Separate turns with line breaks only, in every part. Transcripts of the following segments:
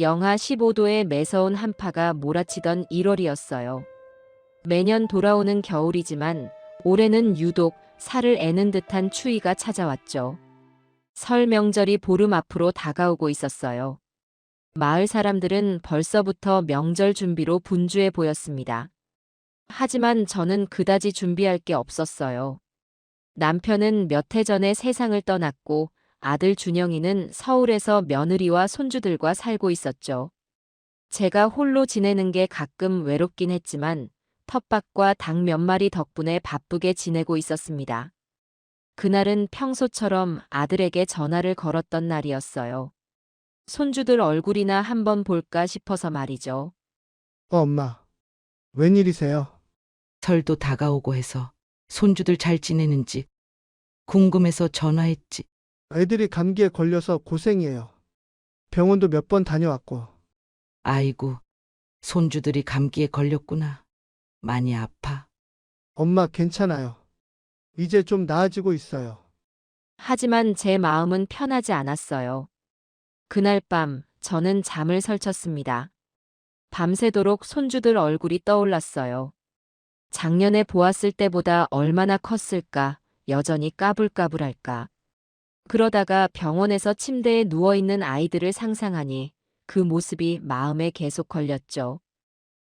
영하 15도의 매서운 한파가 몰아치던 1월이었어요. 매년 돌아오는 겨울이지만 올해는 유독 살을 애는 듯한 추위가 찾아왔죠. 설 명절이 보름 앞으로 다가오고 있었어요. 마을 사람들은 벌써부터 명절 준비로 분주해 보였습니다. 하지만 저는 그다지 준비할 게 없었어요. 남편은 몇 해 전에 세상을 떠났고 아들 준영이는 서울에서 며느리와 손주들과 살고 있었죠. 제가 홀로 지내는 게 가끔 외롭긴 했지만 텃밭과 닭 몇 마리 덕분에 바쁘게 지내고 있었습니다. 그날은 평소처럼 아들에게 전화를 걸었던 날이었어요. 손주들 얼굴이나 한번 볼까 싶어서 말이죠.
엄마, 웬일이세요?
설도 다가오고 해서 손주들 잘 지내는지 궁금해서 전화했지.
애들이 감기에 걸려서 고생이에요. 병원도 몇 번 다녀왔고.
아이고, 손주들이 감기에 걸렸구나. 많이 아파.
엄마 괜찮아요. 이제 좀 나아지고 있어요.
하지만 제 마음은 편하지 않았어요. 그날 밤 저는 잠을 설쳤습니다. 밤새도록 손주들 얼굴이 떠올랐어요. 작년에 보았을 때보다 얼마나 컸을까, 여전히 까불까불할까. 그러다가 병원에서 침대에 누워있는 아이들을 상상하니 그 모습이 마음에 계속 걸렸죠.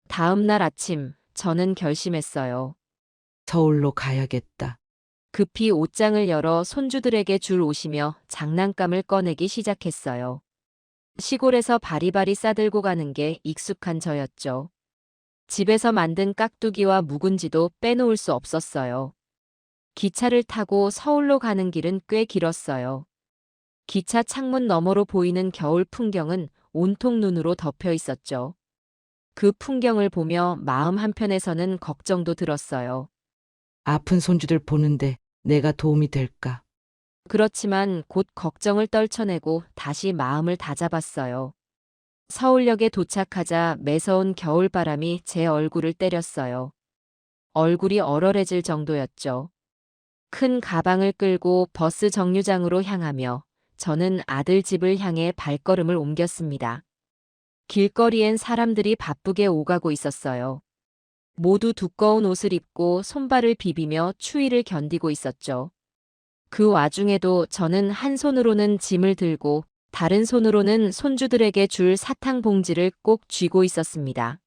다음 날 아침, 저는 결심했어요.
서울로 가야겠다.
급히 옷장을 열어 손주들에게 줄 옷이며 장난감을 꺼내기 시작했어요. 시골에서 바리바리 싸들고 가는 게 익숙한 저였죠. 집에서 만든 깍두기와 묵은지도 빼놓을 수 없었어요. 기차를 타고 서울로 가는 길은 꽤 길었어요. 기차 창문 너머로 보이는 겨울 풍경은 온통 눈으로 덮여 있었죠. 그 풍경을 보며 마음 한편에서는 걱정도 들었어요.
아픈 손주들 보는데 내가 도움이 될까?
그렇지만 곧 걱정을 떨쳐내고 다시 마음을 다잡았어요. 서울역에 도착하자 매서운 겨울바람이 제 얼굴을 때렸어요. 얼굴이 얼얼해질 정도였죠. 큰 가방을 끌고 버스 정류장으로 향하며 저는 아들 집을 향해 발걸음을 옮겼습니다. 길거리엔 사람들이 바쁘게 오가고 있었어요. 모두 두꺼운 옷을 입고 손발을 비비며 추위를 견디고 있었죠. 그 와중에도 저는 한 손으로는 짐을 들고 다른 손으로는 손주들에게 줄 사탕 봉지를 꼭 쥐고 있었습니다.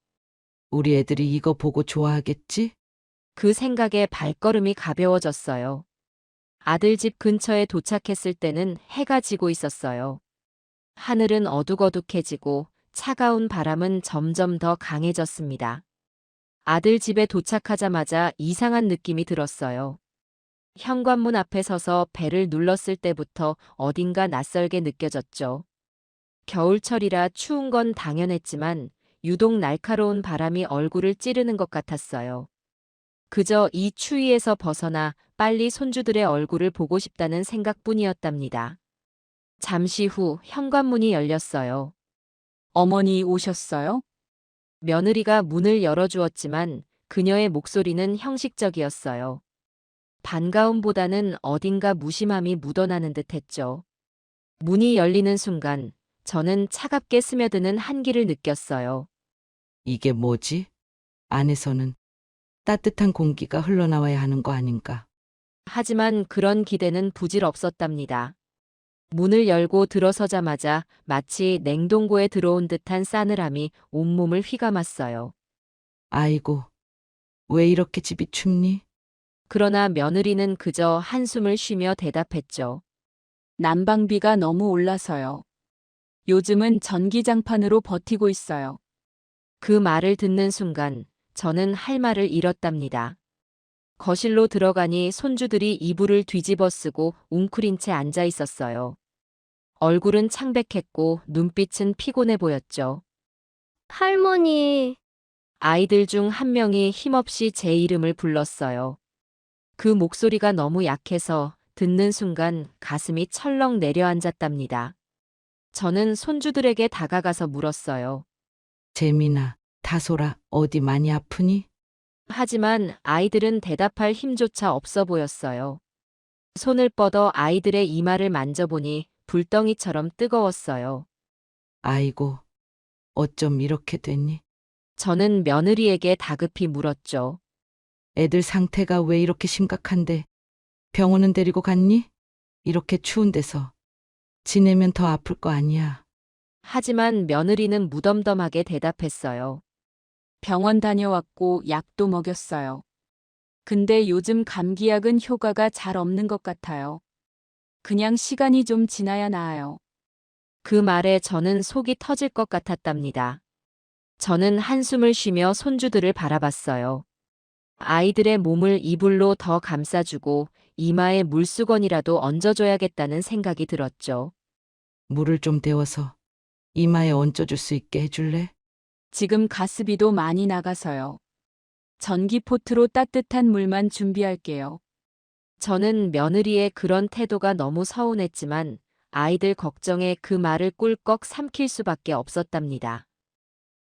우리 애들이 이거 보고 좋아하겠지?
그 생각에 발걸음이 가벼워졌어요. 아들 집 근처에 도착했을 때는 해가 지고 있었어요. 하늘은 어둑어둑해지고 차가운 바람은 점점 더 강해졌습니다. 아들 집에 도착하자마자 이상한 느낌이 들었어요. 현관문 앞에 서서 벨을 눌렀을 때부터 어딘가 낯설게 느껴졌죠. 겨울철이라 추운 건 당연했지만 유독 날카로운 바람이 얼굴을 찌르는 것 같았어요. 그저 이 추위에서 벗어나 빨리 손주들의 얼굴을 보고 싶다는 생각뿐이었답니다. 잠시 후 현관문이 열렸어요.
어머니 오셨어요?
며느리가 문을 열어주었지만 그녀의 목소리는 형식적이었어요. 반가움보다는 어딘가 무심함이 묻어나는 듯했죠. 문이 열리는 순간 저는 차갑게 스며드는 한기를 느꼈어요.
이게 뭐지? 안에서는 따뜻한 공기가 흘러나와야 하는 거 아닌가?
하지만 그런 기대는 부질없었답니다. 문을 열고 들어서자마자 마치 냉동고에 들어온 듯한 싸늘함이 온몸을 휘감았어요.
아이고, 왜 이렇게 집이 춥니?
그러나 며느리는 그저 한숨을 쉬며 대답했죠.
난방비가 너무 올라서요. 요즘은 전기장판으로 버티고 있어요.
그 말을 듣는 순간 저는 할 말을 잃었답니다. 거실로 들어가니 손주들이 이불을 뒤집어 쓰고 웅크린 채 앉아 있었어요. 얼굴은 창백했고 눈빛은 피곤해 보였죠.
할머니,
아이들 중 한 명이 힘없이 제 이름을 불렀어요. 그 목소리가 너무 약해서 듣는 순간 가슴이 철렁 내려앉았답니다. 저는 손주들에게 다가가서 물었어요.
재민아, 다솔아, 어디 많이 아프니?
하지만 아이들은 대답할 힘조차 없어 보였어요. 손을 뻗어 아이들의 이마를 만져보니 불덩이처럼 뜨거웠어요.
아이고, 어쩜 이렇게 됐니?
저는 며느리에게 다급히 물었죠.
애들 상태가 왜 이렇게 심각한데 병원은 데리고 갔니? 이렇게 추운 데서 지내면 더 아플 거 아니야.
하지만 며느리는 무덤덤하게 대답했어요.
병원 다녀왔고 약도 먹였어요. 근데 요즘 감기약은 효과가 잘 없는 것 같아요. 그냥 시간이 좀 지나야 나아요.
그 말에 저는 속이 터질 것 같았답니다. 저는 한숨을 쉬며 손주들을 바라봤어요. 아이들의 몸을 이불로 더 감싸주고 이마에 물수건이라도 얹어줘야겠다는 생각이 들었죠.
물을 좀 데워서 이마에 얹어줄 수 있게 해줄래?
지금 가스비도 많이 나가서요. 전기포트로 따뜻한 물만 준비할게요.
저는 며느리의 그런 태도가 너무 서운했지만 아이들 걱정에 그 말을 꿀꺽 삼킬 수밖에 없었답니다.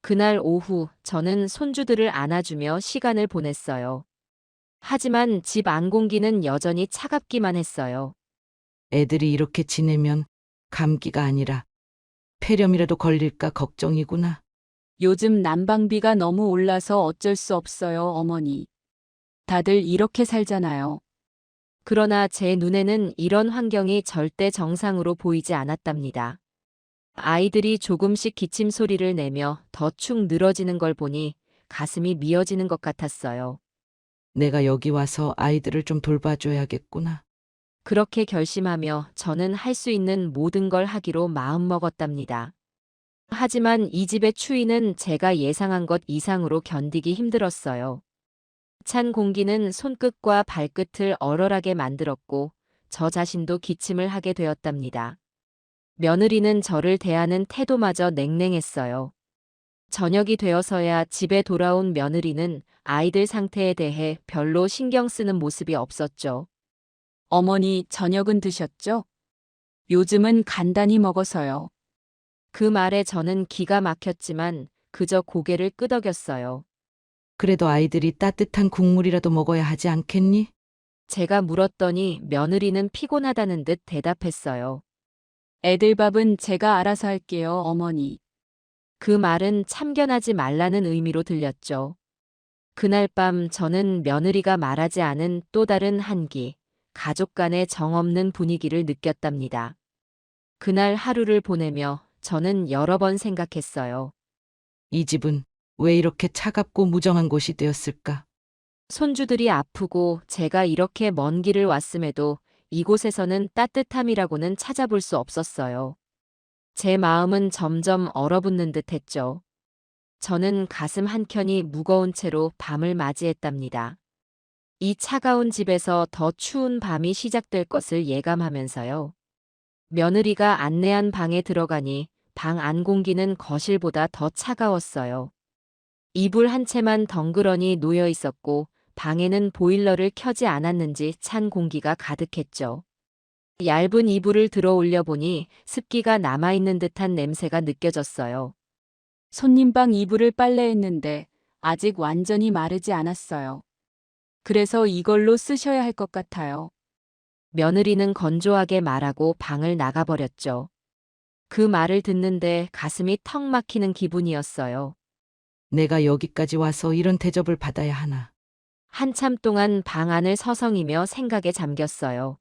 그날 오후 저는 손주들을 안아주며 시간을 보냈어요. 하지만 집 안 공기는 여전히 차갑기만 했어요.
애들이 이렇게 지내면 감기가 아니라 폐렴이라도 걸릴까 걱정이구나.
요즘 난방비가 너무 올라서 어쩔 수 없어요, 어머니. 다들 이렇게 살잖아요.
그러나 제 눈에는 이런 환경이 절대 정상으로 보이지 않았답니다. 아이들이 조금씩 기침 소리를 내며 더 축 늘어지는 걸 보니 가슴이 미어지는 것 같았어요.
내가 여기 와서 아이들을 좀 돌봐줘야겠구나.
그렇게 결심하며 저는 할 수 있는 모든 걸 하기로 마음먹었답니다. 하지만 이 집의 추위는 제가 예상한 것 이상으로 견디기 힘들었어요. 찬 공기는 손끝과 발끝을 얼얼하게 만들었고 저 자신도 기침을 하게 되었답니다. 며느리는 저를 대하는 태도마저 냉랭했어요. 저녁이 되어서야 집에 돌아온 며느리는 아이들 상태에 대해 별로 신경 쓰는 모습이 없었죠.
어머니, 저녁은 드셨죠? 요즘은 간단히 먹어서요.
그 말에 저는 기가 막혔지만 그저 고개를 끄덕였어요.
그래도 아이들이 따뜻한 국물이라도 먹어야 하지 않겠니?
제가 물었더니 며느리는 피곤하다는 듯 대답했어요.
애들 밥은 제가 알아서 할게요, 어머니.
그 말은 참견하지 말라는 의미로 들렸죠. 그날 밤 저는 며느리가 말하지 않은 또 다른 한기, 가족 간의 정없는 분위기를 느꼈답니다. 그날 하루를 보내며 저는 여러 번 생각했어요.
이 집은 왜 이렇게 차갑고 무정한 곳이 되었을까?
손주들이 아프고 제가 이렇게 먼 길을 왔음에도 이곳에서는 따뜻함이라고는 찾아볼 수 없었어요. 제 마음은 점점 얼어붙는 듯 했죠. 저는 가슴 한켠이 무거운 채로 밤을 맞이했답니다. 이 차가운 집에서 더 추운 밤이 시작될 것을 예감하면서요. 며느리가 안내한 방에 들어가니 방 안 공기는 거실보다 더 차가웠어요. 이불 한 채만 덩그러니 놓여 있었고 방에는 보일러를 켜지 않았는지 찬 공기가 가득했죠. 얇은 이불을 들어 올려보니 습기가 남아있는 듯한 냄새가 느껴졌어요.
손님방 이불을 빨래했는데 아직 완전히 마르지 않았어요. 그래서 이걸로 쓰셔야 할 것 같아요.
며느리는 건조하게 말하고 방을 나가버렸죠. 그 말을 듣는데 가슴이 턱 막히는 기분이었어요.
내가 여기까지 와서 이런 대접을 받아야 하나?
한참 동안 방 안을 서성이며 생각에 잠겼어요.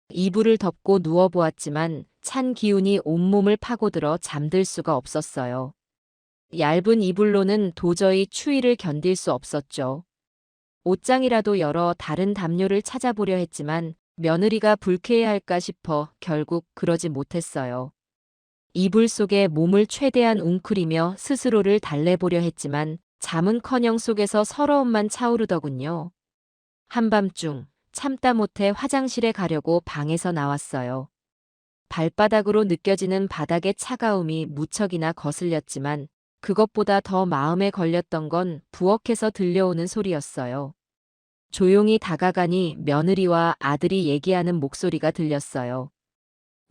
이불을 덮고 누워보았지만 찬 기운이 온몸을 파고들어 잠들 수가 없었어요. 얇은 이불로는 도저히 추위를 견딜 수 없었죠. 옷장이라도 열어 다른 담요를 찾아보려 했지만 며느리가 불쾌해할까 싶어 결국 그러지 못했어요. 이불 속에 몸을 최대한 웅크리며 스스로를 달래보려 했지만 잠은커녕 속에서 서러움만 차오르더군요. 한밤중 참다 못해 화장실에 가려고 방에서 나왔어요. 발바닥으로 느껴지는 바닥의 차가움이 무척이나 거슬렸지만 그것보다 더 마음에 걸렸던 건 부엌에서 들려오는 소리였어요. 조용히 다가가니 며느리와 아들이 얘기하는 목소리가 들렸어요.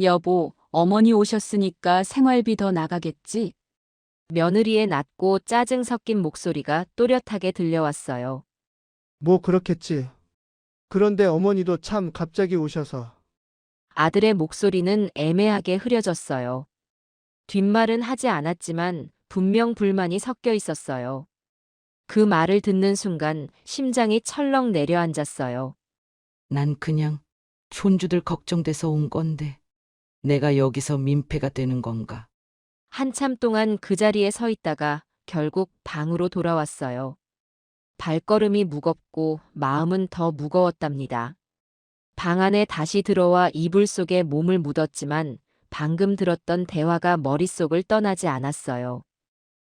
여보, 어머니 오셨으니까 생활비 더 나가겠지?
며느리의 낮고 짜증 섞인 목소리가 또렷하게 들려왔어요.
뭐 그렇겠지. 그런데 어머니도 참 갑자기 오셔서.
아들의 목소리는 애매하게 흐려졌어요. 뒷말은 하지 않았지만 분명 불만이 섞여 있었어요. 그 말을 듣는 순간 심장이 철렁 내려앉았어요.
난 그냥 손주들 걱정돼서 온 건데 내가 여기서 민폐가 되는 건가?
한참 동안 그 자리에 서 있다가 결국 방으로 돌아왔어요. 발걸음이 무겁고 마음은 더 무거웠답니다. 방 안에 다시 들어와 이불 속에 몸을 묻었지만 방금 들었던 대화가 머릿속을 떠나지 않았어요.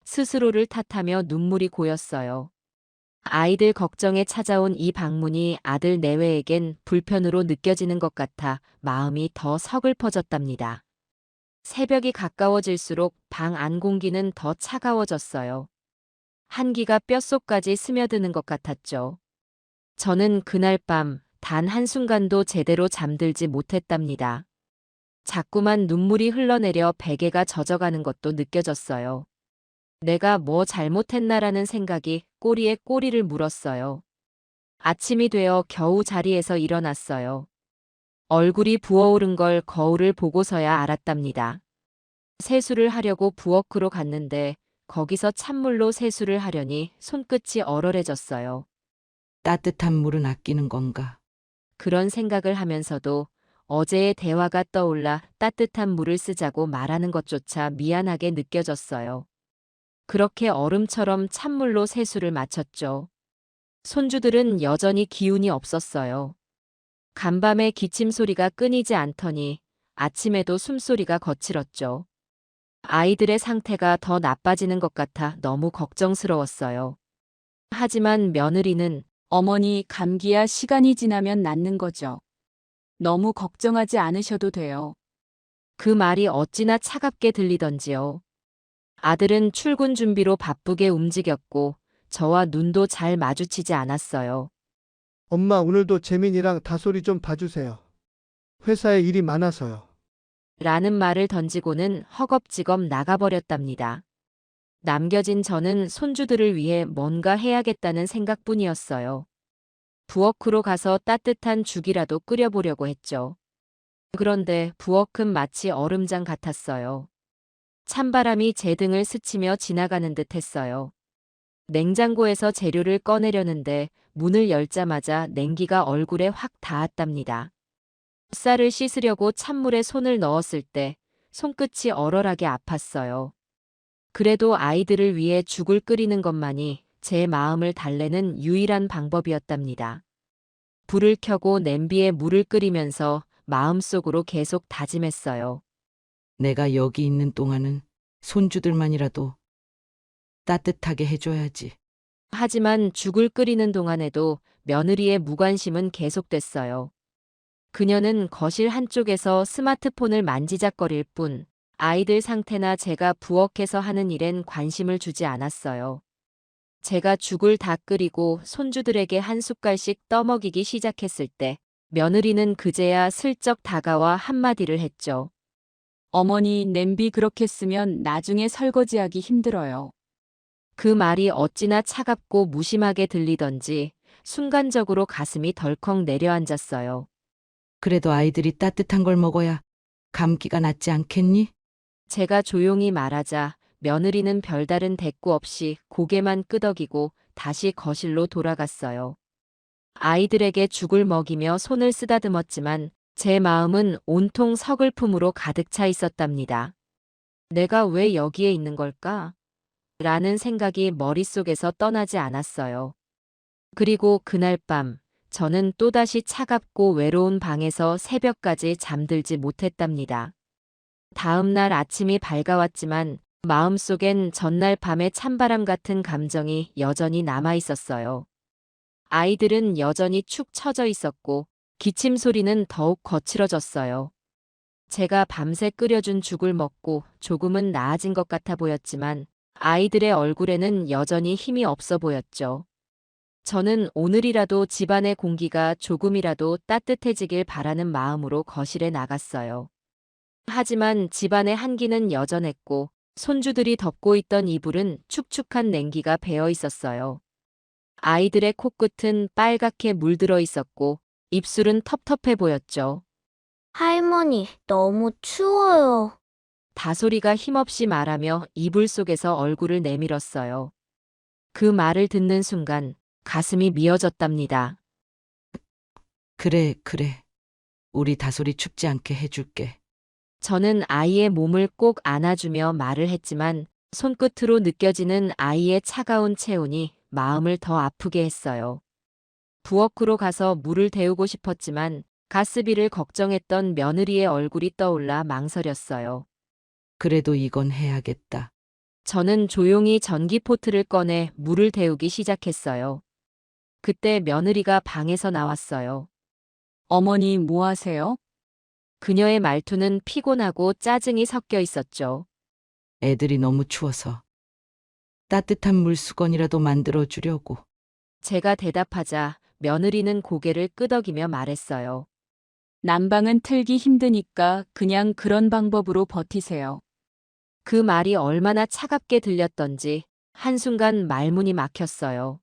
스스로를 탓하며 눈물이 고였어요. 아이들 걱정에 찾아온 이 방문이 아들 내외에겐 불편으로 느껴지는 것 같아 마음이 더 서글퍼졌답니다. 새벽이 가까워질수록 방 안 공기는 더 차가워졌어요. 한기가 뼛속까지 스며드는 것 같았죠. 저는 그날 밤 단 한순간도 제대로 잠들지 못했답니다. 자꾸만 눈물이 흘러내려 베개가 젖어가는 것도 느껴졌어요. 내가 뭐 잘못했나라는 생각이 꼬리에 꼬리를 물었어요. 아침이 되어 겨우 자리에서 일어났어요. 얼굴이 부어오른 걸 거울을 보고서야 알았답니다. 세수를 하려고 부엌으로 갔는데 거기서 찬물로 세수를 하려니 손끝이 얼얼해졌어요.
따뜻한 물은 아끼는 건가?
그런 생각을 하면서도 어제의 대화가 떠올라 따뜻한 물을 쓰자고 말하는 것조차 미안하게 느껴졌어요. 그렇게 얼음처럼 찬물로 세수를 마쳤죠. 손주들은 여전히 기운이 없었어요. 간밤에 기침 소리가 끊이지 않더니 아침에도 숨소리가 거칠었죠. 아이들의 상태가 더 나빠지는 것 같아 너무 걱정스러웠어요. 하지만 며느리는
어머니, 감기야 시간이 지나면 낫는 거죠. 너무 걱정하지 않으셔도 돼요.
그 말이 어찌나 차갑게 들리던지요. 아들은 출근 준비로 바쁘게 움직였고 저와 눈도 잘 마주치지 않았어요.
엄마, 오늘도 재민이랑 다솔이 좀 봐주세요. 회사에 일이 많아서요.
라는 말을 던지고는 허겁지겁 나가버렸답니다. 남겨진 저는 손주들을 위해 뭔가 해야겠다는 생각뿐이었어요. 부엌으로 가서 따뜻한 죽이라도 끓여보려고 했죠. 그런데 부엌은 마치 얼음장 같았어요. 찬바람이 제 등을 스치며 지나가는 듯 했어요. 냉장고에서 재료를 꺼내려는데 문을 열자마자 냉기가 얼굴에 확 닿았답니다. 쌀을 씻으려고 찬물에 손을 넣었을 때 손끝이 얼얼하게 아팠어요. 그래도 아이들을 위해 죽을 끓이는 것만이 제 마음을 달래는 유일한 방법이었답니다. 불을 켜고 냄비에 물을 끓이면서 마음속으로 계속 다짐했어요.
내가 여기 있는 동안은 손주들만이라도 따뜻하게 해줘야지.
하지만 죽을 끓이는 동안에도 며느리의 무관심은 계속됐어요. 그녀는 거실 한쪽에서 스마트폰을 만지작거릴 뿐 아이들 상태나 제가 부엌에서 하는 일엔 관심을 주지 않았어요. 제가 죽을 다 끓이고 손주들에게 한 숟갈씩 떠먹이기 시작했을 때 며느리는 그제야 슬쩍 다가와 한마디를 했죠.
어머니, 냄비 그렇게 쓰면 나중에 설거지하기 힘들어요.
그 말이 어찌나 차갑고 무심하게 들리던지 순간적으로 가슴이 덜컥 내려앉았어요.
그래도 아이들이 따뜻한 걸 먹어야 감기가 낫지 않겠니?
제가 조용히 말하자 며느리는 별다른 대꾸 없이 고개만 끄덕이고 다시 거실로 돌아갔어요. 아이들에게 죽을 먹이며 손을 쓰다듬었지만 제 마음은 온통 서글픔으로 가득 차 있었답니다. 내가 왜 여기에 있는 걸까? 라는 생각이 머릿속에서 떠나지 않았어요. 그리고 그날 밤 저는 또다시 차갑고 외로운 방에서 새벽까지 잠들지 못했답니다. 다음 날 아침이 밝아왔지만 마음속엔 전날 밤의 찬바람 같은 감정이 여전히 남아 있었어요. 아이들은 여전히 축 처져 있었고 기침 소리는 더욱 거칠어졌어요. 제가 밤새 끓여준 죽을 먹고 조금은 나아진 것 같아 보였지만 아이들의 얼굴에는 여전히 힘이 없어 보였죠. 저는 오늘이라도 집안의 공기가 조금이라도 따뜻해지길 바라는 마음으로 거실에 나갔어요. 하지만 집안의 한기는 여전했고 손주들이 덮고 있던 이불은 축축한 냉기가 배어 있었어요. 아이들의 코끝은 빨갛게 물들어 있었고 입술은 텁텁해 보였죠.
할머니, 너무 추워요.
다솔이가 힘없이 말하며 이불 속에서 얼굴을 내밀었어요. 그 말을 듣는 순간 가슴이 미어졌답니다.
그래, 그래. 우리 다솔이 춥지 않게 해줄게.
저는 아이의 몸을 꼭 안아주며 말을 했지만 손끝으로 느껴지는 아이의 차가운 체온이 마음을 더 아프게 했어요. 부엌으로 가서 물을 데우고 싶었지만 가스비를 걱정했던 며느리의 얼굴이 떠올라 망설였어요.
그래도 이건 해야겠다.
저는 조용히 전기포트를 꺼내 물을 데우기 시작했어요. 그때 며느리가 방에서 나왔어요.
어머니 뭐 하세요?
그녀의 말투는 피곤하고 짜증이 섞여 있었죠.
애들이 너무 추워서 따뜻한 물수건이라도 만들어 주려고.
제가 대답하자 며느리는 고개를 끄덕이며 말했어요.
난방은 틀기 힘드니까 그냥 그런 방법으로 버티세요.
그 말이 얼마나 차갑게 들렸던지 한순간 말문이 막혔어요.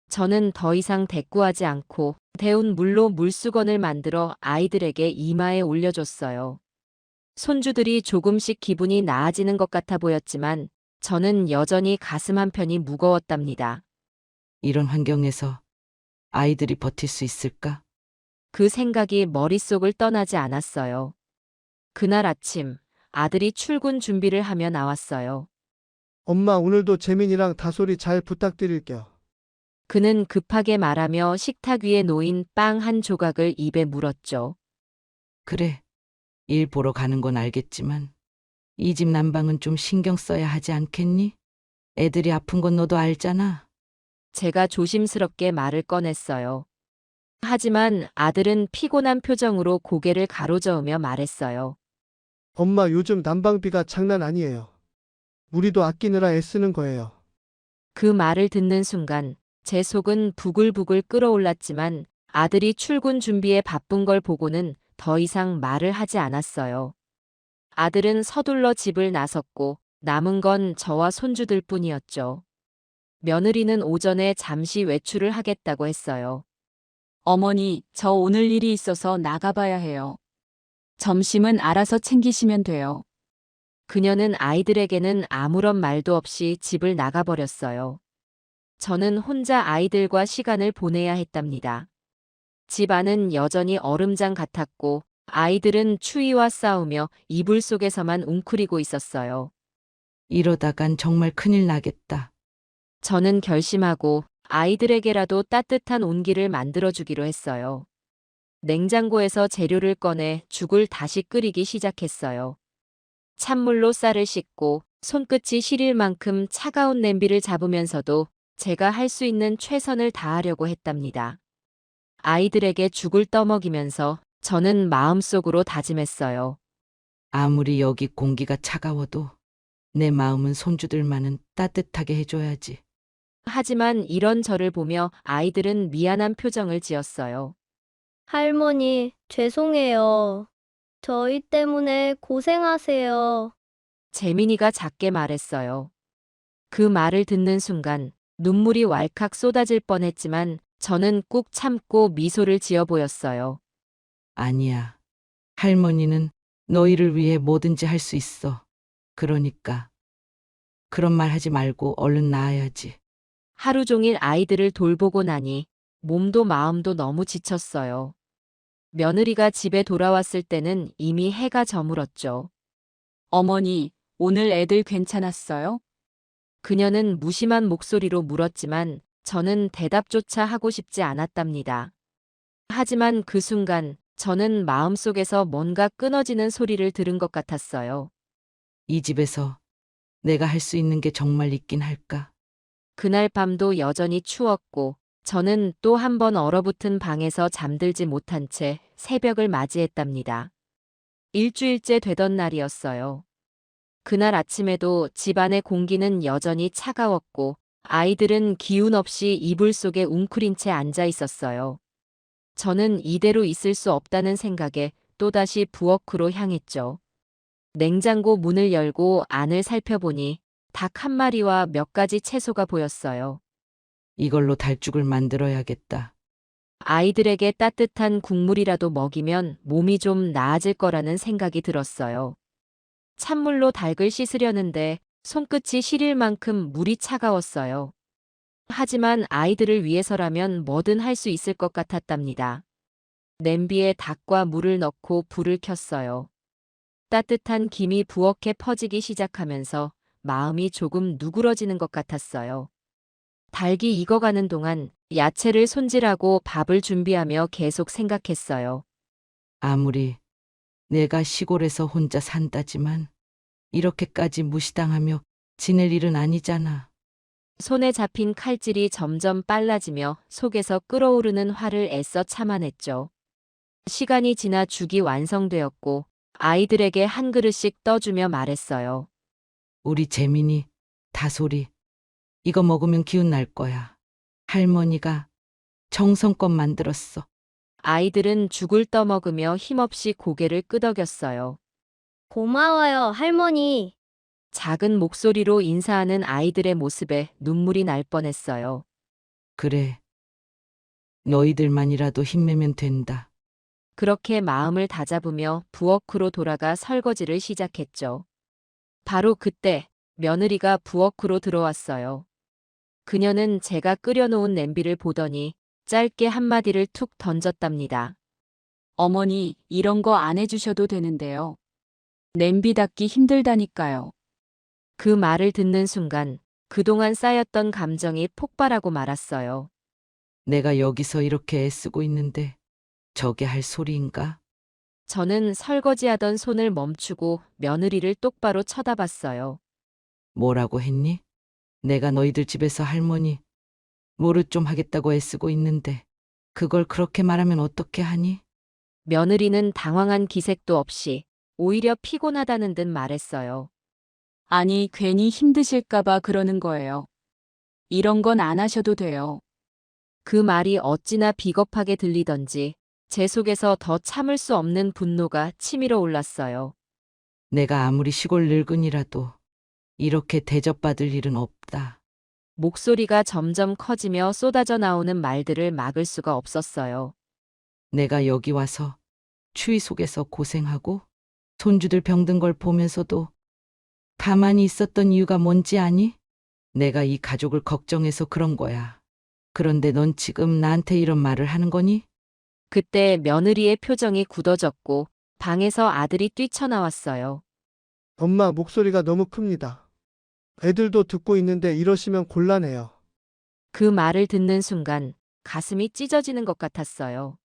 저는 더 이상 대꾸하지 않고 데운 물로 물수건을 만들어 아이들에게 이마에 올려줬어요. 손주들이 조금씩 기분이 나아지는 것 같아 보였지만 저는 여전히 가슴 한편이 무거웠답니다.
이런 환경에서 아이들이 버틸 수 있을까?
그 생각이 머릿속을 떠나지 않았어요. 그날 아침 아들이 출근 준비를 하며 나왔어요.
엄마, 오늘도 재민이랑 다솔이 잘 부탁드릴게요.
그는 급하게 말하며 식탁 위에 놓인 빵 한 조각을 입에 물었죠.
그래. 일 보러 가는 건 알겠지만 이 집 난방은 좀 신경 써야 하지 않겠니? 애들이 아픈 건 너도 알잖아.
제가 조심스럽게 말을 꺼냈어요. 하지만 아들은 피곤한 표정으로 고개를 가로저으며 말했어요.
엄마, 요즘 난방비가 장난 아니에요. 우리도 아끼느라 애쓰는 거예요.
그 말을 듣는 순간 제 속은 부글부글 끓어올랐지만 아들이 출근 준비에 바쁜 걸 보고는 더 이상 말을 하지 않았어요. 아들은 서둘러 집을 나섰고 남은 건 저와 손주들 뿐이었죠. 며느리는 오전에 잠시 외출을 하겠다고 했어요.
어머니, 저 오늘 일이 있어서 나가봐야 해요. 점심은 알아서 챙기시면 돼요.
그녀는 아이들에게는 아무런 말도 없이 집을 나가버렸어요. 저는 혼자 아이들과 시간을 보내야 했답니다. 집 안은 여전히 얼음장 같았고 아이들은 추위와 싸우며 이불 속에서만 웅크리고 있었어요.
이러다간 정말 큰일 나겠다.
저는 결심하고 아이들에게라도 따뜻한 온기를 만들어주기로 했어요. 냉장고에서 재료를 꺼내 죽을 다시 끓이기 시작했어요. 찬물로 쌀을 씻고 손끝이 시릴 만큼 차가운 냄비를 잡으면서도 제가 할 수 있는 최선을 다하려고 했답니다. 아이들에게 죽을 떠먹이면서 저는 마음속으로 다짐했어요.
아무리 여기 공기가 차가워도 내 마음은 손주들만은 따뜻하게 해줘야지.
하지만 이런 저를 보며 아이들은 미안한 표정을 지었어요.
할머니, 죄송해요. 저희 때문에 고생하세요.
재민이가 작게 말했어요. 그 말을 듣는 순간 눈물이 왈칵 쏟아질 뻔했지만 저는 꾹 참고 미소를 지어 보였어요.
아니야. 할머니는 너희를 위해 뭐든지 할 수 있어. 그러니까 그런 말 하지 말고 얼른 나아야지.
하루 종일 아이들을 돌보고 나니 몸도 마음도 너무 지쳤어요. 며느리가 집에 돌아왔을 때는 이미 해가 저물었죠.
어머니, 오늘 애들 괜찮았어요?
그녀는 무심한 목소리로 물었지만 저는 대답조차 하고 싶지 않았답니다. 하지만 그 순간 저는 마음속에서 뭔가 끊어지는 소리를 들은 것 같았어요.
이 집에서 내가 할 수 있는 게 정말 있긴 할까?
그날 밤도 여전히 추웠고 저는 또 한 번 얼어붙은 방에서 잠들지 못한 채 새벽을 맞이했답니다. 일주일째 되던 날이었어요. 그날 아침에도 집안의 공기는 여전히 차가웠고 아이들은 기운 없이 이불 속에 웅크린 채 앉아 있었어요. 저는 이대로 있을 수 없다는 생각에 또다시 부엌으로 향했죠. 냉장고 문을 열고 안을 살펴보니 닭 한 마리와 몇 가지 채소가 보였어요.
이걸로 달죽을 만들어야겠다.
아이들에게 따뜻한 국물이라도 먹이면 몸이 좀 나아질 거라는 생각이 들었어요. 찬물로 닭을 씻으려는데 손끝이 시릴 만큼 물이 차가웠어요. 하지만 아이들을 위해서라면 뭐든 할 수 있을 것 같았답니다. 냄비에 닭과 물을 넣고 불을 켰어요. 따뜻한 김이 부엌에 퍼지기 시작하면서 마음이 조금 누그러지는 것 같았어요. 닭이 익어가는 동안 야채를 손질하고 밥을 준비하며 계속 생각했어요.
아무리 내가 시골에서 혼자 산다지만 이렇게까지 무시당하며 지낼 일은 아니잖아.
손에 잡힌 칼질이 점점 빨라지며 속에서 끓어오르는 화를 애써 참아냈죠. 시간이 지나 죽이 완성되었고 아이들에게 한 그릇씩 떠주며 말했어요.
우리 재민이, 다솔이, 이거 먹으면 기운 날 거야. 할머니가 정성껏 만들었어.
아이들은 죽을 떠먹으며 힘없이 고개를 끄덕였어요.
고마워요, 할머니.
작은 목소리로 인사하는 아이들의 모습에 눈물이 날 뻔했어요.
그래. 너희들만이라도 힘내면 된다.
그렇게 마음을 다잡으며 부엌으로 돌아가 설거지를 시작했죠. 바로 그때 며느리가 부엌으로 들어왔어요. 그녀는 제가 끓여놓은 냄비를 보더니 짧게 한마디를 툭 던졌답니다.
어머니, 이런 거 안 해주셔도 되는데요. 냄비 닦기 힘들다니까요.
그 말을 듣는 순간 그동안 쌓였던 감정이 폭발하고 말았어요.
내가 여기서 이렇게 애쓰고 있는데 저게 할 소리인가?
저는 설거지하던 손을 멈추고 며느리를 똑바로 쳐다봤어요.
뭐라고 했니? 내가 너희들 집에서 할머니 뭐를 좀 하겠다고 애쓰고 있는데 그걸 그렇게 말하면 어떻게 하니?
며느리는 당황한 기색도 없이 오히려 피곤하다는 듯 말했어요.
아니, 괜히 힘드실까봐 그러는 거예요. 이런 건 안 하셔도 돼요.
그 말이 어찌나 비겁하게 들리던지 제 속에서 더 참을 수 없는 분노가 치밀어 올랐어요.
내가 아무리 시골 늙은이라도 이렇게 대접받을 일은 없다.
목소리가 점점 커지며 쏟아져 나오는 말들을 막을 수가 없었어요.
내가 여기 와서 추위 속에서 고생하고 손주들 병든 걸 보면서도 가만히 있었던 이유가 뭔지 아니? 내가 이 가족을 걱정해서 그런 거야. 그런데 넌 지금 나한테 이런 말을 하는 거니?
그때 며느리의 표정이 굳어졌고 방에서 아들이 뛰쳐나왔어요.
엄마, 목소리가 너무 큽니다. 애들도 듣고 있는데 이러시면 곤란해요.
그 말을 듣는 순간 가슴이 찢어지는 것 같았어요.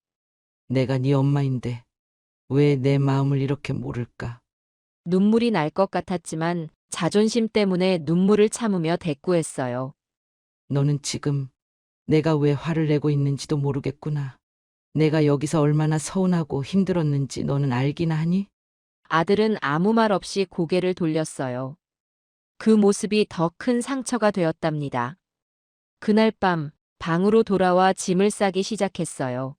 내가 네 엄마인데 왜 내 마음을 이렇게 모를까?
눈물이 날 것 같았지만 자존심 때문에 눈물을 참으며 대꾸했어요.
너는 지금 내가 왜 화를 내고 있는지도 모르겠구나. 내가 여기서 얼마나 서운하고 힘들었는지 너는 알기나 하니?
아들은 아무 말 없이 고개를 돌렸어요. 그 모습이 더 큰 상처가 되었답니다. 그날 밤 방으로 돌아와 짐을 싸기 시작했어요.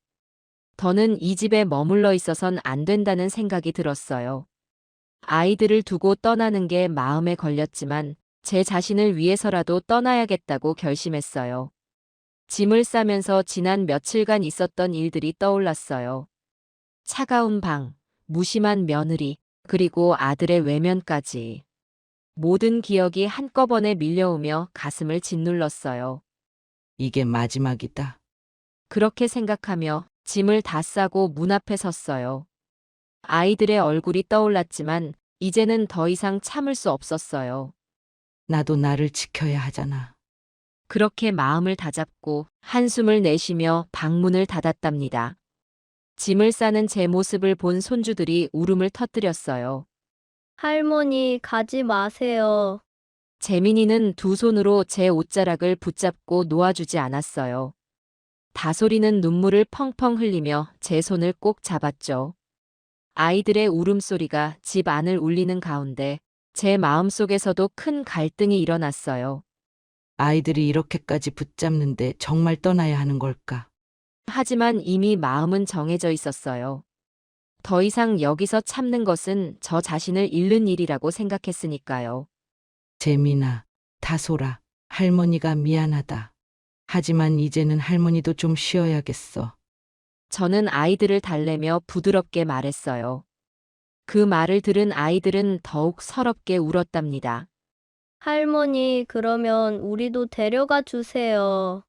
더는 이 집에 머물러 있어선 안 된다는 생각이 들었어요. 아이들을 두고 떠나는 게 마음에 걸렸지만 제 자신을 위해서라도 떠나야겠다고 결심했어요. 짐을 싸면서 지난 며칠간 있었던 일들이 떠올랐어요. 차가운 방, 무심한 며느리, 그리고 아들의 외면까지. 모든 기억이 한꺼번에 밀려오며 가슴을 짓눌렀어요.
이게 마지막이다.
그렇게 생각하며 짐을 다 싸고 문 앞에 섰어요. 아이들의 얼굴이 떠올랐지만 이제는 더 이상 참을 수 없었어요.
나도 나를 지켜야 하잖아.
그렇게 마음을 다잡고 한숨을 내쉬며 방문을 닫았답니다. 짐을 싸는 제 모습을 본 손주들이 울음을 터뜨렸어요.
할머니, 가지 마세요.
재민이는 두 손으로 제 옷자락을 붙잡고 놓아주지 않았어요. 다솔이는 눈물을 펑펑 흘리며 제 손을 꼭 잡았죠. 아이들의 울음소리가 집 안을 울리는 가운데 제 마음속에서도 큰 갈등이 일어났어요.
아이들이 이렇게까지 붙잡는데 정말 떠나야 하는 걸까?
하지만 이미 마음은 정해져 있었어요. 더 이상 여기서 참는 것은 저 자신을 잃는 일이라고 생각했으니까요.
재민아, 다솔아, 할머니가 미안하다. 하지만 이제는 할머니도 좀 쉬어야겠어.
저는 아이들을 달래며 부드럽게 말했어요. 그 말을 들은 아이들은 더욱 서럽게 울었답니다.
할머니, 그러면 우리도 데려가 주세요.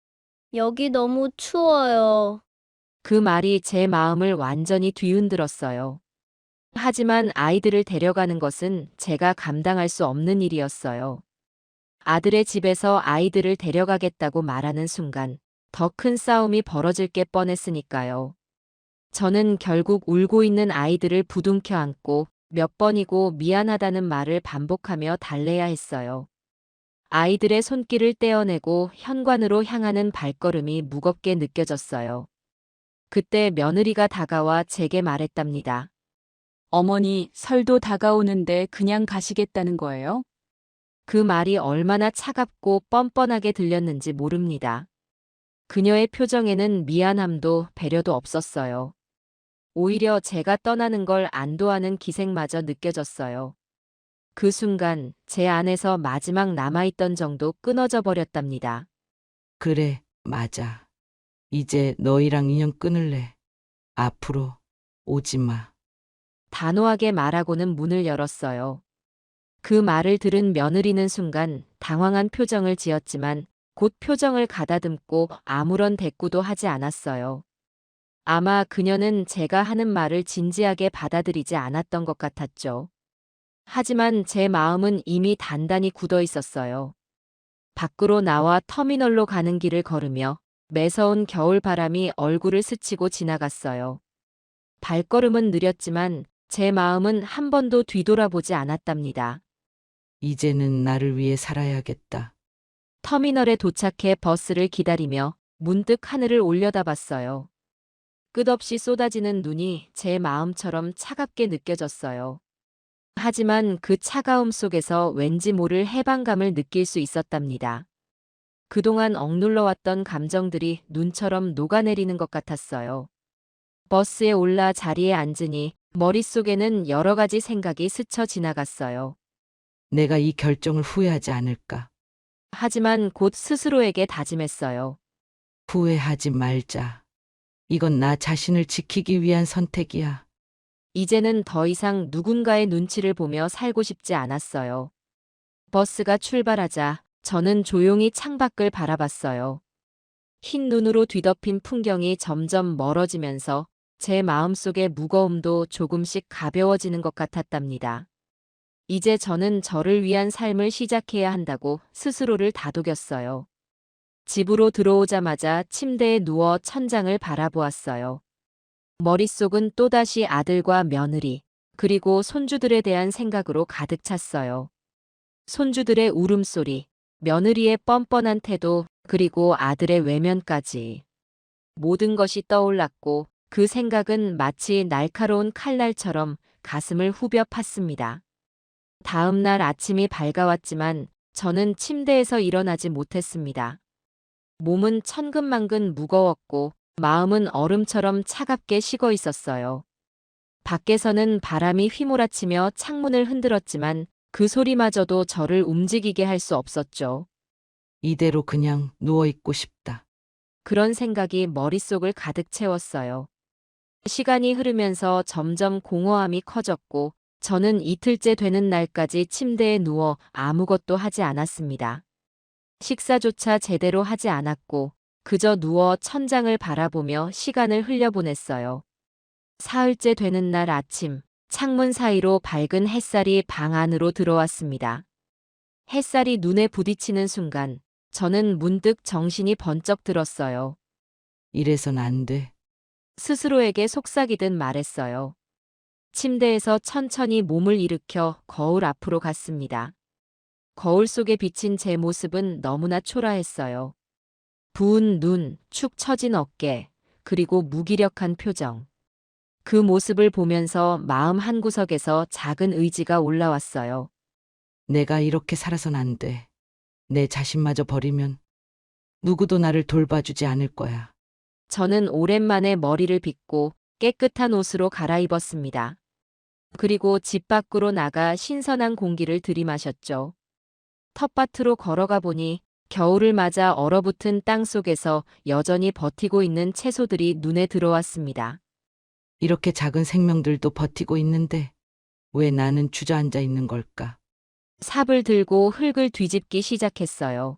여기 너무 추워요.
그 말이 제 마음을 완전히 뒤흔들었어요. 하지만 아이들을 데려가는 것은 제가 감당할 수 없는 일이었어요. 아들의 집에서 아이들을 데려가겠다고 말하는 순간 더 큰 싸움이 벌어질 게 뻔했으니까요. 저는 결국 울고 있는 아이들을 부둥켜 안고 몇 번이고 미안하다는 말을 반복하며 달래야 했어요. 아이들의 손길을 떼어내고 현관으로 향하는 발걸음이 무겁게 느껴졌어요. 그때 며느리가 다가와 제게 말했답니다.
어머니, 설도 다가오는데 그냥 가시겠다는 거예요?
그 말이 얼마나 차갑고 뻔뻔하게 들렸는지 모릅니다. 그녀의 표정에는 미안함도 배려도 없었어요. 오히려 제가 떠나는 걸 안도하는 기색마저 느껴졌어요. 그 순간 제 안에서 마지막 남아있던 정도 끊어져 버렸답니다.
그래, 맞아. 이제 너희랑 인연 끊을래. 앞으로 오지 마.
단호하게 말하고는 문을 열었어요. 그 말을 들은 며느리는 순간 당황한 표정을 지었지만 곧 표정을 가다듬고 아무런 대꾸도 하지 않았어요. 아마 그녀는 제가 하는 말을 진지하게 받아들이지 않았던 것 같았죠. 하지만 제 마음은 이미 단단히 굳어 있었어요. 밖으로 나와 터미널로 가는 길을 걸으며 매서운 겨울 바람이 얼굴을 스치고 지나갔어요. 발걸음은 느렸지만 제 마음은 한 번도 뒤돌아보지 않았답니다.
이제는 나를 위해 살아야겠다.
터미널에 도착해 버스를 기다리며 문득 하늘을 올려다봤어요. 끝없이 쏟아지는 눈이 제 마음처럼 차갑게 느껴졌어요. 하지만 그 차가움 속에서 왠지 모를 해방감을 느낄 수 있었답니다. 그동안 억눌러왔던 감정들이 눈처럼 녹아내리는 것 같았어요. 버스에 올라 자리에 앉으니 머릿속에는 여러 가지 생각이 스쳐 지나갔어요.
내가 이 결정을 후회하지 않을까?
하지만 곧 스스로에게 다짐했어요.
후회하지 말자. 이건 나 자신을 지키기 위한 선택이야.
이제는 더 이상 누군가의 눈치를 보며 살고 싶지 않았어요. 버스가 출발하자 저는 조용히 창밖을 바라봤어요. 흰 눈으로 뒤덮인 풍경이 점점 멀어지면서 제 마음속의 무거움도 조금씩 가벼워지는 것 같았답니다. 이제 저는 저를 위한 삶을 시작해야 한다고 스스로를 다독였어요. 집으로 들어오자마자 침대에 누워 천장을 바라보았어요. 머릿속은 또다시 아들과 며느리, 그리고 손주들에 대한 생각으로 가득 찼어요. 손주들의 울음소리, 며느리의 뻔뻔한 태도, 그리고 아들의 외면까지. 모든 것이 떠올랐고 그 생각은 마치 날카로운 칼날처럼 가슴을 후벼 팠습니다. 다음 날 아침이 밝아왔지만 저는 침대에서 일어나지 못했습니다. 몸은 천근만근 무거웠고 마음은 얼음처럼 차갑게 식어 있었어요. 밖에서는 바람이 휘몰아치며 창문을 흔들었지만 그 소리마저도 저를 움직이게 할 수 없었죠.
이대로 그냥 누워있고 싶다.
그런 생각이 머릿속을 가득 채웠어요. 시간이 흐르면서 점점 공허함이 커졌고 저는 이틀째 되는 날까지 침대에 누워 아무것도 하지 않았습니다. 식사조차 제대로 하지 않았고 그저 누워 천장을 바라보며 시간을 흘려보냈어요. 사흘째 되는 날 아침, 창문 사이로 밝은 햇살이 방 안으로 들어왔습니다. 햇살이 눈에 부딪히는 순간 저는 문득 정신이 번쩍 들었어요.
이래선 안 돼.
스스로에게 속삭이듯 말했어요. 침대에서 천천히 몸을 일으켜 거울 앞으로 갔습니다. 거울 속에 비친 제 모습은 너무나 초라했어요. 부은 눈, 축 처진 어깨, 그리고 무기력한 표정. 그 모습을 보면서 마음 한구석에서 작은 의지가 올라왔어요.
내가 이렇게 살아선 안 돼. 내 자신마저 버리면 누구도 나를 돌봐주지 않을 거야.
저는 오랜만에 머리를 빗고 깨끗한 옷으로 갈아입었습니다. 그리고 집 밖으로 나가 신선한 공기를 들이마셨죠. 텃밭으로 걸어가 보니 겨울을 맞아 얼어붙은 땅 속에서 여전히 버티고 있는 채소들이 눈에 들어왔습니다.
이렇게 작은 생명들도 버티고 있는데 왜 나는 주저앉아 있는 걸까?
삽을 들고 흙을 뒤집기 시작했어요.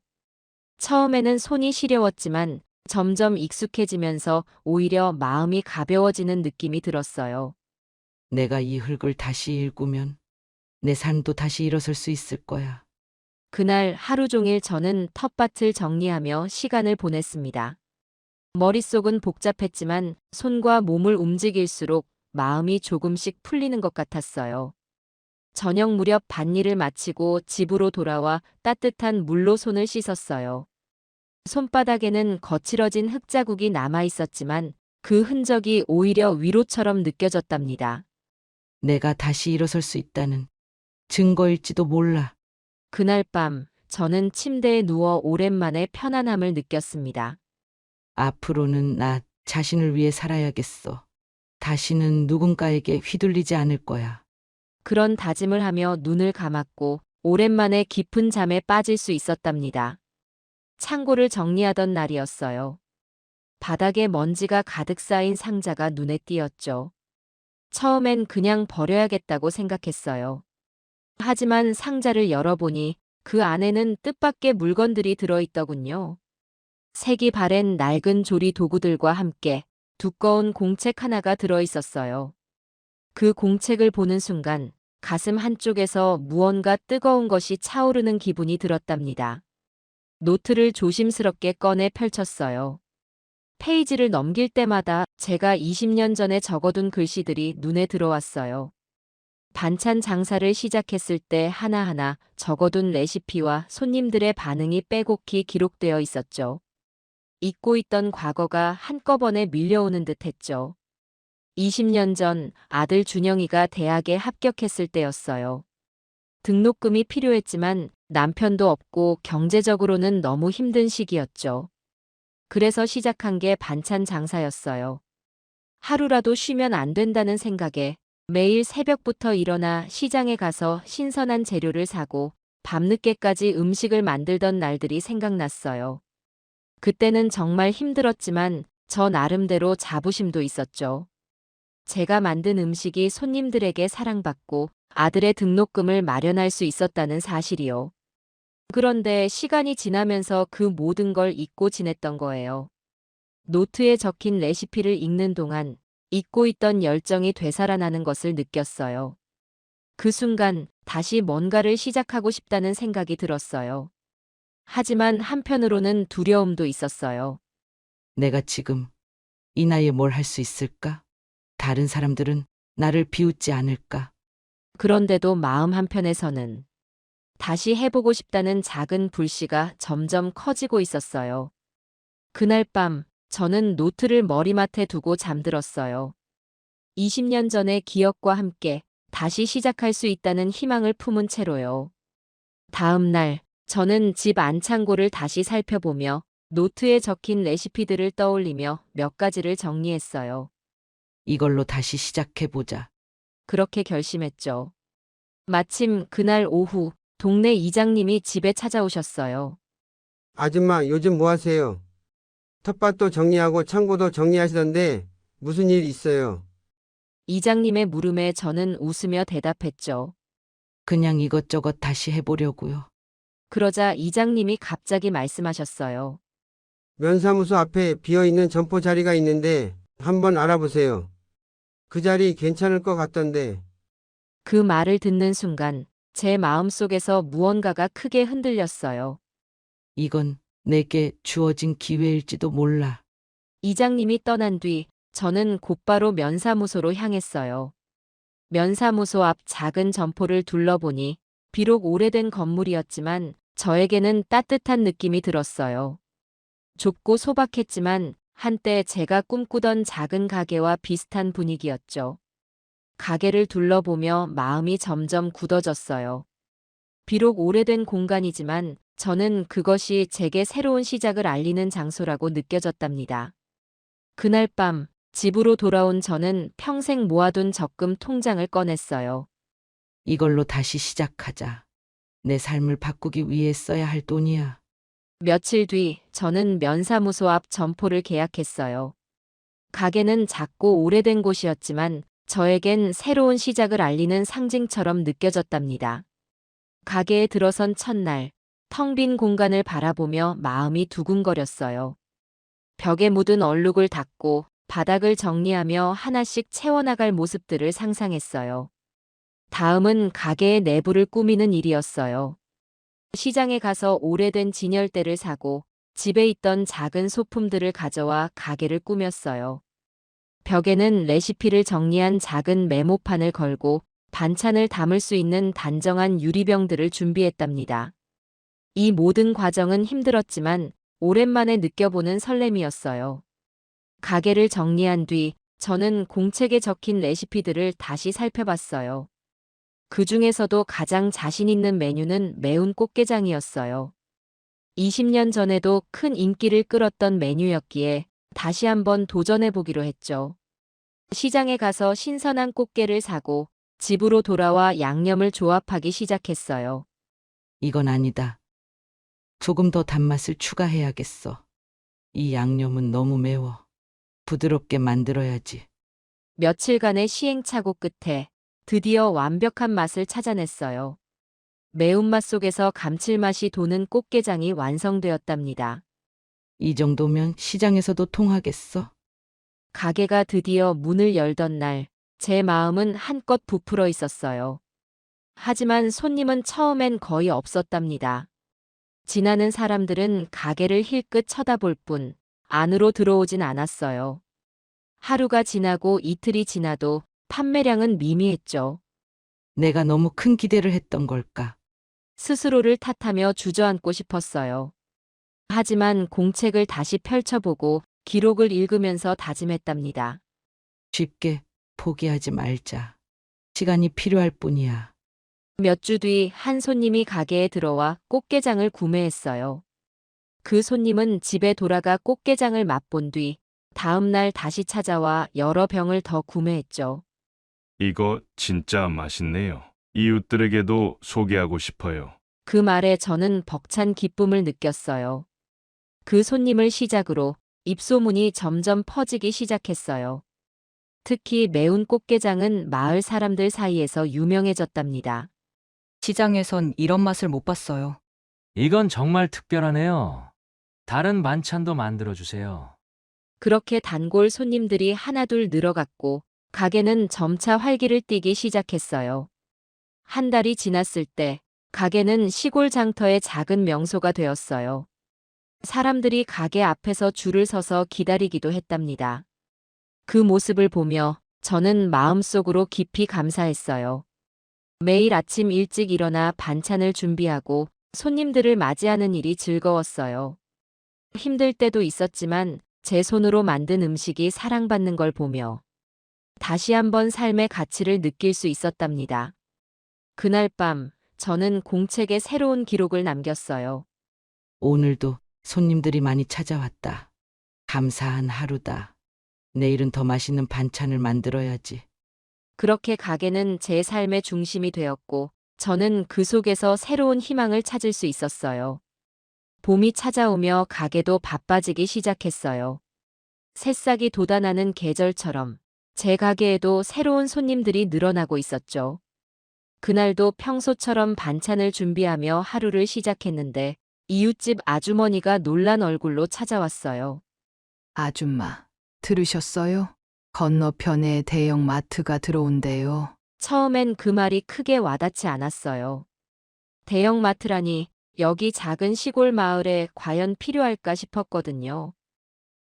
처음에는 손이 시려웠지만 점점 익숙해지면서 오히려 마음이 가벼워지는 느낌이 들었어요.
내가 이 흙을 다시 일구면 내 삶도 다시 일어설 수 있을 거야.
그날 하루 종일 저는 텃밭을 정리하며 시간을 보냈습니다. 머릿속은 복잡했지만 손과 몸을 움직일수록 마음이 조금씩 풀리는 것 같았어요. 저녁 무렵 밭일을 마치고 집으로 돌아와 따뜻한 물로 손을 씻었어요. 손바닥에는 거칠어진 흙자국이 남아 있었지만 그 흔적이 오히려 위로처럼 느껴졌답니다.
내가 다시 일어설 수 있다는 증거일지도 몰라.
그날 밤 저는 침대에 누워 오랜만에 편안함을 느꼈습니다.
앞으로는 나 자신을 위해 살아야겠어. 다시는 누군가에게 휘둘리지 않을 거야.
그런 다짐을 하며 눈을 감았고 오랜만에 깊은 잠에 빠질 수 있었답니다. 창고를 정리하던 날이었어요. 바닥에 먼지가 가득 쌓인 상자가 눈에 띄었죠. 처음엔 그냥 버려야겠다고 생각했어요. 하지만 상자를 열어보니 그 안에는 뜻밖의 물건들이 들어있더군요. 색이 바랜 낡은 조리 도구들과 함께 두꺼운 공책 하나가 들어있었어요. 그 공책을 보는 순간 가슴 한쪽에서 무언가 뜨거운 것이 차오르는 기분이 들었답니다. 노트를 조심스럽게 꺼내 펼쳤어요. 페이지를 넘길 때마다 제가 20년 전에 적어둔 글씨들이 눈에 들어왔어요. 반찬 장사를 시작했을 때 하나하나 적어둔 레시피와 손님들의 반응이 빼곡히 기록되어 있었죠. 잊고 있던 과거가 한꺼번에 밀려오는 듯 했죠. 20년 전 아들 준영이가 대학에 합격했을 때였어요. 등록금이 필요했지만 남편도 없고 경제적으로는 너무 힘든 시기였죠. 그래서 시작한 게 반찬 장사였어요. 하루라도 쉬면 안 된다는 생각에 매일 새벽부터 일어나 시장에 가서 신선한 재료를 사고 밤늦게까지 음식을 만들던 날들이 생각났어요. 그때는 정말 힘들었지만 저 나름대로 자부심도 있었죠. 제가 만든 음식이 손님들에게 사랑받고 아들의 등록금을 마련할 수 있었다는 사실이요. 그런데 시간이 지나면서 그 모든 걸 잊고 지냈던 거예요. 노트에 적힌 레시피를 읽는 동안 잊고 있던 열정이 되살아나는 것을 느꼈어요. 그 순간 다시 뭔가를 시작하고 싶다는 생각이 들었어요. 하지만 한편으로는 두려움도 있었어요.
내가 지금 이 나이에 뭘 할 수 있을까? 다른 사람들은 나를 비웃지 않을까?
그런데도 마음 한편에서는 다시 해보고 싶다는 작은 불씨가 점점 커지고 있었어요. 그날 밤 저는 노트를 머리맡에 두고 잠들었어요. 20년 전의 기억과 함께 다시 시작할 수 있다는 희망을 품은 채로요. 다음 날 저는 집 안창고를 다시 살펴보며 노트에 적힌 레시피들을 떠올리며 몇 가지를 정리했어요.
이걸로 다시 시작해보자.
그렇게 결심했죠. 마침 그날 오후 동네 이장님이 집에 찾아오셨어요.
아줌마, 요즘 뭐 하세요? 텃밭도 정리하고 창고도 정리하시던데 무슨 일 있어요?
이장님의 물음에 저는 웃으며 대답했죠.
그냥 이것저것 다시 해보려고요.
그러자 이장님이 갑자기 말씀하셨어요.
면사무소 앞에 비어있는 점포 자리가 있는데 한번 알아보세요. 그 자리 괜찮을 것 같던데.
그 말을 듣는 순간 제 마음속에서 무언가가 크게 흔들렸어요.
이건 내게 주어진 기회일지도 몰라.
이장님이 떠난 뒤 저는 곧바로 면사무소로 향했어요. 면사무소 앞 작은 점포를 둘러보니 비록 오래된 건물이었지만 저에게는 따뜻한 느낌이 들었어요. 좁고 소박했지만 한때 제가 꿈꾸던 작은 가게와 비슷한 분위기였죠. 가게를 둘러보며 마음이 점점 굳어졌어요. 비록 오래된 공간이지만 저는 그것이 제게 새로운 시작을 알리는 장소라고 느껴졌답니다. 그날 밤 집으로 돌아온 저는 평생 모아둔 적금 통장을 꺼냈어요.
이걸로 다시 시작하자. 내 삶을 바꾸기 위해 써야 할 돈이야.
며칠 뒤 저는 면사무소 앞 점포를 계약했어요. 가게는 작고 오래된 곳이었지만 저에겐 새로운 시작을 알리는 상징처럼 느껴졌답니다. 가게에 들어선 첫날, 텅 빈 공간을 바라보며 마음이 두근거렸어요. 벽에 묻은 얼룩을 닦고 바닥을 정리하며 하나씩 채워나갈 모습들을 상상했어요. 다음은 가게의 내부를 꾸미는 일이었어요. 시장에 가서 오래된 진열대를 사고 집에 있던 작은 소품들을 가져와 가게를 꾸몄어요. 벽에는 레시피를 정리한 작은 메모판을 걸고 반찬을 담을 수 있는 단정한 유리병들을 준비했답니다. 이 모든 과정은 힘들었지만 오랜만에 느껴보는 설렘이었어요. 가게를 정리한 뒤 저는 공책에 적힌 레시피들을 다시 살펴봤어요. 그 중에서도 가장 자신 있는 메뉴는 매운 꽃게장이었어요. 20년 전에도 큰 인기를 끌었던 메뉴였기에 다시 한번 도전해보기로 했죠. 시장에 가서 신선한 꽃게를 사고 집으로 돌아와 양념을 조합하기 시작했어요.
이건 아니다. 조금 더 단맛을 추가해야겠어. 이 양념은 너무 매워. 부드럽게 만들어야지.
며칠간의 시행착오 끝에 드디어 완벽한 맛을 찾아냈어요. 매운맛 속에서 감칠맛이 도는 꽃게장이 완성되었답니다.
이 정도면 시장에서도 통하겠어?
가게가 드디어 문을 열던 날, 제 마음은 한껏 부풀어 있었어요. 하지만 손님은 처음엔 거의 없었답니다. 지나는 사람들은 가게를 힐끗 쳐다볼 뿐 안으로 들어오진 않았어요. 하루가 지나고 이틀이 지나도 판매량은 미미했죠.
내가 너무 큰 기대를 했던 걸까?
스스로를 탓하며 주저앉고 싶었어요. 하지만 공책을 다시 펼쳐보고 기록을 읽으면서 다짐했답니다.
쉽게 포기하지 말자. 시간이 필요할 뿐이야.
몇 주 뒤 한 손님이 가게에 들어와 꽃게장을 구매했어요. 그 손님은 집에 돌아가 꽃게장을 맛본 뒤 다음 날 다시 찾아와 여러 병을 더 구매했죠.
이거 진짜 맛있네요. 이웃들에게도 소개하고 싶어요.
그 말에 저는 벅찬 기쁨을 느꼈어요. 그 손님을 시작으로 입소문이 점점 퍼지기 시작했어요. 특히 매운 꽃게장은 마을 사람들 사이에서 유명해졌답니다.
시장에선 이런 맛을 못 봤어요.
이건 정말 특별하네요. 다른 반찬도 만들어 주세요.
그렇게 단골 손님들이 하나둘 늘어갔고 가게는 점차 활기를 띠기 시작했어요. 한 달이 지났을 때 가게는 시골 장터의 작은 명소가 되었어요. 사람들이 가게 앞에서 줄을 서서 기다리기도 했답니다. 그 모습을 보며 저는 마음속으로 깊이 감사했어요. 매일 아침 일찍 일어나 반찬을 준비하고 손님들을 맞이하는 일이 즐거웠어요. 힘들 때도 있었지만 제 손으로 만든 음식이 사랑받는 걸 보며 다시 한번 삶의 가치를 느낄 수 있었답니다. 그날 밤 저는 공책에 새로운 기록을 남겼어요.
오늘도 손님들이 많이 찾아왔다. 감사한 하루다. 내일은 더 맛있는 반찬을 만들어야지.
그렇게 가게는 제 삶의 중심이 되었고 저는 그 속에서 새로운 희망을 찾을 수 있었어요. 봄이 찾아오며 가게도 바빠지기 시작했어요. 새싹이 돋아나는 계절처럼 제 가게에도 새로운 손님들이 늘어나고 있었죠. 그날도 평소처럼 반찬을 준비하며 하루를 시작했는데 이웃집 아주머니가 놀란 얼굴로 찾아왔어요.
아줌마, 들으셨어요? 건너편에 대형 마트가 들어온대요.
처음엔 그 말이 크게 와닿지 않았어요. 대형 마트라니 여기 작은 시골 마을에 과연 필요할까 싶었거든요.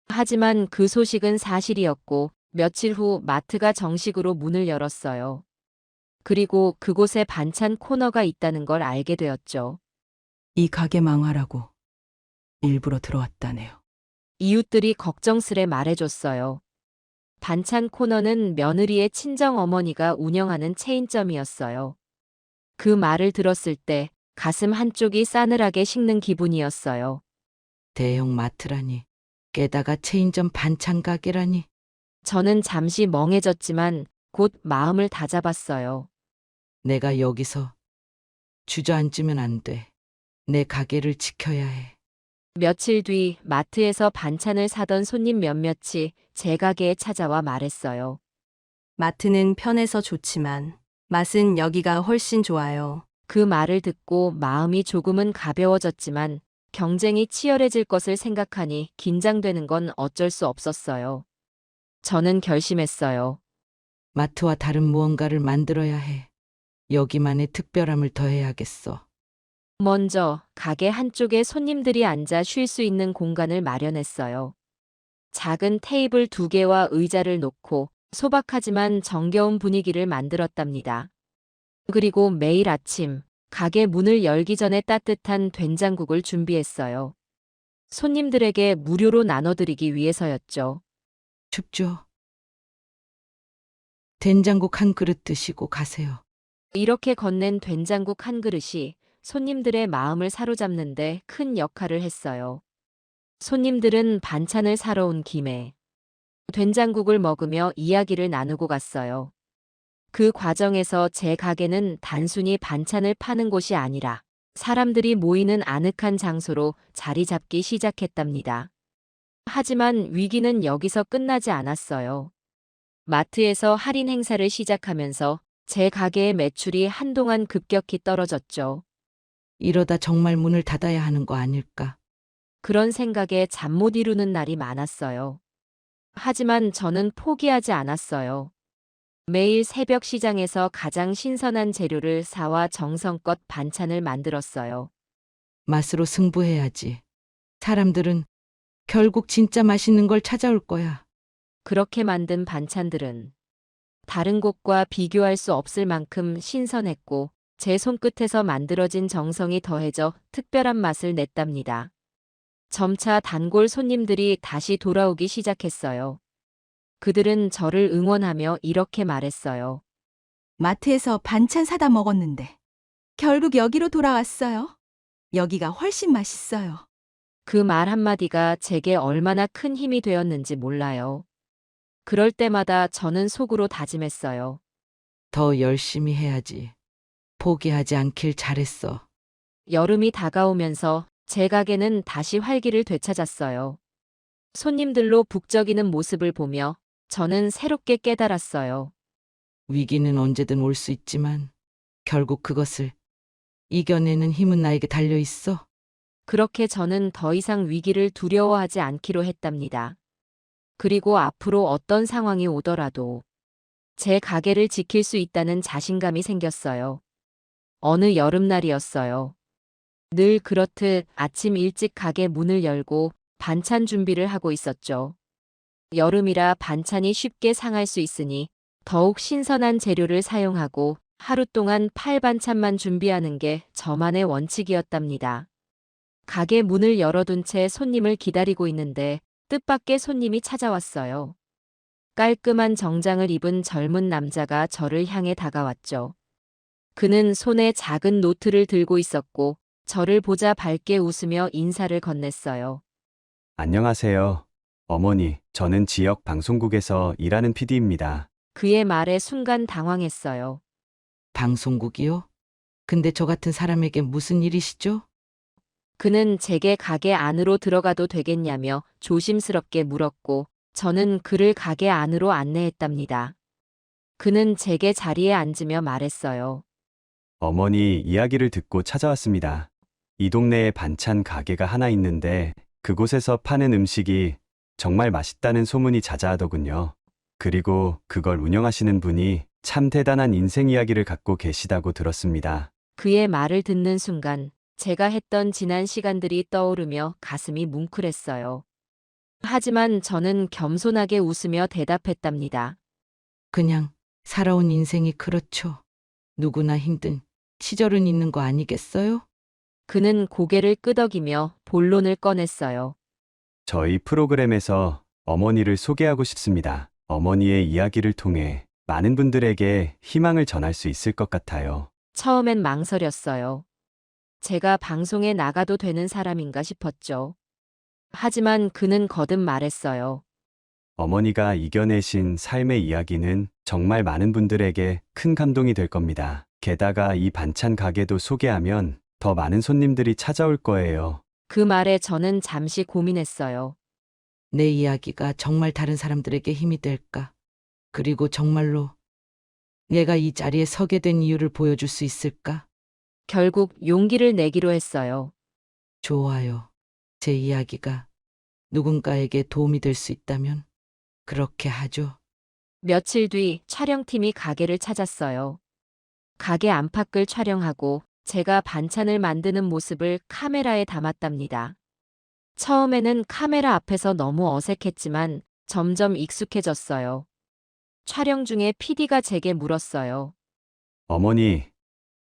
하지만 그 소식은 사실이었고 며칠 후 마트가 정식으로 문을 열었어요. 그리고 그곳에 반찬 코너가 있다는 걸 알게 되었죠.
이 가게 망하라고 일부러 들어왔다네요.
이웃들이 걱정스레 말해줬어요. 반찬 코너는 며느리의 친정 어머니가 운영하는 체인점이었어요. 그 말을 들었을 때 가슴 한쪽이 싸늘하게 식는 기분이었어요.
대형 마트라니. 게다가 체인점 반찬 가게라니.
저는 잠시 멍해졌지만 곧 마음을 다잡았어요.
내가 여기서 주저앉으면 안 돼. 내 가게를 지켜야 해.
며칠 뒤 마트에서 반찬을 사던 손님 몇몇이 제 가게에 찾아와 말했어요.
마트는 편해서 좋지만 맛은 여기가 훨씬 좋아요.
그 말을 듣고 마음이 조금은 가벼워졌지만 경쟁이 치열해질 것을 생각하니 긴장되는 건 어쩔 수 없었어요. 저는 결심했어요.
마트와 다른 무언가를 만들어야 해. 여기만의 특별함을 더해야겠어.
먼저 가게 한쪽에 손님들이 앉아 쉴 수 있는 공간을 마련했어요. 작은 테이블 2개와 의자를 놓고 소박하지만 정겨운 분위기를 만들었답니다. 그리고 매일 아침 가게 문을 열기 전에 따뜻한 된장국을 준비했어요. 손님들에게 무료로 나눠드리기 위해서였죠.
춥죠? 된장국 한 그릇 드시고 가세요.
이렇게 건넨 된장국 한 그릇이 손님들의 마음을 사로잡는데 큰 역할을 했어요. 손님들은 반찬을 사러 온 김에 된장국을 먹으며 이야기를 나누고 갔어요. 그 과정에서 제 가게는 단순히 반찬을 파는 곳이 아니라 사람들이 모이는 아늑한 장소로 자리 잡기 시작했답니다. 하지만 위기는 여기서 끝나지 않았어요. 마트에서 할인 행사를 시작하면서 제 가게의 매출이 한동안 급격히 떨어졌죠.
이러다 정말 문을 닫아야 하는 거 아닐까?
그런 생각에 잠 못 이루는 날이 많았어요. 하지만 저는 포기하지 않았어요. 매일 새벽 시장에서 가장 신선한 재료를 사와 정성껏 반찬을 만들었어요.
맛으로 승부해야지. 사람들은 결국 진짜 맛있는 걸 찾아올 거야.
그렇게 만든 반찬들은 다른 곳과 비교할 수 없을 만큼 신선했고 제 손끝에서 만들어진 정성이 더해져 특별한 맛을 냈답니다. 점차 단골 손님들이 다시 돌아오기 시작했어요. 그들은 저를 응원하며 이렇게 말했어요.
마트에서 반찬 사다 먹었는데 결국 여기로 돌아왔어요. 여기가 훨씬 맛있어요.
그 말 한마디가 제게 얼마나 큰 힘이 되었는지 몰라요. 그럴 때마다 저는 속으로 다짐했어요.
더 열심히 해야지. 포기하지 않길 잘했어.
여름이 다가오면서 제 가게는 다시 활기를 되찾았어요. 손님들로 북적이는 모습을 보며 저는 새롭게 깨달았어요.
위기는 언제든 올 수 있지만 결국 그것을 이겨내는 힘은 나에게 달려 있어.
그렇게 저는 더 이상 위기를 두려워하지 않기로 했답니다. 그리고 앞으로 어떤 상황이 오더라도 제 가게를 지킬 수 있다는 자신감이 생겼어요. 어느 여름날이었어요. 늘 그렇듯 아침 일찍 가게 문을 열고 반찬 준비를 하고 있었죠. 여름이라 반찬이 쉽게 상할 수 있으니 더욱 신선한 재료를 사용하고 하루 동안 팔 반찬만 준비하는 게 저만의 원칙이었답니다. 가게 문을 열어둔 채 손님을 기다리고 있는데 뜻밖의 손님이 찾아왔어요. 깔끔한 정장을 입은 젊은 남자가 저를 향해 다가왔죠. 그는 손에 작은 노트를 들고 있었고 저를 보자 밝게 웃으며 인사를 건넸어요.
안녕하세요. 어머니, 저는 지역 방송국에서 일하는 PD입니다.
그의 말에 순간 당황했어요.
방송국이요? 근데 저 같은 사람에게 무슨 일이시죠?
그는 제게 가게 안으로 들어가도 되겠냐며 조심스럽게 물었고 저는 그를 가게 안으로 안내했답니다. 그는 제게 자리에 앉으며 말했어요.
어머니 이야기를 듣고 찾아왔습니다. 이 동네에 반찬 가게가 하나 있는데 그곳에서 파는 음식이 정말 맛있다는 소문이 자자하더군요. 그리고 그걸 운영하시는 분이 참 대단한 인생 이야기를 갖고 계시다고 들었습니다.
그의 말을 듣는 순간 제가 했던 지난 시간들이 떠오르며 가슴이 뭉클했어요. 하지만 저는 겸손하게 웃으며 대답했답니다.
그냥 살아온 인생이 그렇죠. 누구나 힘든 시절은 있는 거 아니겠어요?
그는 고개를 끄덕이며 본론을 꺼냈어요.
저희 프로그램에서 어머니를 소개하고 싶습니다. 어머니의 이야기를 통해 많은 분들에게 희망을 전할 수 있을 것 같아요.
처음엔 망설였어요. 제가 방송에 나가도 되는 사람인가 싶었죠. 하지만 그는 거듭 말했어요.
어머니가 이겨내신 삶의 이야기는 정말 많은 분들에게 큰 감동이 될 겁니다. 게다가 이 반찬 가게도 소개하면 더 많은 손님들이 찾아올 거예요.
그 말에 저는 잠시 고민했어요.
내 이야기가 정말 다른 사람들에게 힘이 될까? 그리고 정말로 내가 이 자리에 서게 된 이유를 보여줄 수 있을까?
결국 용기를 내기로 했어요.
좋아요. 제 이야기가 누군가에게 도움이 될 수 있다면 그렇게 하죠.
며칠 뒤 촬영팀이 가게를 찾았어요. 가게 안팎을 촬영하고 제가 반찬을 만드는 모습을 카메라에 담았답니다. 처음에는 카메라 앞에서 너무 어색했지만 점점 익숙해졌어요. 촬영 중에 PD가 제게 물었어요.
어머니,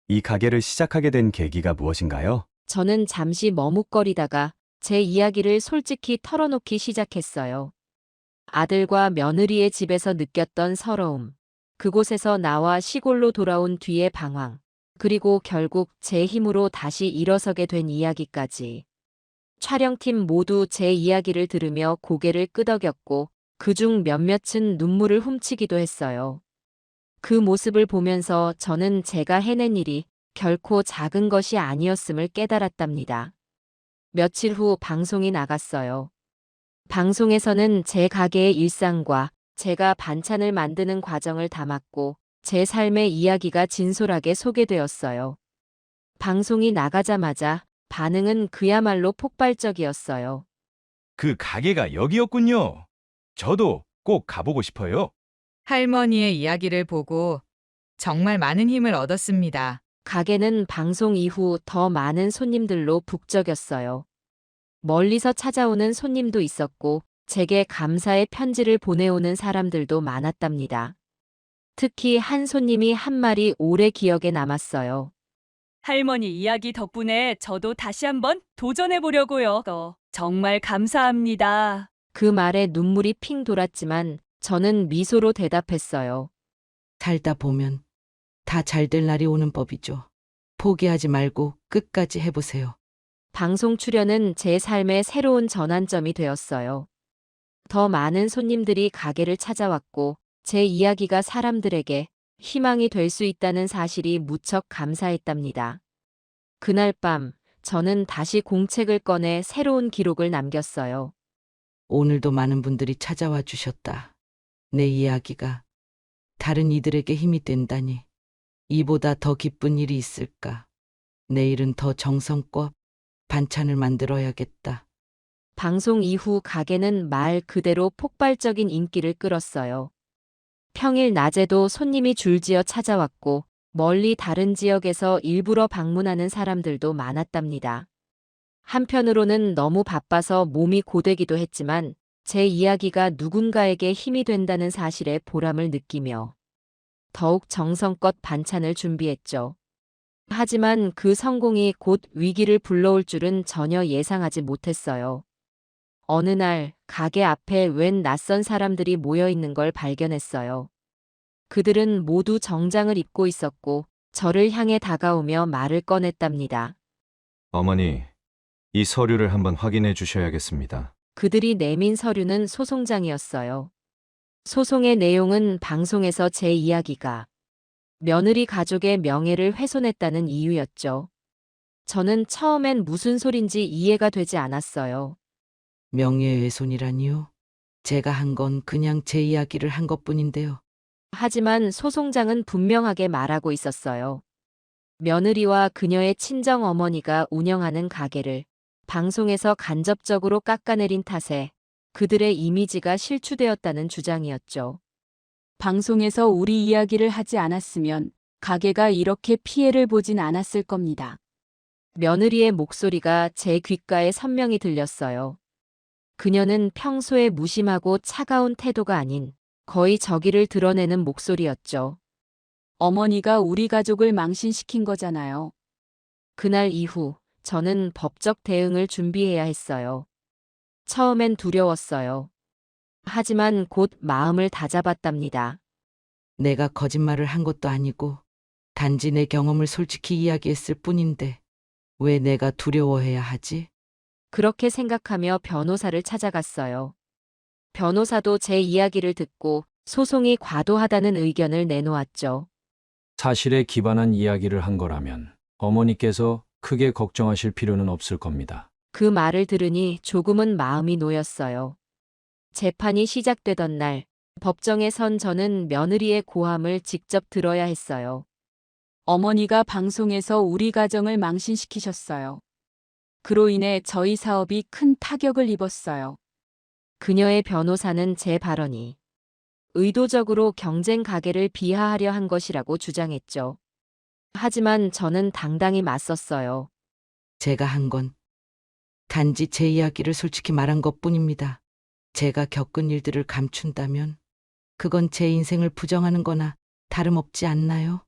이 가게를 시작하게 된 계기가 무엇인가요?
저는 잠시 머뭇거리다가 제 이야기를 솔직히 털어놓기 시작했어요. 아들과 며느리의 집에서 느꼈던 서러움, 그곳에서 나와 시골로 돌아온 뒤의 방황, 그리고 결국 제 힘으로 다시 일어서게 된 이야기까지. 촬영팀 모두 제 이야기를 들으며 고개를 끄덕였고 그중 몇몇은 눈물을 훔치기도 했어요. 그 모습을 보면서 저는 제가 해낸 일이 결코 작은 것이 아니었음을 깨달았답니다. 며칠 후 방송이 나갔어요. 방송에서는 제 가게의 일상과 제가 반찬을 만드는 과정을 담았고 제 삶의 이야기가 진솔하게 소개되었어요. 방송이 나가자마자 반응은 그야말로 폭발적이었어요.
그 가게가 여기였군요. 저도 꼭 가보고 싶어요.
할머니의 이야기를 보고 정말 많은 힘을 얻었습니다.
가게는 방송 이후 더 많은 손님들로 북적였어요. 멀리서 찾아오는 손님도 있었고 제게 감사의 편지를 보내오는 사람들도 많았답니다. 특히 한 손님이 한 말이 오래 기억에 남았어요.
할머니 이야기 덕분에 저도 다시 한번 도전해 보려고요. 정말 감사합니다.
그 말에 눈물이 핑 돌았지만 저는 미소로 대답했어요.
살다 보면 다 잘 될 날이 오는 법이죠. 포기하지 말고 끝까지 해보세요.
방송 출연은 제 삶의 새로운 전환점이 되었어요. 더 많은 손님들이 가게를 찾아왔고 제 이야기가 사람들에게 희망이 될 수 있다는 사실이 무척 감사했답니다. 그날 밤 저는 다시 공책을 꺼내 새로운 기록을 남겼어요.
오늘도 많은 분들이 찾아와 주셨다. 내 이야기가 다른 이들에게 힘이 된다니. 이보다 더 기쁜 일이 있을까? 내일은 더 정성껏 반찬을 만들어야겠다.
방송 이후 가게는 말 그대로 폭발적인 인기를 끌었어요. 평일 낮에도 손님이 줄지어 찾아왔고 멀리 다른 지역에서 일부러 방문하는 사람들도 많았답니다. 한편으로는 너무 바빠서 몸이 고되기도 했지만 제 이야기가 누군가에게 힘이 된다는 사실에 보람을 느끼며 더욱 정성껏 반찬을 준비했죠. 하지만 그 성공이 곧 위기를 불러올 줄은 전혀 예상하지 못했어요. 어느 날 가게 앞에 웬 낯선 사람들이 모여 있는 걸 발견했어요. 그들은 모두 정장을 입고 있었고 저를 향해 다가오며 말을 꺼냈답니다.
어머니, 이 서류를 한번 확인해 주셔야겠습니다.
그들이 내민 서류는 소송장이었어요. 소송의 내용은 방송에서 제 이야기가 며느리 가족의 명예를 훼손했다는 이유였죠. 저는 처음엔 무슨 소린지 이해가 되지 않았어요.
명예훼손이라니요? 제가 한 건 그냥 제 이야기를 한 것뿐인데요.
하지만 소송장은 분명하게 말하고 있었어요. 며느리와 그녀의 친정 어머니가 운영하는 가게를 방송에서 간접적으로 깎아내린 탓에 그들의 이미지가 실추되었다는 주장이었죠.
방송에서 우리 이야기를 하지 않았으면 가게가 이렇게 피해를 보진 않았을 겁니다.
며느리의 목소리가 제 귓가에 선명히 들렸어요. 그녀는 평소에 무심하고 차가운 태도가 아닌 거의 저기를 드러내는 목소리였죠.
어머니가 우리 가족을 망신시킨 거잖아요.
그날 이후 저는 법적 대응을 준비해야 했어요. 처음엔 두려웠어요. 하지만 곧 마음을 다잡았답니다.
내가 거짓말을 한 것도 아니고 단지 내 경험을 솔직히 이야기했을 뿐인데 왜 내가 두려워해야 하지?
그렇게 생각하며 변호사를 찾아갔어요. 변호사도 제 이야기를 듣고 소송이 과도하다는 의견을 내놓았죠.
사실에 기반한 이야기를 한 거라면 어머니께서 크게 걱정하실 필요는 없을 겁니다.
그 말을 들으니 조금은 마음이 놓였어요. 재판이 시작되던 날 법정에 선 저는 며느리의 고함을 직접 들어야 했어요.
어머니가 방송에서 우리 가정을 망신시키셨어요. 그로 인해 저희 사업이 큰 타격을 입었어요.
그녀의 변호사는 제 발언이 의도적으로 경쟁 가게를 비하하려 한 것이라고 주장했죠. 하지만 저는 당당히 맞섰어요.
제가 한 건 단지 제 이야기를 솔직히 말한 것뿐입니다. 제가 겪은 일들을 감춘다면 그건 제 인생을 부정하는 거나 다름없지 않나요?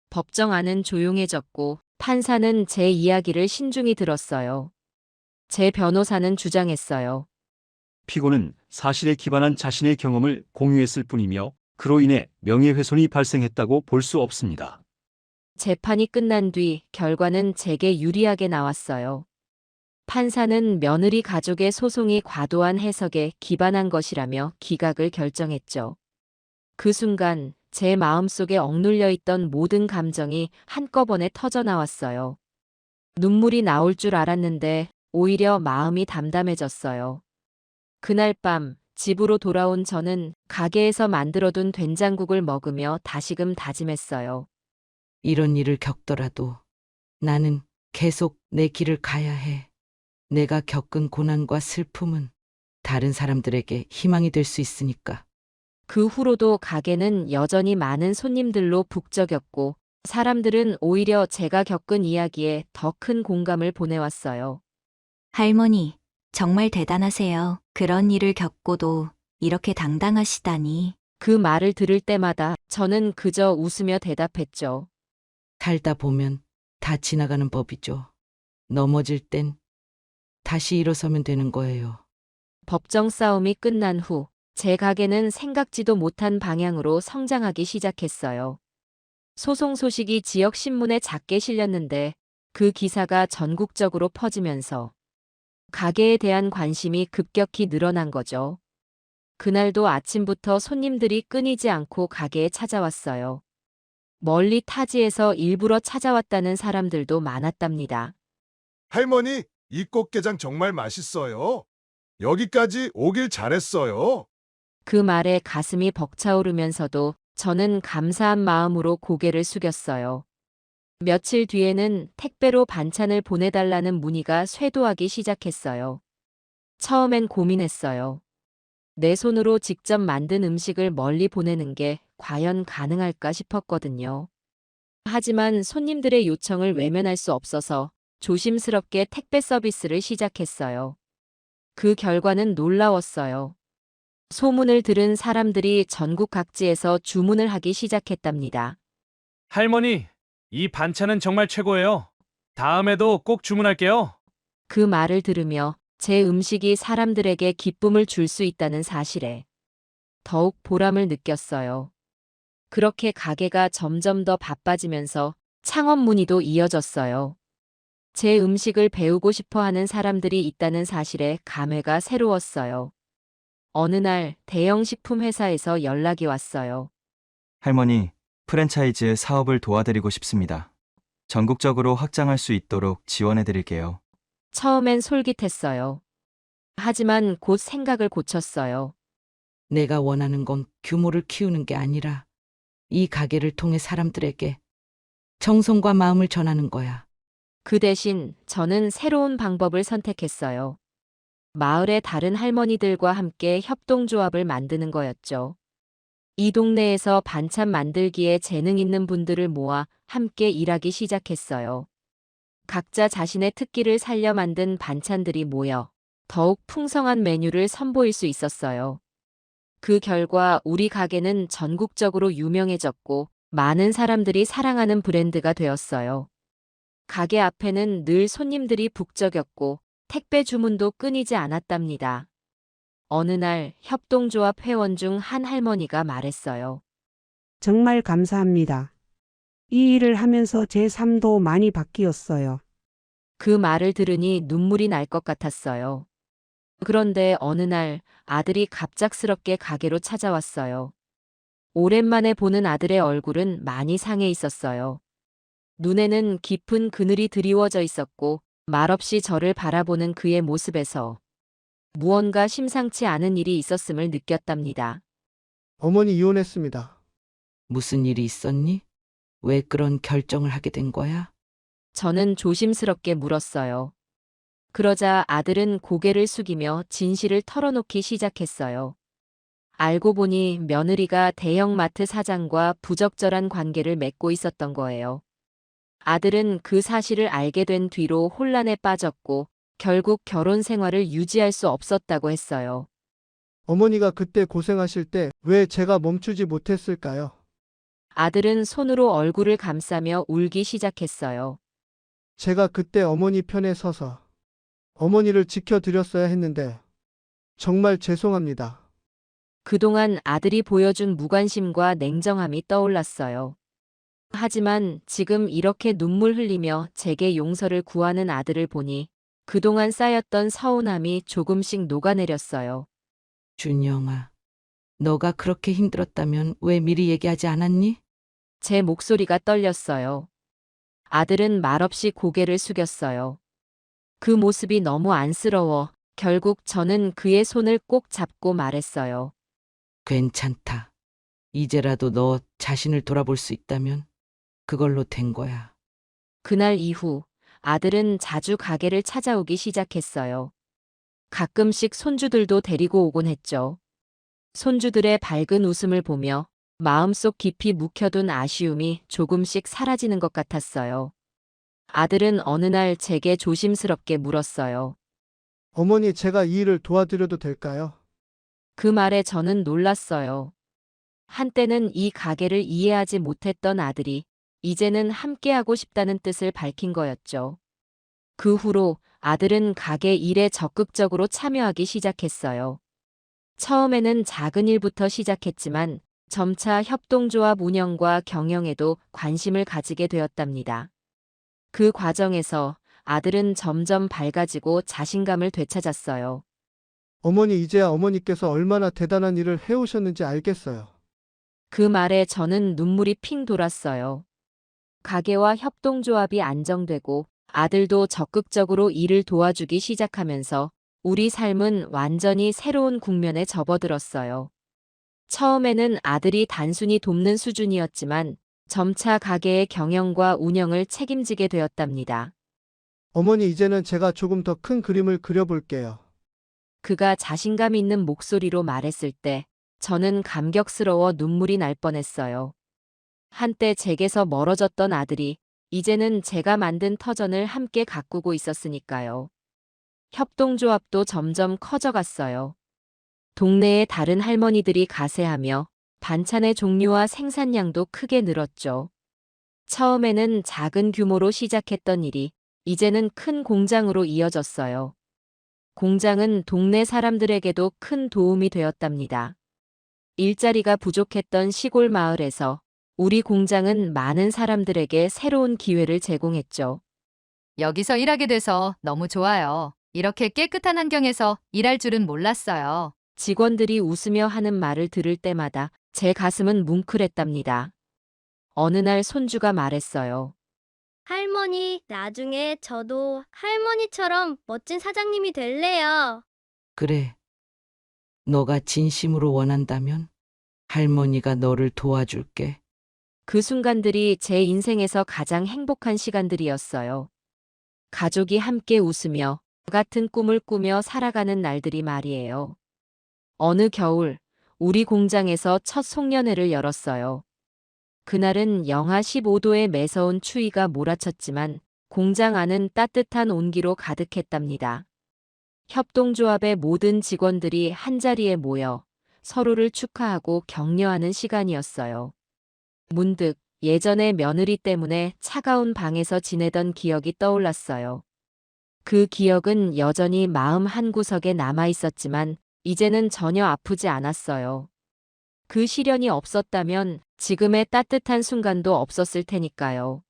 법정 안은 조용해졌고 판사는 제 이야기를 신중히 들었어요. 제 변호사는 주장했어요.
피고는 사실에 기반한 자신의 경험을 공유했을 뿐이며 그로 인해 명예훼손이 발생했다고 볼 수 없습니다.
재판이 끝난 뒤 결과는 제게 유리하게 나왔어요. 판사는 며느리 가족의 소송이 과도한 해석에 기반한 것이라며 기각을 결정했죠. 그 순간 제 마음속에 억눌려 있던 모든 감정이 한꺼번에 터져 나왔어요. 눈물이 나올 줄 알았는데 오히려 마음이 담담해졌어요. 그날 밤 집으로 돌아온 저는 가게에서 만들어둔 된장국을 먹으며 다시금 다짐했어요.
이런 일을 겪더라도 나는 계속 내 길을 가야 해. 내가 겪은 고난과 슬픔은 다른 사람들에게 희망이 될 수 있으니까.
그 후로도 가게는 여전히 많은 손님들로 북적였고 사람들은 오히려 제가 겪은 이야기에 더 큰 공감을 보내왔어요.
할머니, 정말 대단하세요. 그런 일을 겪고도 이렇게 당당하시다니.
그 말을 들을 때마다 저는 그저 웃으며 대답했죠.
살다 보면 다 지나가는 법이죠. 넘어질 땐 다시 일어서면 되는 거예요.
법정 싸움이 끝난 후 제 가게는 생각지도 못한 방향으로 성장하기 시작했어요. 소송 소식이 지역 신문에 작게 실렸는데 그 기사가 전국적으로 퍼지면서 가게에 대한 관심이 급격히 늘어난 거죠. 그날도 아침부터 손님들이 끊이지 않고 가게에 찾아왔어요. 멀리 타지에서 일부러 찾아왔다는 사람들도 많았답니다.
할머니, 이 꽃게장 정말 맛있어요. 여기까지 오길 잘했어요.
그 말에 가슴이 벅차오르면서도 저는 감사한 마음으로 고개를 숙였어요. 며칠 뒤에는 택배로 반찬을 보내달라는 문의가 쇄도하기 시작했어요. 처음엔 고민했어요. 내 손으로 직접 만든 음식을 멀리 보내는 게 과연 가능할까 싶었거든요. 하지만 손님들의 요청을 외면할 수 없어서 조심스럽게 택배 서비스를 시작했어요. 그 결과는 놀라웠어요. 소문을 들은 사람들이 전국 각지에서 주문을 하기 시작했답니다.
할머니, 이 반찬은 정말 최고예요. 다음에도 꼭 주문할게요.
그 말을 들으며 제 음식이 사람들에게 기쁨을 줄 수 있다는 사실에 더욱 보람을 느꼈어요. 그렇게 가게가 점점 더 바빠지면서 창업 문의도 이어졌어요. 제 음식을 배우고 싶어 하는 사람들이 있다는 사실에 감회가 새로웠어요. 어느 날 대형 식품 회사에서 연락이 왔어요.
할머니, 프랜차이즈 사업을 도와드리고 싶습니다. 전국적으로 확장할 수 있도록 지원해드릴게요.
처음엔 솔깃했어요. 하지만 곧 생각을 고쳤어요.
내가 원하는 건 규모를 키우는 게 아니라 이 가게를 통해 사람들에게 정성과 마음을 전하는 거야.
그 대신 저는 새로운 방법을 선택했어요. 마을의 다른 할머니들과 함께 협동조합을 만드는 거였죠. 이 동네에서 반찬 만들기에 재능 있는 분들을 모아 함께 일하기 시작했어요. 각자 자신의 특기를 살려 만든 반찬들이 모여 더욱 풍성한 메뉴를 선보일 수 있었어요. 그 결과 우리 가게는 전국적으로 유명해졌고 많은 사람들이 사랑하는 브랜드가 되었어요. 가게 앞에는 늘 손님들이 북적였고 택배 주문도 끊이지 않았답니다. 어느 날 협동조합 회원 중 한 할머니가 말했어요.
정말 감사합니다. 이 일을 하면서 제 삶도 많이 바뀌었어요.
그 말을 들으니 눈물이 날 것 같았어요. 그런데 어느 날 아들이 갑작스럽게 가게로 찾아왔어요. 오랜만에 보는 아들의 얼굴은 많이 상해 있었어요. 눈에는 깊은 그늘이 드리워져 있었고 말없이 저를 바라보는 그의 모습에서 무언가 심상치 않은 일이 있었음을 느꼈답니다.
어머니 이혼했습니다.
무슨 일이 있었니? 왜 그런 결정을 하게 된 거야?
저는 조심스럽게 물었어요. 그러자 아들은 고개를 숙이며 진실을 털어놓기 시작했어요. 알고 보니 며느리가 대형마트 사장과 부적절한 관계를 맺고 있었던 거예요. 아들은 그 사실을 알게 된 뒤로 혼란에 빠졌고 결국 결혼 생활을 유지할 수 없었다고 했어요.
어머니가 그때 고생하실 때 왜 제가 멈추지 못했을까요?
아들은 손으로 얼굴을 감싸며 울기 시작했어요.
제가 그때 어머니 편에 서서 어머니를 지켜드렸어야 했는데 정말 죄송합니다.
그동안 아들이 보여준 무관심과 냉정함이 떠올랐어요. 하지만 지금 이렇게 눈물 흘리며 제게 용서를 구하는 아들을 보니 그동안 쌓였던 서운함이 조금씩 녹아내렸어요.
준영아, 너가 그렇게 힘들었다면 왜 미리 얘기하지 않았니?
제 목소리가 떨렸어요. 아들은 말없이 고개를 숙였어요. 그 모습이 너무 안쓰러워 결국 저는 그의 손을 꼭 잡고 말했어요.
괜찮다. 이제라도 너 자신을 돌아볼 수 있다면 그걸로 된 거야.
그날 이후 아들은 자주 가게를 찾아오기 시작했어요. 가끔씩 손주들도 데리고 오곤 했죠. 손주들의 밝은 웃음을 보며 마음속 깊이 묵혀둔 아쉬움이 조금씩 사라지는 것 같았어요. 아들은 어느 날 제게 조심스럽게 물었어요.
어머니, 제가 이 일을 도와드려도 될까요?
그 말에 저는 놀랐어요. 한때는 이 가게를 이해하지 못했던 아들이 이제는 함께하고 싶다는 뜻을 밝힌 거였죠. 그 후로 아들은 가게 일에 적극적으로 참여하기 시작했어요. 처음에는 작은 일부터 시작했지만 점차 협동조합 운영과 경영에도 관심을 가지게 되었답니다. 그 과정에서 아들은 점점 밝아지고 자신감을 되찾았어요.
어머니, 이제야 어머니께서 얼마나 대단한 일을 해오셨는지 알겠어요.
그 말에 저는 눈물이 핑 돌았어요. 가게와 협동조합이 안정되고 아들도 적극적으로 일을 도와주기 시작하면서 우리 삶은 완전히 새로운 국면에 접어들었어요. 처음에는 아들이 단순히 돕는 수준이었지만 점차 가게의 경영과 운영을 책임지게 되었답니다.
어머니, 이제는 제가 조금 더 큰 그림을 그려볼게요.
그가 자신감 있는 목소리로 말했을 때 저는 감격스러워 눈물이 날 뻔했어요. 한때 제게서 멀어졌던 아들이 이제는 제가 만든 터전을 함께 가꾸고 있었으니까요. 협동조합도 점점 커져갔어요. 동네의 다른 할머니들이 가세하며 반찬의 종류와 생산량도 크게 늘었죠. 처음에는 작은 규모로 시작했던 일이 이제는 큰 공장으로 이어졌어요. 공장은 동네 사람들에게도 큰 도움이 되었답니다. 일자리가 부족했던 시골 마을에서 우리 공장은 많은 사람들에게 새로운 기회를 제공했죠.
여기서 일하게 돼서 너무 좋아요. 이렇게 깨끗한 환경에서 일할 줄은 몰랐어요.
직원들이 웃으며 하는 말을 들을 때마다 제 가슴은 뭉클했답니다. 어느 날 손주가 말했어요.
할머니, 나중에 저도 할머니처럼 멋진 사장님이 될래요.
그래. 너가 진심으로 원한다면 할머니가 너를 도와줄게.
그 순간들이 제 인생에서 가장 행복한 시간들이었어요. 가족이 함께 웃으며 같은 꿈을 꾸며 살아가는 날들이 말이에요. 어느 겨울, 우리 공장에서 첫 송년회를 열었어요. 그날은 영하 15도의 매서운 추위가 몰아쳤지만 공장 안은 따뜻한 온기로 가득했답니다. 협동조합의 모든 직원들이 한자리에 모여 서로를 축하하고 격려하는 시간이었어요. 문득 예전의 며느리 때문에 차가운 방에서 지내던 기억이 떠올랐어요. 그 기억은 여전히 마음 한구석에 남아 있었지만 이제는 전혀 아프지 않았어요. 그 시련이 없었다면 지금의 따뜻한 순간도 없었을 테니까요.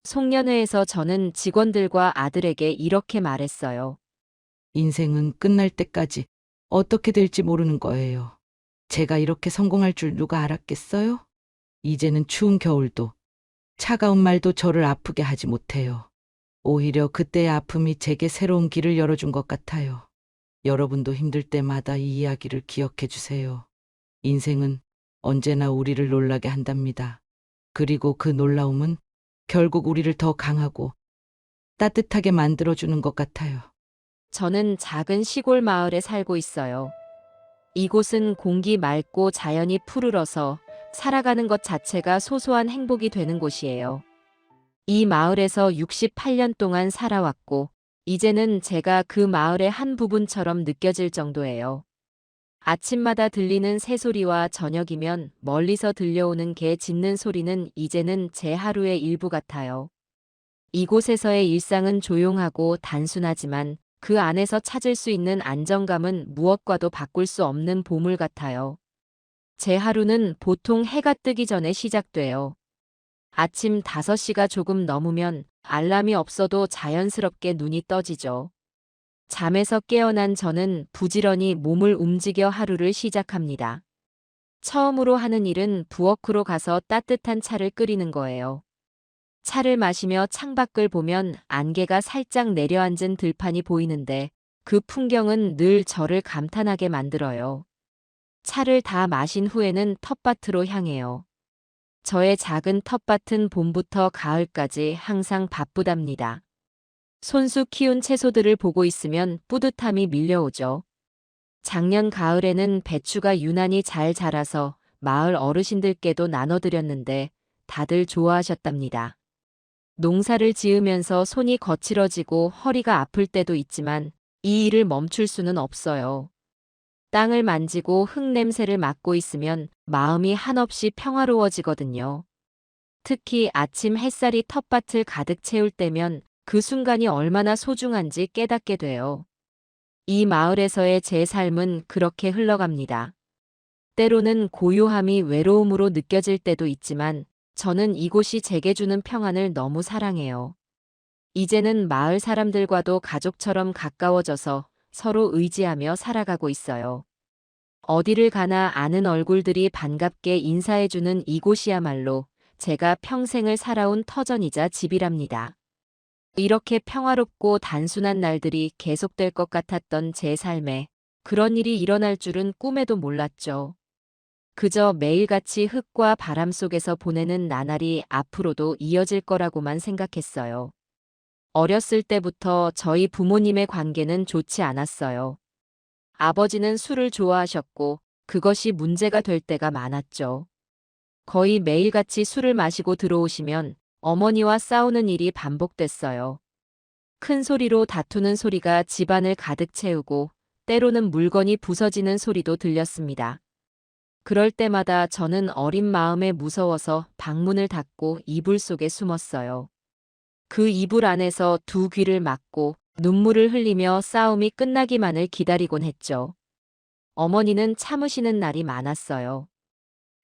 송년회에서 저는 직원들과 아들에게 이렇게 말했어요.
인생은 끝날 때까지 어떻게 될지 모르는 거예요. 제가 이렇게 성공할 줄 누가 알았겠어요? 이제는 추운 겨울도 차가운 말도 저를 아프게 하지 못해요. 오히려 그때의 아픔이 제게 새로운 길을 열어준 것 같아요. 여러분도 힘들 때마다 이 이야기를 기억해 주세요. 인생은 언제나 우리를 놀라게 한답니다. 그리고 그 놀라움은 결국 우리를 더 강하고 따뜻하게 만들어주는 것 같아요.
저는 작은 시골 마을에 살고 있어요. 이곳은 공기 맑고 자연이 푸르러서 살아가는 것 자체가 소소한 행복이 되는 곳이에요. 이 마을에서 68년 동안 살아왔고, 이제는 제가 그 마을의 한 부분처럼 느껴질 정도예요. 아침마다 들리는 새소리와 저녁이면 멀리서 들려오는 개 짖는 소리는 이제는 제 하루의 일부 같아요. 이곳에서의 일상은 조용하고 단순하지만 그 안에서 찾을 수 있는 안정감은 무엇과도 바꿀 수 없는 보물 같아요. 제 하루는 보통 해가 뜨기 전에 시작돼요. 아침 5시가 조금 넘으면 알람이 없어도 자연스럽게 눈이 떠지죠. 잠에서 깨어난 저는 부지런히 몸을 움직여 하루를 시작합니다. 처음으로 하는 일은 부엌으로 가서 따뜻한 차를 끓이는 거예요. 차를 마시며 창밖을 보면 안개가 살짝 내려앉은 들판이 보이는데 그 풍경은 늘 저를 감탄하게 만들어요. 차를 다 마신 후에는 텃밭으로 향해요. 저의 작은 텃밭은 봄부터 가을까지 항상 바쁘답니다. 손수 키운 채소들을 보고 있으면 뿌듯함이 밀려오죠. 작년 가을에는 배추가 유난히 잘 자라서 마을 어르신들께도 나눠드렸는데 다들 좋아하셨답니다. 농사를 지으면서 손이 거칠어지고 허리가 아플 때도 있지만 이 일을 멈출 수는 없어요. 땅을 만지고 흙 냄새를 맡고 있으면 마음이 한없이 평화로워지거든요. 특히 아침 햇살이 텃밭을 가득 채울 때면 그 순간이 얼마나 소중한지 깨닫게 돼요. 이 마을에서의 제 삶은 그렇게 흘러갑니다. 때로는 고요함이 외로움으로 느껴질 때도 있지만 저는 이곳이 제게 주는 평안을 너무 사랑해요. 이제는 마을 사람들과도 가족처럼 가까워져서 서로 의지하며 살아가고 있어요. 어디를 가나 아는 얼굴들이 반갑게 인사해주는 이곳이야말로 제가 평생을 살아온 터전이자 집이랍니다. 이렇게 평화롭고 단순한 날들이 계속될 것 같았던 제 삶에 그런 일이 일어날 줄은 꿈에도 몰랐죠. 그저 매일같이 흙과 바람 속에서 보내는 나날이 앞으로도 이어질 거라고만 생각했어요. 어렸을 때부터 저희 부모님의 관계는 좋지 않았어요. 아버지는 술을 좋아하셨고 그것이 문제가 될 때가 많았죠. 거의 매일같이 술을 마시고 들어오시면 어머니와 싸우는 일이 반복됐어요. 큰 소리로 다투는 소리가 집안을 가득 채우고 때로는 물건이 부서지는 소리도 들렸습니다. 그럴 때마다 저는 어린 마음에 무서워서 방문을 닫고 이불 속에 숨었어요. 그 이불 안에서 두 귀를 막고 눈물을 흘리며 싸움이 끝나기만을 기다리곤 했죠. 어머니는 참으시는 날이 많았어요.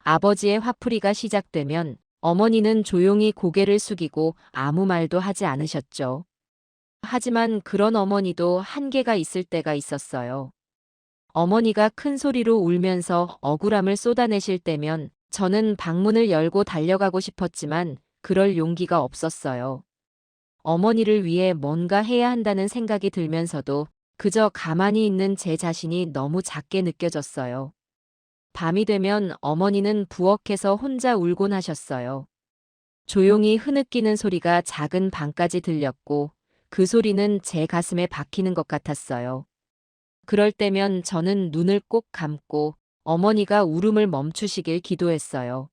아버지의 화풀이가 시작되면 어머니는 조용히 고개를 숙이고 아무 말도 하지 않으셨죠. 하지만 그런 어머니도 한계가 있을 때가 있었어요. 어머니가 큰 소리로 울면서 억울함을 쏟아내실 때면 저는 방문을 열고 달려가고 싶었지만 그럴 용기가 없었어요. 어머니를 위해 뭔가 해야 한다는 생각이 들면서도 그저 가만히 있는 제 자신이 너무 작게 느껴졌어요. 밤이 되면 어머니는 부엌에서 혼자 울곤 하셨어요. 조용히 흐느끼는 소리가 작은 방까지 들렸고 그 소리는 제 가슴에 박히는 것 같았어요. 그럴 때면 저는 눈을 꼭 감고 어머니가 울음을 멈추시길 기도했어요.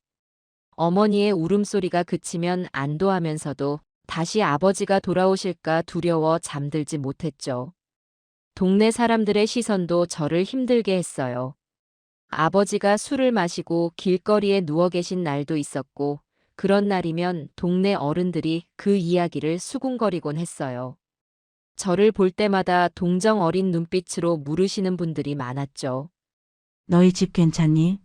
어머니의 울음소리가 그치면 안도하면서도 다시 아버지가 돌아오실까 두려워 잠들지 못했죠. 동네 사람들의 시선도 저를 힘들게 했어요. 아버지가 술을 마시고 길거리에 누워 계신 날도 있었고 그런 날이면 동네 어른들이 그 이야기를 수군거리곤 했어요. 저를 볼 때마다 동정 어린 눈빛으로 물으시는 분들이 많았죠.
너희 집 괜찮니?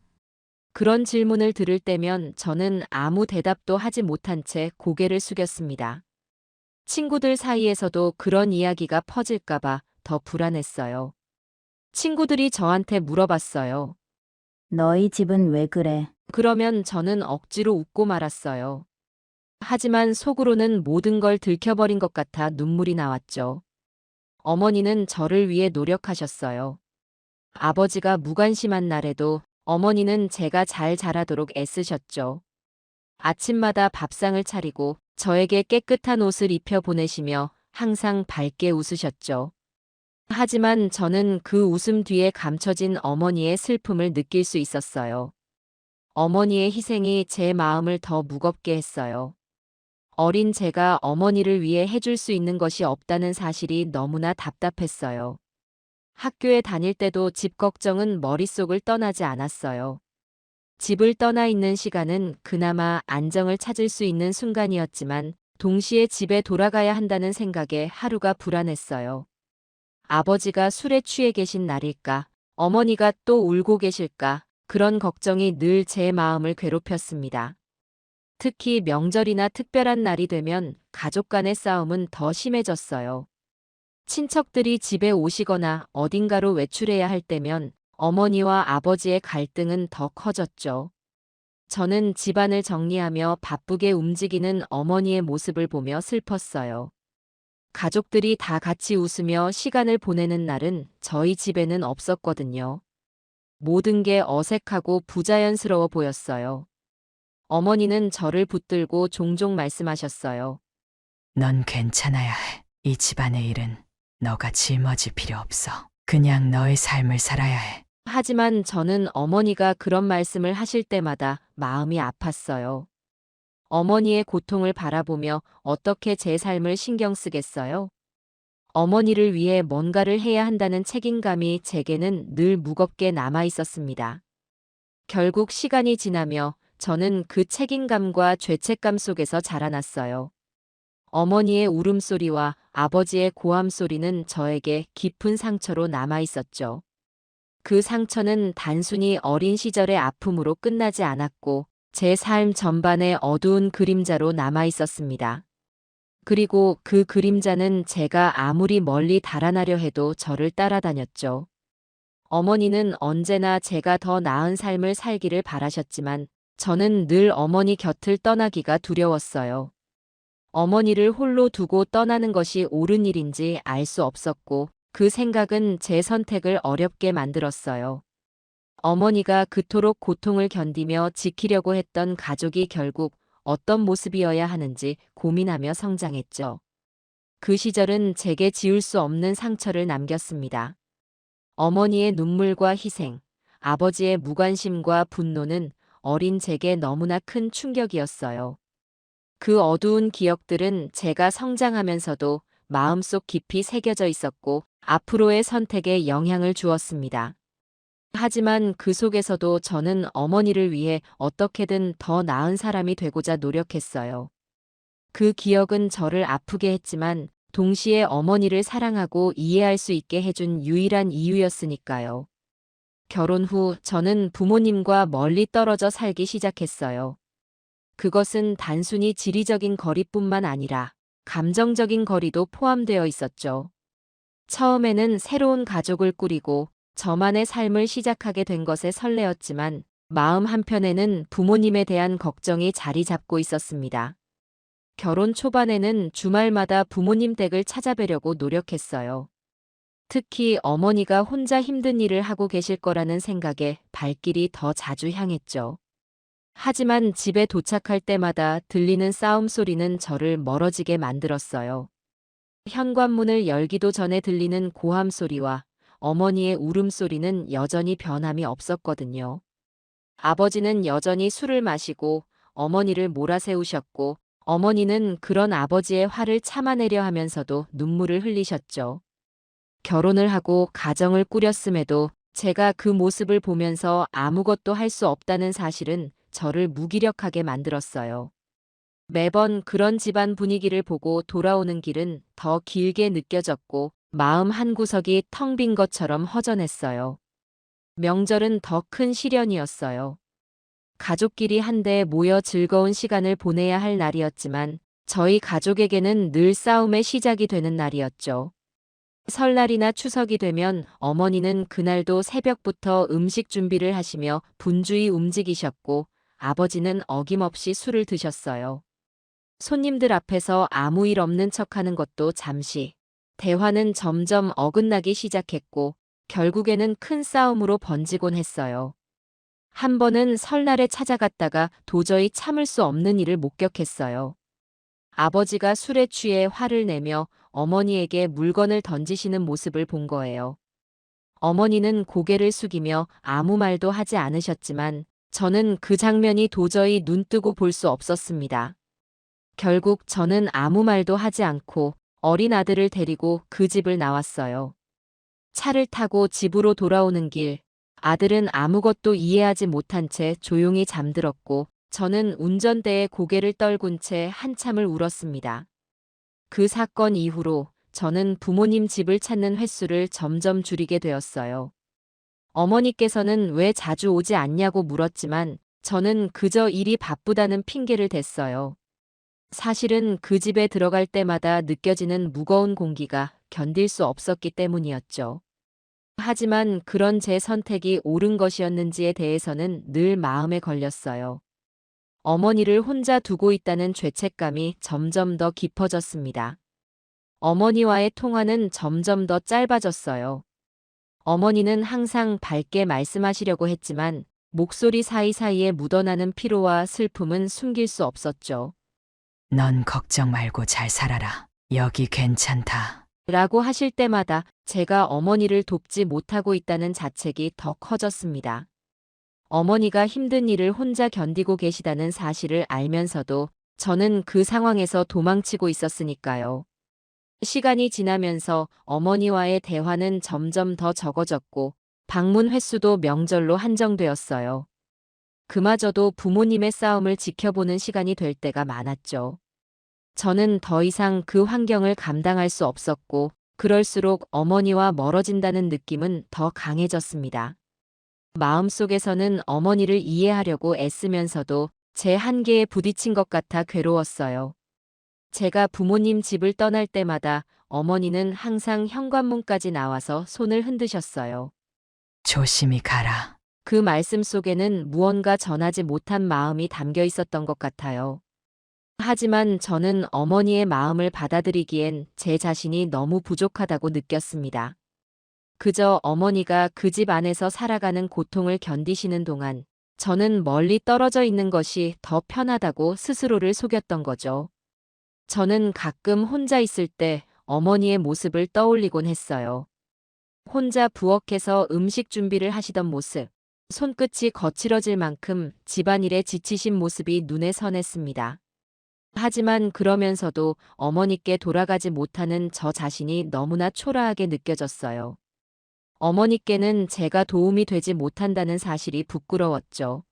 그런 질문을 들을 때면 저는 아무 대답도 하지 못한 채 고개를 숙였습니다. 친구들 사이에서도 그런 이야기가 퍼질까봐 더 불안했어요. 친구들이 저한테 물어봤어요.
너희 집은 왜 그래?
그러면 저는 억지로 웃고 말았어요. 하지만 속으로는 모든 걸 들켜버린 것 같아 눈물이 나왔죠. 어머니는 저를 위해 노력하셨어요. 아버지가 무관심한 날에도 어머니는 제가 잘 자라도록 애쓰셨죠. 아침마다 밥상을 차리고 저에게 깨끗한 옷을 입혀 보내시며 항상 밝게 웃으셨죠. 하지만 저는 그 웃음 뒤에 감춰진 어머니의 슬픔을 느낄 수 있었어요. 어머니의 희생이 제 마음을 더 무겁게 했어요. 어린 제가 어머니를 위해 해줄 수 있는 것이 없다는 사실이 너무나 답답했어요. 학교에 다닐 때도 집 걱정은 머릿속을 떠나지 않았어요. 집을 떠나 있는 시간은 그나마 안정을 찾을 수 있는 순간이었지만 동시에 집에 돌아가야 한다는 생각에 하루가 불안했어요. 아버지가 술에 취해 계신 날일까? 어머니가 또 울고 계실까? 그런 걱정이 늘 제 마음을 괴롭혔습니다. 특히 명절이나 특별한 날이 되면 가족 간의 싸움은 더 심해졌어요. 친척들이 집에 오시거나 어딘가로 외출해야 할 때면 어머니와 아버지의 갈등은 더 커졌죠. 저는 집안을 정리하며 바쁘게 움직이는 어머니의 모습을 보며 슬펐어요. 가족들이 다 같이 웃으며 시간을 보내는 날은 저희 집에는 없었거든요. 모든 게 어색하고 부자연스러워 보였어요. 어머니는 저를 붙들고 종종 말씀하셨어요.
넌 괜찮아야 해. 이 집안의 일은 너가 짊어질 필요 없어. 그냥 너의 삶을 살아야 해.
하지만 저는 어머니가 그런 말씀을 하실 때마다 마음이 아팠어요. 어머니의 고통을 바라보며 어떻게 제 삶을 신경 쓰겠어요? 어머니를 위해 뭔가를 해야 한다는 책임감이 제게는 늘 무겁게 남아 있었습니다. 결국 시간이 지나며 저는 그 책임감과 죄책감 속에서 자라났어요. 어머니의 울음소리와 아버지의 고함소리는 저에게 깊은 상처로 남아 있었죠. 그 상처는 단순히 어린 시절의 아픔으로 끝나지 않았고 제 삶 전반의 어두운 그림자로 남아 있었습니다. 그리고 그 그림자는 제가 아무리 멀리 달아나려 해도 저를 따라다녔죠. 어머니는 언제나 제가 더 나은 삶을 살기를 바라셨지만 저는 늘 어머니 곁을 떠나기가 두려웠어요. 어머니를 홀로 두고 떠나는 것이 옳은 일인지 알 수 없었고 그 생각은 제 선택을 어렵게 만들었어요. 어머니가 그토록 고통을 견디며 지키려고 했던 가족이 결국 어떤 모습이어야 하는지 고민하며 성장했죠. 그 시절은 제게 지울 수 없는 상처를 남겼습니다. 어머니의 눈물과 희생, 아버지의 무관심과 분노는 어린 제게 너무나 큰 충격이었어요. 그 어두운 기억들은 제가 성장하면서도 마음속 깊이 새겨져 있었고 앞으로의 선택에 영향을 주었습니다. 하지만 그 속에서도 저는 어머니를 위해 어떻게든 더 나은 사람이 되고자 노력했어요. 그 기억은 저를 아프게 했지만 동시에 어머니를 사랑하고 이해할 수 있게 해준 유일한 이유였으니까요. 결혼 후 저는 부모님과 멀리 떨어져 살기 시작했어요. 그것은 단순히 지리적인 거리뿐만 아니라 감정적인 거리도 포함되어 있었죠. 처음에는 새로운 가족을 꾸리고 저만의 삶을 시작하게 된 것에 설레었지만 마음 한편에는 부모님에 대한 걱정이 자리 잡고 있었습니다. 결혼 초반에는 주말마다 부모님 댁을 찾아뵈려고 노력했어요. 특히 어머니가 혼자 힘든 일을 하고 계실 거라는 생각에 발길이 더 자주 향했죠. 하지만 집에 도착할 때마다 들리는 싸움 소리는 저를 멀어지게 만들었어요. 현관문을 열기도 전에 들리는 고함 소리와 어머니의 울음소리는 여전히 변함이 없었거든요. 아버지는 여전히 술을 마시고 어머니를 몰아세우셨고 어머니는 그런 아버지의 화를 참아내려 하면서도 눈물을 흘리셨죠. 결혼을 하고 가정을 꾸렸음에도 제가 그 모습을 보면서 아무것도 할 수 없다는 사실은 저를 무기력하게 만들었어요. 매번 그런 집안 분위기를 보고 돌아오는 길은 더 길게 느껴졌고 마음 한구석이 텅 빈 것처럼 허전했어요. 명절은 더 큰 시련이었어요. 가족끼리 한데 모여 즐거운 시간을 보내야 할 날이었지만 저희 가족에게는 늘 싸움의 시작이 되는 날이었죠. 설날이나 추석이 되면 어머니는 그날도 새벽부터 음식 준비를 하시며 분주히 움직이셨고 아버지는 어김없이 술을 드셨어요. 손님들 앞에서 아무 일 없는 척하는 것도 잠시, 대화는 점점 어긋나기 시작했고 결국에는 큰 싸움으로 번지곤 했어요. 한 번은 설날에 찾아갔다가 도저히 참을 수 없는 일을 목격했어요. 아버지가 술에 취해 화를 내며 어머니에게 물건을 던지시는 모습을 본 거예요. 어머니는 고개를 숙이며 아무 말도 하지 않으셨지만 저는 그 장면이 도저히 눈뜨고 볼 수 없었습니다. 결국 저는 아무 말도 하지 않고 어린 아들을 데리고 그 집을 나왔어요. 차를 타고 집으로 돌아오는 길, 아들은 아무것도 이해하지 못한 채 조용히 잠들었고 저는 운전대에 고개를 떨군 채 한참을 울었습니다. 그 사건 이후로 저는 부모님 집을 찾는 횟수를 점점 줄이게 되었어요. 어머니께서는 왜 자주 오지 않냐고 물었지만 저는 그저 일이 바쁘다는 핑계를 댔어요. 사실은 그 집에 들어갈 때마다 느껴지는 무거운 공기가 견딜 수 없었기 때문이었죠. 하지만 그런 제 선택이 옳은 것이었는지에 대해서는 늘 마음에 걸렸어요. 어머니를 혼자 두고 있다는 죄책감이 점점 더 깊어졌습니다. 어머니와의 통화는 점점 더 짧아졌어요. 어머니는 항상 밝게 말씀하시려고 했지만 목소리 사이사이에 묻어나는 피로와 슬픔은 숨길 수 없었죠.
넌 걱정 말고 잘 살아라. 여기 괜찮다.
라고 하실 때마다 제가 어머니를 돕지 못하고 있다는 자책이 더 커졌습니다. 어머니가 힘든 일을 혼자 견디고 계시다는 사실을 알면서도 저는 그 상황에서 도망치고 있었으니까요. 시간이 지나면서 어머니와의 대화는 점점 더 적어졌고 방문 횟수도 명절로 한정되었어요. 그마저도 부모님의 싸움을 지켜보는 시간이 될 때가 많았죠. 저는 더 이상 그 환경을 감당할 수 없었고 그럴수록 어머니와 멀어진다는 느낌은 더 강해졌습니다. 마음속에서는 어머니를 이해하려고 애쓰면서도 제 한계에 부딪힌 것 같아 괴로웠어요. 제가 부모님 집을 떠날 때마다 어머니는 항상 현관문까지 나와서 손을 흔드셨어요.
조심히 가라.
그 말씀 속에는 무언가 전하지 못한 마음이 담겨 있었던 것 같아요. 하지만 저는 어머니의 마음을 받아들이기엔 제 자신이 너무 부족하다고 느꼈습니다. 그저 어머니가 그 집 안에서 살아가는 고통을 견디시는 동안 저는 멀리 떨어져 있는 것이 더 편하다고 스스로를 속였던 거죠. 저는 가끔 혼자 있을 때 어머니의 모습을 떠올리곤 했어요. 혼자 부엌에서 음식 준비를 하시던 모습, 손끝이 거칠어질 만큼 집안일에 지치신 모습이 눈에 선했습니다. 하지만 그러면서도 어머니께 돌아가지 못하는 저 자신이 너무나 초라하게 느껴졌어요. 어머니께는 제가 도움이 되지 못한다는 사실이 부끄러웠죠.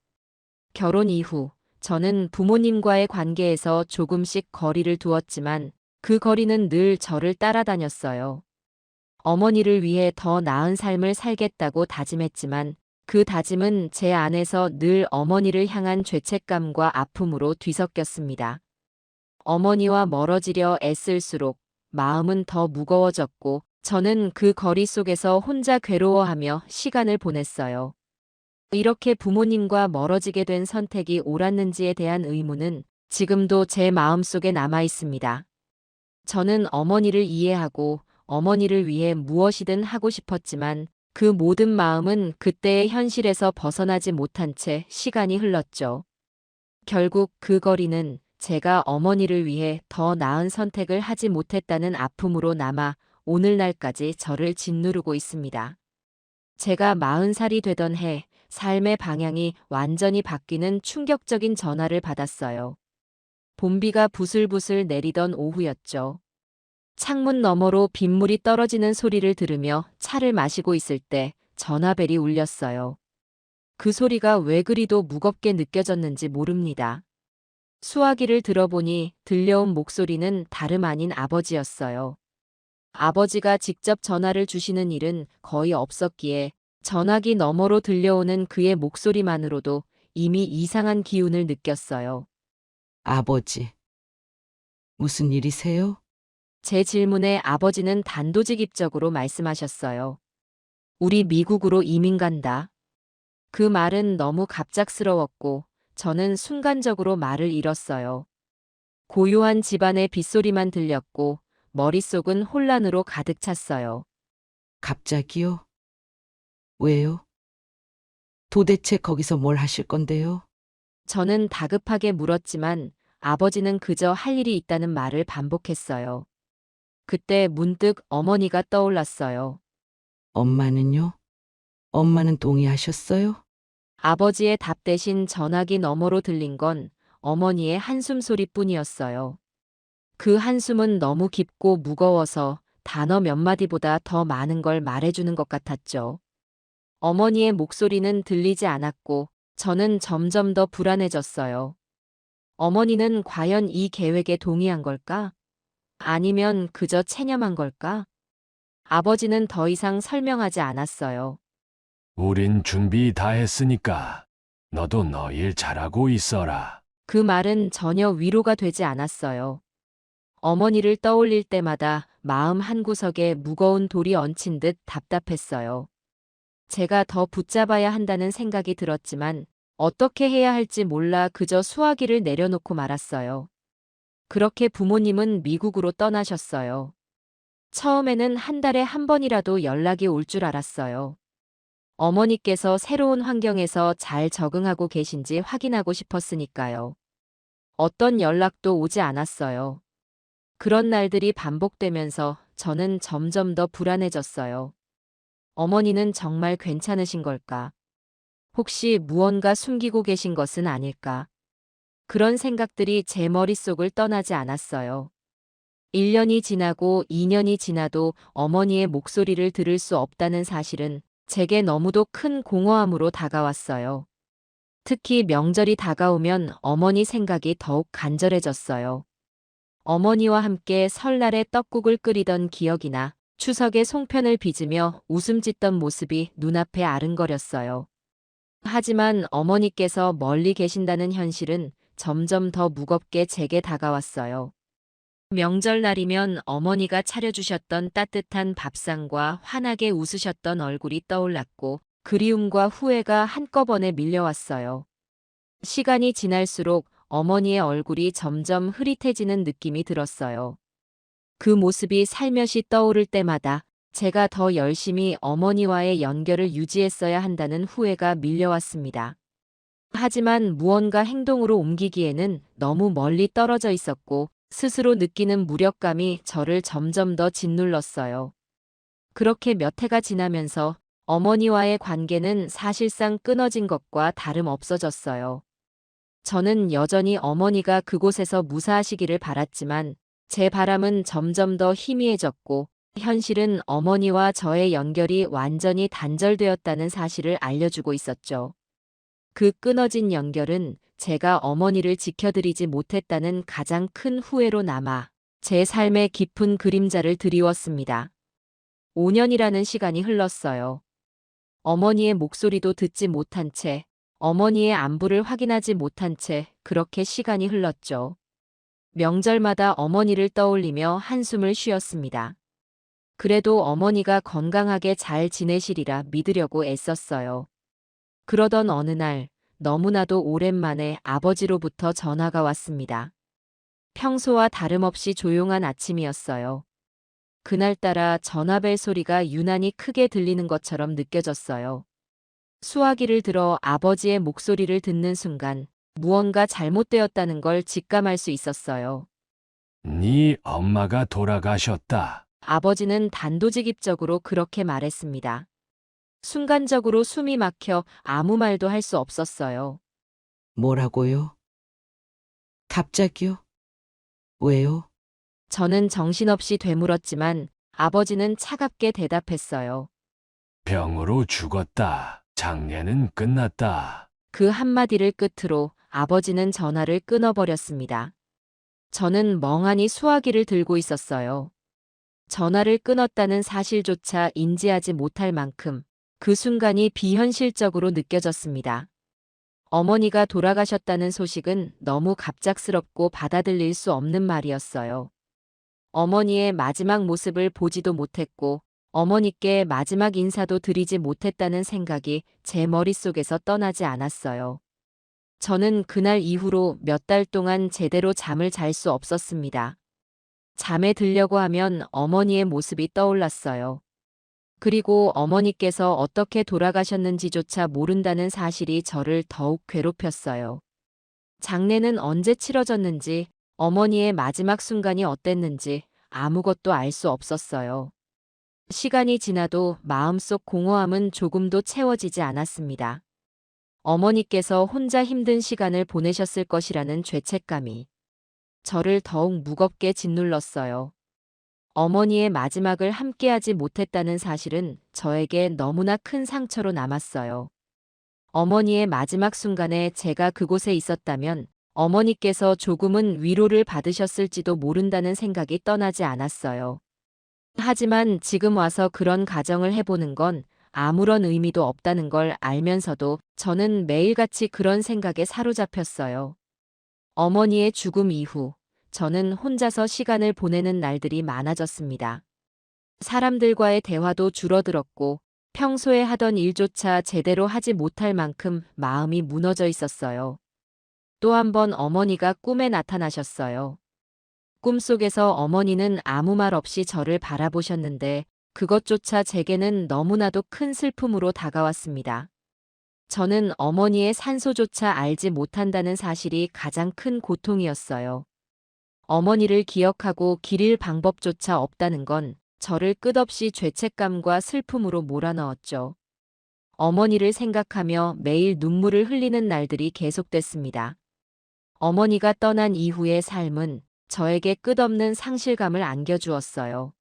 결혼 이후 저는 부모님과의 관계에서 조금씩 거리를 두었지만 그 거리는 늘 저를 따라다녔어요. 어머니를 위해 더 나은 삶을 살겠다고 다짐했지만 그 다짐은 제 안에서 늘 어머니를 향한 죄책감과 아픔으로 뒤섞였습니다. 어머니와 멀어지려 애쓸수록 마음은 더 무거워졌고 저는 그 거리 속에서 혼자 괴로워하며 시간을 보냈어요. 이렇게 부모님과 멀어지게 된 선택이 옳았는지에 대한 의문은 지금도 제 마음속에 남아 있습니다. 저는 어머니를 이해하고 어머니를 위해 무엇이든 하고 싶었지만 그 모든 마음은 그때의 현실에서 벗어나지 못한 채 시간이 흘렀죠. 결국 그 거리는 제가 어머니를 위해 더 나은 선택을 하지 못했다는 아픔으로 남아 오늘날까지 저를 짓누르고 있습니다. 제가 40살이 되던 해 삶의 방향이 완전히 바뀌는 충격적인 전화를 받았어요. 봄비가 부슬부슬 내리던 오후였죠. 창문 너머로 빗물이 떨어지는 소리를 들으며 차를 마시고 있을 때 전화벨이 울렸어요. 그 소리가 왜 그리도 무겁게 느껴졌는지 모릅니다. 수화기를 들어보니 들려온 목소리는 다름 아닌 아버지였어요. 아버지가 직접 전화를 주시는 일은 거의 없었기에 전화기 너머로 들려오는 그의 목소리만으로도 이미 이상한 기운을 느꼈어요.
아버지, 무슨 일이세요?
제 질문에 아버지는 단도직입적으로 말씀하셨어요. 우리 미국으로 이민 간다. 그 말은 너무 갑작스러웠고 저는 순간적으로 말을 잃었어요. 고요한 집안의 빗소리만 들렸고 머릿속은 혼란으로 가득 찼어요.
갑자기요? 왜요? 도대체 거기서 뭘 하실 건데요?
저는 다급하게 물었지만 아버지는 그저 할 일이 있다는 말을 반복했어요. 그때 문득 어머니가 떠올랐어요.
엄마는요? 엄마는 동의하셨어요?
아버지의 답 대신 전화기 너머로 들린 건 어머니의 한숨 소리뿐이었어요. 그 한숨은 너무 깊고 무거워서 단어 몇 마디보다 더 많은 걸 말해주는 것 같았죠. 어머니의 목소리는 들리지 않았고 저는 점점 더 불안해졌어요. 어머니는 과연 이 계획에 동의한 걸까? 아니면 그저 체념한 걸까? 아버지는 더 이상 설명하지 않았어요.
우린 준비 다 했으니까 너도 너 일 잘하고 있어라.
그 말은 전혀 위로가 되지 않았어요. 어머니를 떠올릴 때마다 마음 한구석에 무거운 돌이 얹힌 듯 답답했어요. 제가 더 붙잡아야 한다는 생각이 들었지만 어떻게 해야 할지 몰라 그저 수화기를 내려놓고 말았어요. 그렇게 부모님은 미국으로 떠나셨어요. 처음에는 한 달에 한 번이라도 연락이 올 줄 알았어요. 어머니께서 새로운 환경에서 잘 적응하고 계신지 확인하고 싶었으니까요. 어떤 연락도 오지 않았어요. 그런 날들이 반복되면서 저는 점점 더 불안해졌어요. 어머니는 정말 괜찮으신 걸까? 혹시 무언가 숨기고 계신 것은 아닐까? 그런 생각들이 제 머릿속을 떠나지 않았어요. 1년이 지나고 2년이 지나도 어머니의 목소리를 들을 수 없다는 사실은 제게 너무도 큰 공허함으로 다가왔어요. 특히 명절이 다가오면 어머니 생각이 더욱 간절해졌어요. 어머니와 함께 설날에 떡국을 끓이던 기억이나 추석에 송편을 빚으며 웃음 짓던 모습이 눈앞에 아른거렸어요. 하지만 어머니께서 멀리 계신다는 현실은 점점 더 무겁게 제게 다가왔어요. 명절날이면 어머니가 차려주셨던 따뜻한 밥상과 환하게 웃으셨던 얼굴이 떠올랐고 그리움과 후회가 한꺼번에 밀려왔어요. 시간이 지날수록 어머니의 얼굴이 점점 흐릿해지는 느낌이 들었어요. 그 모습이 살며시 떠오를 때마다 제가 더 열심히 어머니와의 연결을 유지했어야 한다는 후회가 밀려왔습니다. 하지만 무언가 행동으로 옮기기에는 너무 멀리 떨어져 있었고 스스로 느끼는 무력감이 저를 점점 더 짓눌렀어요. 그렇게 몇 해가 지나면서 어머니와의 관계는 사실상 끊어진 것과 다름없어졌어요. 저는 여전히 어머니가 그곳에서 무사하시기를 바랐지만 제 바람은 점점 더 희미해졌고 현실은 어머니와 저의 연결이 완전히 단절되었다는 사실을 알려주고 있었죠. 그 끊어진 연결은 제가 어머니를 지켜드리지 못했다는 가장 큰 후회로 남아 제 삶의 깊은 그림자를 드리웠습니다. 5년이라는 시간이 흘렀어요. 어머니의 목소리도 듣지 못한 채, 어머니의 안부를 확인하지 못한 채 그렇게 시간이 흘렀죠. 명절마다 어머니를 떠올리며 한숨을 쉬었습니다. 그래도 어머니가 건강하게 잘 지내시리라 믿으려고 애썼어요. 그러던 어느 날 너무나도 오랜만에 아버지로부터 전화가 왔습니다. 평소와 다름없이 조용한 아침이었어요. 그날따라 전화벨 소리가 유난히 크게 들리는 것처럼 느껴졌어요. 수화기를 들어 아버지의 목소리를 듣는 순간 무언가 잘못되었다는 걸 직감할 수 있었어요.
네 엄마가 돌아가셨다.
아버지는 단도직입적으로 그렇게 말했습니다. 순간적으로 숨이 막혀 아무 말도 할 수 없었어요.
뭐라고요? 갑자기요? 왜요?
저는 정신없이 되물었지만 아버지는 차갑게 대답했어요.
병으로 죽었다. 장례는 끝났다.
그 한마디를 끝으로 아버지는 전화를 끊어버렸습니다. 저는 멍하니 수화기를 들고 있었어요. 전화를 끊었다는 사실조차 인지하지 못할 만큼 그 순간이 비현실적으로 느껴졌습니다. 어머니가 돌아가셨다는 소식은 너무 갑작스럽고 받아들일 수 없는 말이었어요. 어머니의 마지막 모습을 보지도 못했고 어머니께 마지막 인사도 드리지 못했다는 생각이 제 머릿속에서 떠나지 않았어요. 저는 그날 이후로 몇 달 동안 제대로 잠을 잘 수 없었습니다. 잠에 들려고 하면 어머니의 모습이 떠올랐어요. 그리고 어머니께서 어떻게 돌아가셨는지조차 모른다는 사실이 저를 더욱 괴롭혔어요. 장례는 언제 치러졌는지, 어머니의 마지막 순간이 어땠는지 아무것도 알 수 없었어요. 시간이 지나도 마음속 공허함은 조금도 채워지지 않았습니다. 어머니께서 혼자 힘든 시간을 보내셨을 것이라는 죄책감이 저를 더욱 무겁게 짓눌렀어요. 어머니의 마지막을 함께하지 못했다는 사실은 저에게 너무나 큰 상처로 남았어요. 어머니의 마지막 순간에 제가 그곳에 있었다면 어머니께서 조금은 위로를 받으셨을지도 모른다는 생각이 떠나지 않았어요. 하지만 지금 와서 그런 가정을 해보는 건 아무런 의미도 없다는 걸 알면서도 저는 매일같이 그런 생각에 사로잡혔어요. 어머니의 죽음 이후 저는 혼자서 시간을 보내는 날들이 많아졌습니다. 사람들과의 대화도 줄어들었고 평소에 하던 일조차 제대로 하지 못할 만큼 마음이 무너져 있었어요. 또 한 번 어머니가 꿈에 나타나셨어요. 꿈속에서 어머니는 아무 말 없이 저를 바라보셨는데 그것조차 제게는 너무나도 큰 슬픔으로 다가왔습니다. 저는 어머니의 산소조차 알지 못한다는 사실이 가장 큰 고통이었어요. 어머니를 기억하고 기릴 방법조차 없다는 건 저를 끝없이 죄책감과 슬픔으로 몰아넣었죠. 어머니를 생각하며 매일 눈물을 흘리는 날들이 계속됐습니다. 어머니가 떠난 이후의 삶은 저에게 끝없는 상실감을 안겨주었어요.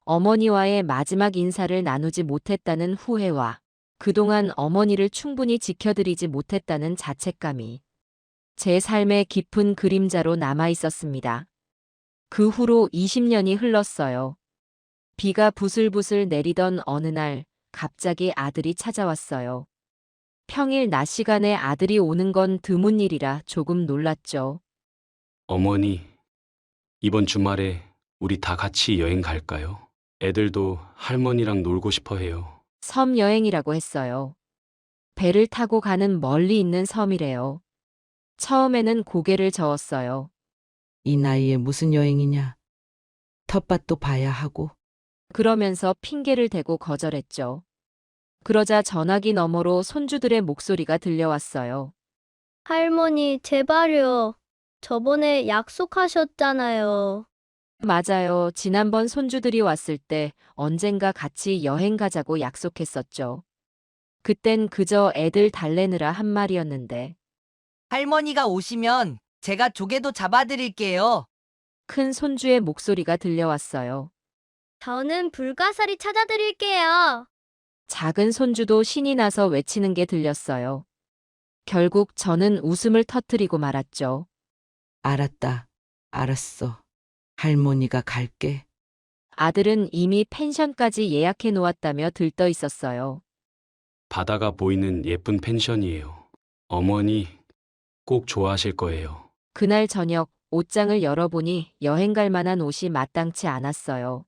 어머니와의 마지막 인사를 나누지 못했다는 후회와 그동안 어머니를 충분히 지켜드리지 못했다는 자책감이 제 삶의 깊은 그림자로 남아 있었습니다. 그 후로 20년이 흘렀어요. 비가 부슬부슬 내리던 어느 날 갑자기 아들이 찾아왔어요. 평일 낮 시간에 아들이 오는 건 드문 일이라 조금 놀랐죠.
어머니, 이번 주말에 우리 다 같이 여행 갈까요? 애들도 할머니랑 놀고 싶어 해요.
섬 여행이라고 했어요. 배를 타고 가는 멀리 있는 섬이래요. 처음에는 고개를 저었어요.
이 나이에 무슨 여행이냐. 텃밭도 봐야 하고.
그러면서 핑계를 대고 거절했죠. 그러자 전화기 너머로 손주들의 목소리가 들려왔어요.
할머니, 제발요. 저번에 약속하셨잖아요.
맞아요. 지난번 손주들이 왔을 때 언젠가 같이 여행 가자고 약속했었죠. 그땐 그저 애들 달래느라 한 말이었는데.
할머니가 오시면 제가 조개도 잡아드릴게요.
큰 손주의 목소리가 들려왔어요.
저는 불가사리 찾아드릴게요.
작은 손주도 신이 나서 외치는 게 들렸어요. 결국 저는 웃음을 터뜨리고 말았죠.
알았다. 알았어. 할머니가 갈게.
아들은 이미 펜션까지 예약해 놓았다며 들떠 있었어요.
바다가 보이는 예쁜 펜션이에요. 어머니 꼭 좋아하실 거예요.
그날 저녁 옷장을 열어보니 여행 갈 만한 옷이 마땅치 않았어요.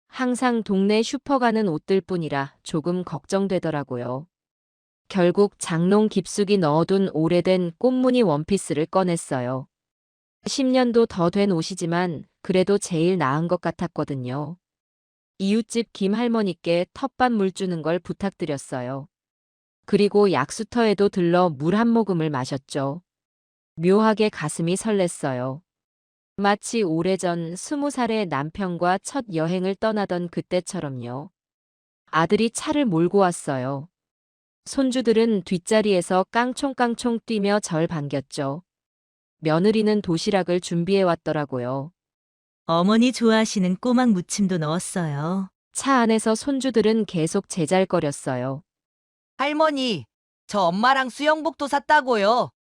항상 동네 슈퍼 가는 옷들 뿐이라 조금 걱정되더라고요. 결국 장롱 깊숙이 넣어둔 오래된 꽃무늬 원피스를 꺼냈어요. 10년도 더 된 옷이지만 그래도 제일 나은 것 같았거든요. 이웃집 김 할머니께 텃밭 물 주는 걸 부탁드렸어요. 그리고 약수터에도 들러 물 한 모금을 마셨죠. 묘하게 가슴이 설렜어요. 마치 오래전 20살의 남편과 첫 여행을 떠나던 그때처럼요. 아들이 차를 몰고 왔어요. 손주들은 뒷자리에서 깡총깡총 뛰며 절 반겼죠. 며느리는 도시락을 준비해 왔더라고요.
어머니 좋아하시는 꼬막 무침도 넣었어요.
차 안에서 손주들은 계속 제잘거렸어요.
할머니, 저 엄마랑 수영복도 샀다고요.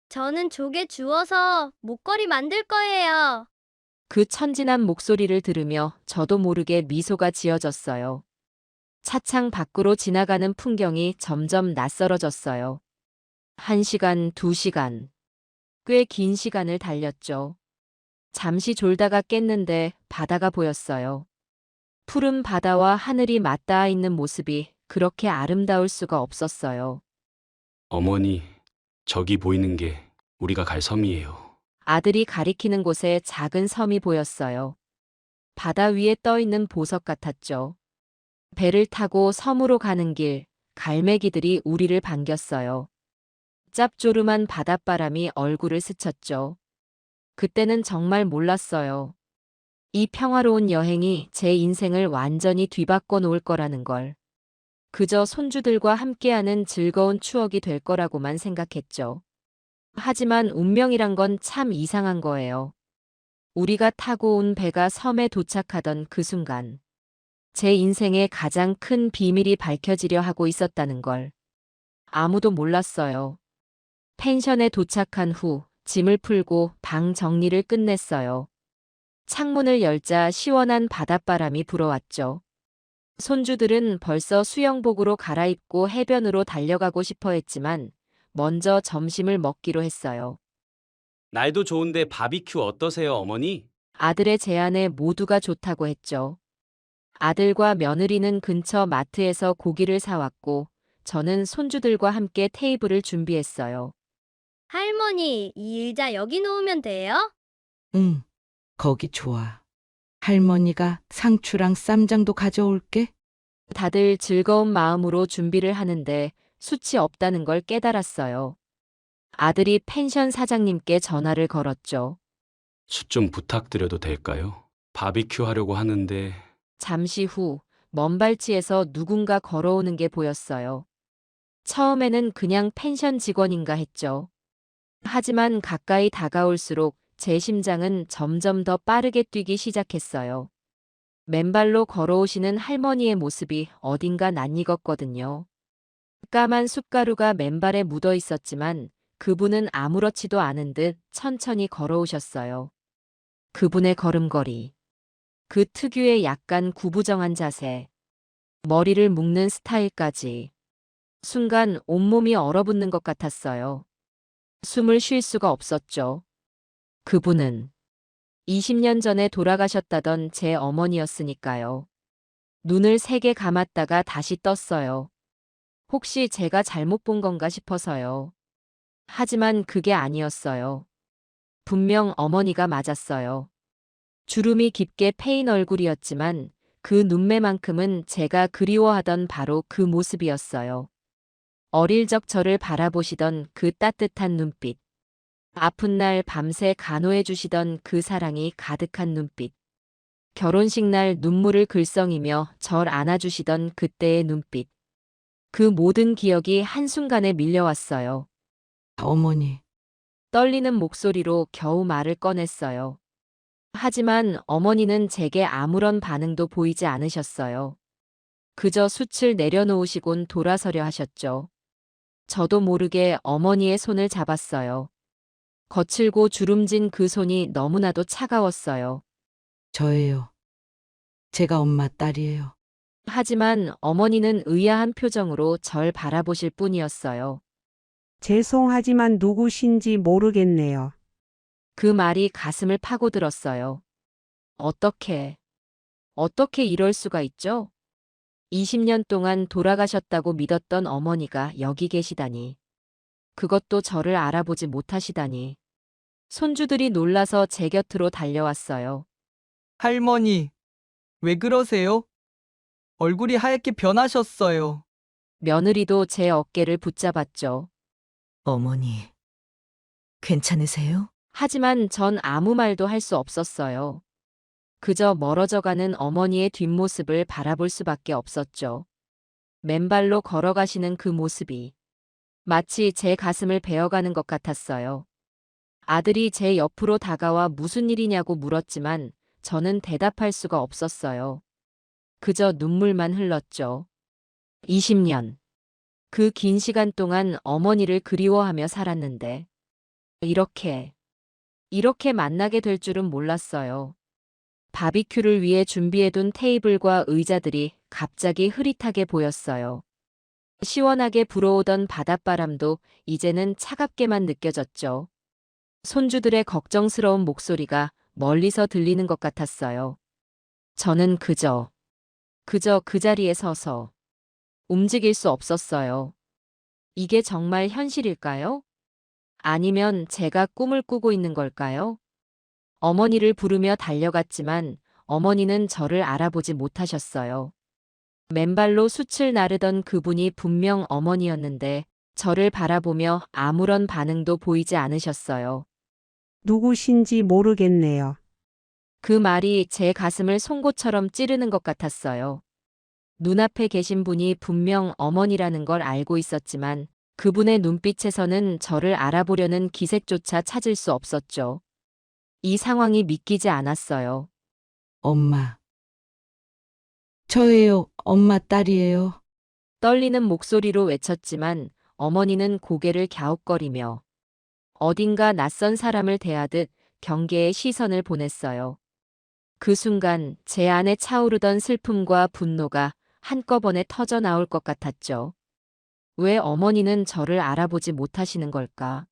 저는 조개 주워서 목걸이 만들 거예요.
그 천진한 목소리를 들으며 저도 모르게 미소가 지어졌어요. 차창 밖으로 지나가는 풍경이 점점 낯설어졌어요. 1시간, 2시간. 꽤 긴 시간을 달렸죠. 잠시 졸다가 깼는데 바다가 보였어요. 푸른 바다와 하늘이 맞닿아 있는 모습이 그렇게 아름다울 수가 없었어요.
어머니, 저기 보이는 게 우리가 갈 섬이에요.
아들이 가리키는 곳에 작은 섬이 보였어요. 바다 위에 떠 있는 보석 같았죠. 배를 타고 섬으로 가는 길, 갈매기들이 우리를 반겼어요. 짭조름한 바닷바람이 얼굴을 스쳤죠. 그때는 정말 몰랐어요. 이 평화로운 여행이 제 인생을 완전히 뒤바꿔 놓을 거라는 걸. 그저 손주들과 함께하는 즐거운 추억이 될 거라고만 생각했죠. 하지만 운명이란 건 참 이상한 거예요. 우리가 타고 온 배가 섬에 도착하던 그 순간, 제 인생의 가장 큰 비밀이 밝혀지려 하고 있었다는 걸 아무도 몰랐어요. 펜션에 도착한 후 짐을 풀고 방 정리를 끝냈어요. 창문을 열자 시원한 바닷바람이 불어왔죠. 손주들은 벌써 수영복으로 갈아입고 해변으로 달려가고 싶어 했지만 먼저 점심을 먹기로 했어요.
날도 좋은데 바비큐 어떠세요, 어머니?
아들의 제안에 모두가 좋다고 했죠. 아들과 며느리는 근처 마트에서 고기를 사왔고 저는 손주들과 함께 테이블을 준비했어요.
할머니, 이 의자 여기 놓으면 돼요?
응, 거기 좋아. 할머니가 상추랑 쌈장도 가져올게.
다들 즐거운 마음으로 준비를 하는데 숯이 없다는 걸 깨달았어요. 아들이 펜션 사장님께 전화를 걸었죠.
숯 좀 부탁드려도 될까요? 바비큐 하려고 하는데.
잠시 후 먼 발치에서 누군가 걸어오는 게 보였어요. 처음에는 그냥 펜션 직원인가 했죠. 하지만 가까이 다가올수록 제 심장은 점점 더 빠르게 뛰기 시작했어요. 맨발로 걸어오시는 할머니의 모습이 어딘가 낯익었거든요. 까만 숯가루가 맨발에 묻어 있었지만 그분은 아무렇지도 않은 듯 천천히 걸어오셨어요. 그분의 걸음걸이, 그 특유의 약간 구부정한 자세, 머리를 묶는 스타일까지. 순간 온몸이 얼어붙는 것 같았어요. 숨을 쉴 수가 없었죠. 그분은 20년 전에 돌아가셨다던 제 어머니였으니까요. 눈을 세게 감았다가 다시 떴어요. 혹시 제가 잘못 본 건가 싶어서요. 하지만 그게 아니었어요. 분명 어머니가 맞았어요. 주름이 깊게 패인 얼굴이었지만 그 눈매만큼은 제가 그리워하던 바로 그 모습이었어요. 어릴 적 저를 바라보시던 그 따뜻한 눈빛. 아픈 날 밤새 간호해 주시던 그 사랑이 가득한 눈빛. 결혼식 날 눈물을 글썽이며 절 안아주시던 그때의 눈빛. 그 모든 기억이 한순간에 밀려왔어요.
어머니.
떨리는 목소리로 겨우 말을 꺼냈어요. 하지만 어머니는 제게 아무런 반응도 보이지 않으셨어요. 그저 숯을 내려놓으시곤 돌아서려 하셨죠. 저도 모르게 어머니의 손을 잡았어요. 거칠고 주름진 그 손이 너무나도 차가웠어요.
저예요. 제가 엄마 딸이에요.
하지만 어머니는 의아한 표정으로 절 바라보실 뿐이었어요.
죄송하지만 누구신지 모르겠네요.
그 말이 가슴을 파고들었어요. 어떻게 이럴 수가 있죠? 20년 동안 돌아가셨다고 믿었던 어머니가 여기 계시다니. 그것도 저를 알아보지 못하시다니. 손주들이 놀라서 제 곁으로 달려왔어요.
할머니, 왜 그러세요? 얼굴이 하얗게 변하셨어요.
며느리도 제 어깨를 붙잡았죠.
어머니, 괜찮으세요?
하지만 전 아무 말도 할 수 없었어요. 그저 멀어져가는 어머니의 뒷모습을 바라볼 수밖에 없었죠. 맨발로 걸어가시는 그 모습이 마치 제 가슴을 베어가는 것 같았어요. 아들이 제 옆으로 다가와 무슨 일이냐고 물었지만 저는 대답할 수가 없었어요. 그저 눈물만 흘렀죠. 20년. 그 긴 시간 동안 어머니를 그리워하며 살았는데 이렇게 만나게 될 줄은 몰랐어요. 바비큐를 위해 준비해둔 테이블과 의자들이 갑자기 흐릿하게 보였어요. 시원하게 불어오던 바닷바람도 이제는 차갑게만 느껴졌죠. 손주들의 걱정스러운 목소리가 멀리서 들리는 것 같았어요. 저는 그저 그 자리에 서서 움직일 수 없었어요. 이게 정말 현실일까요? 아니면 제가 꿈을 꾸고 있는 걸까요? 어머니를 부르며 달려갔지만 어머니는 저를 알아보지 못하셨어요. 맨발로 숯을 나르던 그분이 분명 어머니였는데 저를 바라보며 아무런 반응도 보이지 않으셨어요.
누구신지 모르겠네요.
그 말이 제 가슴을 송곳처럼 찌르는 것 같았어요. 눈앞에 계신 분이 분명 어머니라는 걸 알고 있었지만 그분의 눈빛에서는 저를 알아보려는 기색조차 찾을 수 없었죠. 이 상황이 믿기지 않았어요.
엄마. 저예요. 엄마 딸이에요.
떨리는 목소리로 외쳤지만 어머니는 고개를 갸웃거리며 어딘가 낯선 사람을 대하듯 경계의 시선을 보냈어요. 그 순간 제 안에 차오르던 슬픔과 분노가 한꺼번에 터져 나올 것 같았죠. 왜 어머니는 저를 알아보지 못하시는 걸까?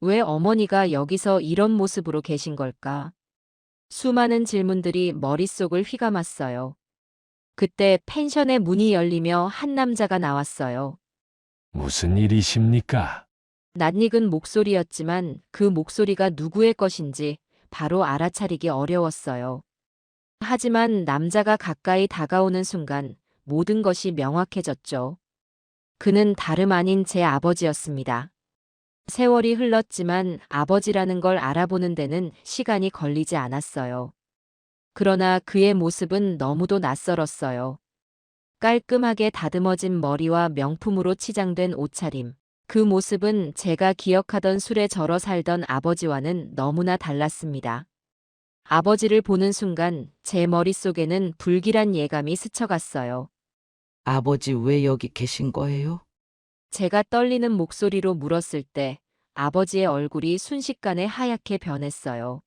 왜 어머니가 여기서 이런 모습으로 계신 걸까? 수많은 질문들이 머릿속을 휘감았어요. 그때 펜션의 문이 열리며 한 남자가 나왔어요.
무슨 일이십니까?
낯익은 목소리였지만 그 목소리가 누구의 것인지 바로 알아차리기 어려웠어요. 하지만 남자가 가까이 다가오는 순간 모든 것이 명확해졌죠. 그는 다름 아닌 제 아버지였습니다. 세월이 흘렀지만 아버지라는 걸 알아보는 데는 시간이 걸리지 않았어요. 그러나 그의 모습은 너무도 낯설었어요. 깔끔하게 다듬어진 머리와 명품으로 치장된 옷차림. 그 모습은 제가 기억하던 술에 절어 살던 아버지와는 너무나 달랐습니다. 아버지를 보는 순간 제 머릿속에는 불길한 예감이 스쳐갔어요.
아버지 왜 여기 계신 거예요?
제가 떨리는 목소리로 물었을 때 아버지의 얼굴이 순식간에 하얗게 변했어요.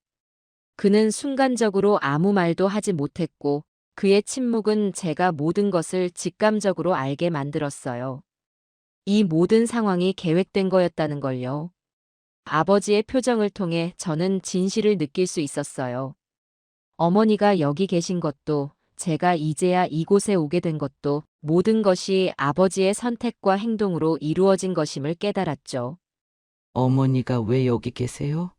그는 순간적으로 아무 말도 하지 못했고 그의 침묵은 제가 모든 것을 직감적으로 알게 만들었어요. 이 모든 상황이 계획된 거였다는 걸요. 아버지의 표정을 통해 저는 진실을 느낄 수 있었어요. 어머니가 여기 계신 것도 제가 이제야 이곳에 오게 된 것도 모든 것이 아버지의 선택과 행동으로 이루어진 것임을 깨달았죠.
어머니가 왜 여기 계세요?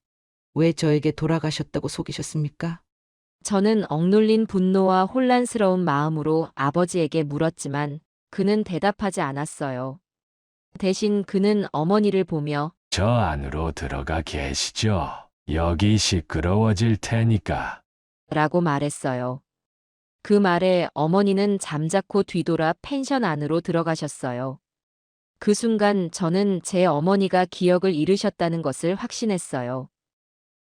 왜 저에게 돌아가셨다고 속이셨습니까?
저는 억눌린 분노와 혼란스러운 마음으로 아버지에게 물었지만 그는 대답하지 않았어요. 대신 그는 어머니를 보며
저 안으로 들어가 계시죠. 여기 시끄러워질 테니까.
라고 말했어요. 그 말에 어머니는 잠자코 뒤돌아 펜션 안으로 들어가셨어요. 그 순간 저는 제 어머니가 기억을 잃으셨다는 것을 확신했어요.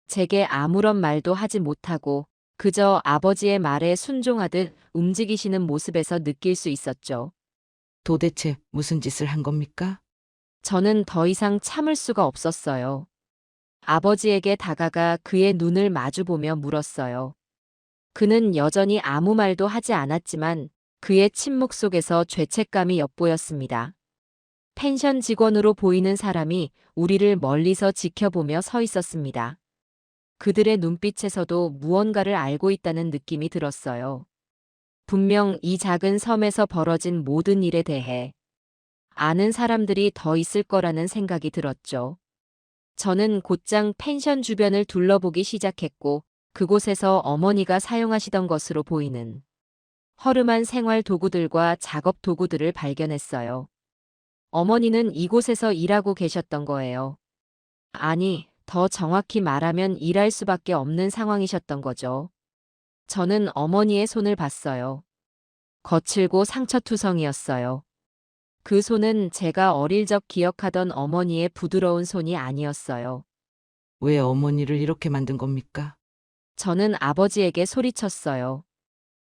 제게 아무런 말도 하지 못하고 그저 아버지의 말에 순종하듯 움직이시는 모습에서 느낄 수 있었죠.
도대체 무슨 짓을 한 겁니까?
저는 더 이상 참을 수가 없었어요. 아버지에게 다가가 그의 눈을 마주보며 물었어요. 그는 여전히 아무 말도 하지 않았지만 그의 침묵 속에서 죄책감이 엿보였습니다. 펜션 직원으로 보이는 사람이 우리를 멀리서 지켜보며 서 있었습니다. 그들의 눈빛에서도 무언가를 알고 있다는 느낌이 들었어요. 분명 이 작은 섬에서 벌어진 모든 일에 대해 아는 사람들이 더 있을 거라는 생각이 들었죠. 저는 곧장 펜션 주변을 둘러보기 시작했고 그곳에서 어머니가 사용하시던 것으로 보이는 허름한 생활 도구들과 작업 도구들을 발견했어요. 어머니는 이곳에서 일하고 계셨던 거예요. 아니, 더 정확히 말하면 일할 수밖에 없는 상황이셨던 거죠. 저는 어머니의 손을 봤어요. 거칠고 상처투성이었어요. 그 손은 제가 어릴 적 기억하던 어머니의 부드러운 손이 아니었어요.
왜 어머니를 이렇게 만든 겁니까?
저는 아버지에게 소리쳤어요.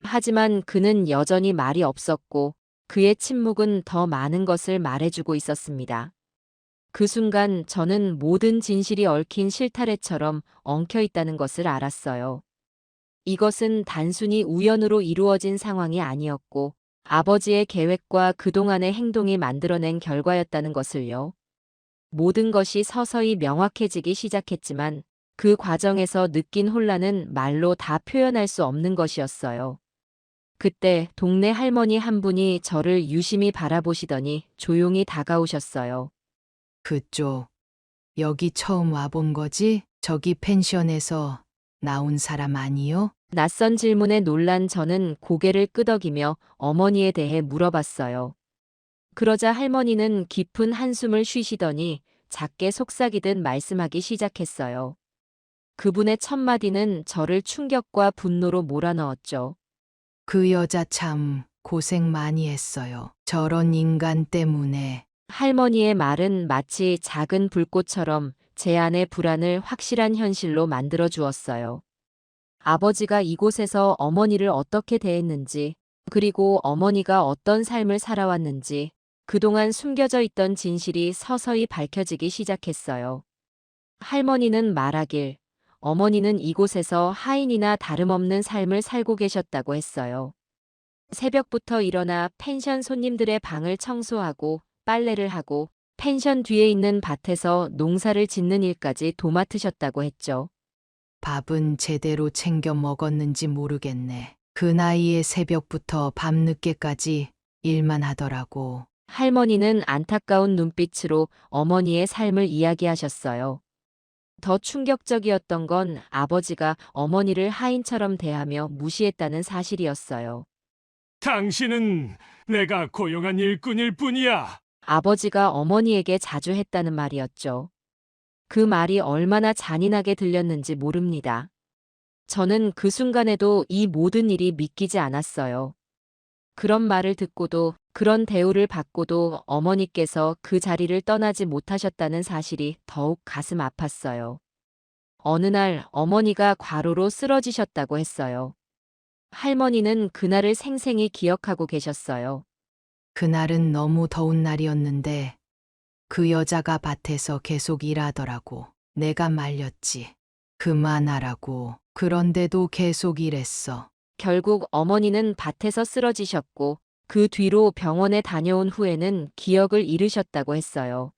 하지만 그는 여전히 말이 없었고 그의 침묵은 더 많은 것을 말해주고 있었습니다. 그 순간 저는 모든 진실이 얽힌 실타래처럼 엉켜 있다는 것을 알았어요. 이것은 단순히 우연으로 이루어진 상황이 아니었고 아버지의 계획과 그동안의 행동이 만들어낸 결과였다는 것을요. 모든 것이 서서히 명확해지기 시작했지만 그 과정에서 느낀 혼란은 말로 다 표현할 수 없는 것이었어요. 그때 동네 할머니 한 분이 저를 유심히 바라보시더니 조용히 다가오셨어요.
그쪽, 여기 처음 와본 거지? 저기 펜션에서 나온 사람 아니요?
낯선 질문에 놀란 저는 고개를 끄덕이며 어머니에 대해 물어봤어요. 그러자 할머니는 깊은 한숨을 쉬시더니 작게 속삭이듯 말씀하기 시작했어요. 그분의 첫마디는 저를 충격과 분노로 몰아넣었죠.
그 여자 참 고생 많이 했어요. 저런 인간 때문에.
할머니의 말은 마치 작은 불꽃처럼 제 안의 불안을 확실한 현실로 만들어 주었어요. 아버지가 이곳에서 어머니를 어떻게 대했는지, 그리고 어머니가 어떤 삶을 살아왔는지, 그동안 숨겨져 있던 진실이 서서히 밝혀지기 시작했어요. 할머니는 말하길, 어머니는 이곳에서 하인이나 다름없는 삶을 살고 계셨다고 했어요. 새벽부터 일어나 펜션 손님들의 방을 청소하고 빨래를 하고 펜션 뒤에 있는 밭에서 농사를 짓는 일까지 도맡으셨다고 했죠.
밥은 제대로 챙겨 먹었는지 모르겠네. 그 나이에 새벽부터 밤늦게까지 일만 하더라고.
할머니는 안타까운 눈빛으로 어머니의 삶을 이야기하셨어요. 더 충격적이었던 건 아버지가 어머니를 하인처럼 대하며 무시했다는 사실이었어요.
당신은 내가 고용한 일꾼일 뿐이야.
아버지가 어머니에게 자주 했다는 말이었죠. 그 말이 얼마나 잔인하게 들렸는지 모릅니다. 저는 그 순간에도 이 모든 일이 믿기지 않았어요. 그런 말을 듣고도, 그런 대우를 받고도 어머니께서 그 자리를 떠나지 못하셨다는 사실이 더욱 가슴 아팠어요. 어느 날 어머니가 과로로 쓰러지셨다고 했어요. 할머니는 그날을 생생히 기억하고 계셨어요.
그날은 너무 더운 날이었는데 그 여자가 밭에서 계속 일하더라고. 내가 말렸지. 그만하라고. 그런데도 계속 일했어.
결국 어머니는 밭에서 쓰러지셨고 그 뒤로 병원에 다녀온 후에는 기억을 잃으셨다고 했어요.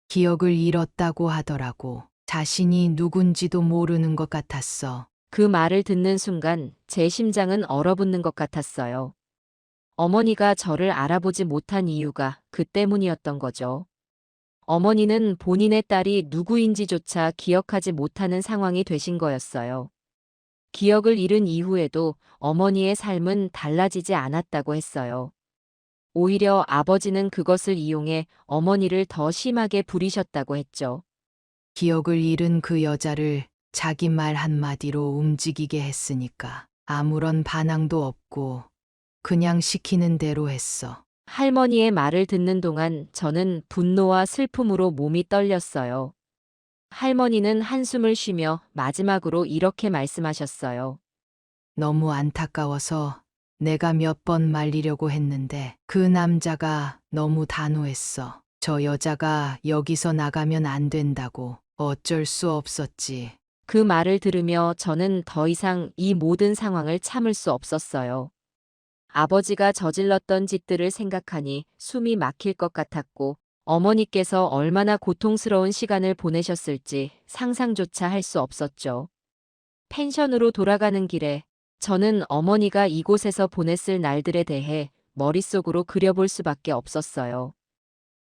기억을 잃었다고 하더라고. 자신이 누군지도 모르는 것 같았어.
그 말을 듣는 순간 제 심장은 얼어붙는 것 같았어요. 어머니가 저를 알아보지 못한 이유가 그 때문이었던 거죠. 어머니는 본인의 딸이 누구인지조차 기억하지 못하는 상황이 되신 거였어요. 기억을 잃은 이후에도 어머니의 삶은 달라지지 않았다고 했어요. 오히려 아버지는 그것을 이용해 어머니를 더 심하게 부리셨다고 했죠.
기억을 잃은 그 여자를 자기 말 한마디로 움직이게 했으니까 아무런 반항도 없고 그냥 시키는 대로 했어.
할머니의 말을 듣는 동안 저는 분노와 슬픔으로 몸이 떨렸어요. 할머니는 한숨을 쉬며 마지막으로 이렇게 말씀하셨어요.
너무 안타까워서 내가 몇 번 말리려고 했는데 그 남자가 너무 단호했어. 저 여자가 여기서 나가면 안 된다고. 어쩔 수 없었지.
그 말을 들으며 저는 더 이상 이 모든 상황을 참을 수 없었어요. 아버지가 저질렀던 짓들을 생각하니 숨이 막힐 것 같았고 어머니께서 얼마나 고통스러운 시간을 보내셨을지 상상조차 할 수 없었죠. 펜션으로 돌아가는 길에 저는 어머니가 이곳에서 보냈을 날들에 대해 머릿속으로 그려볼 수밖에 없었어요.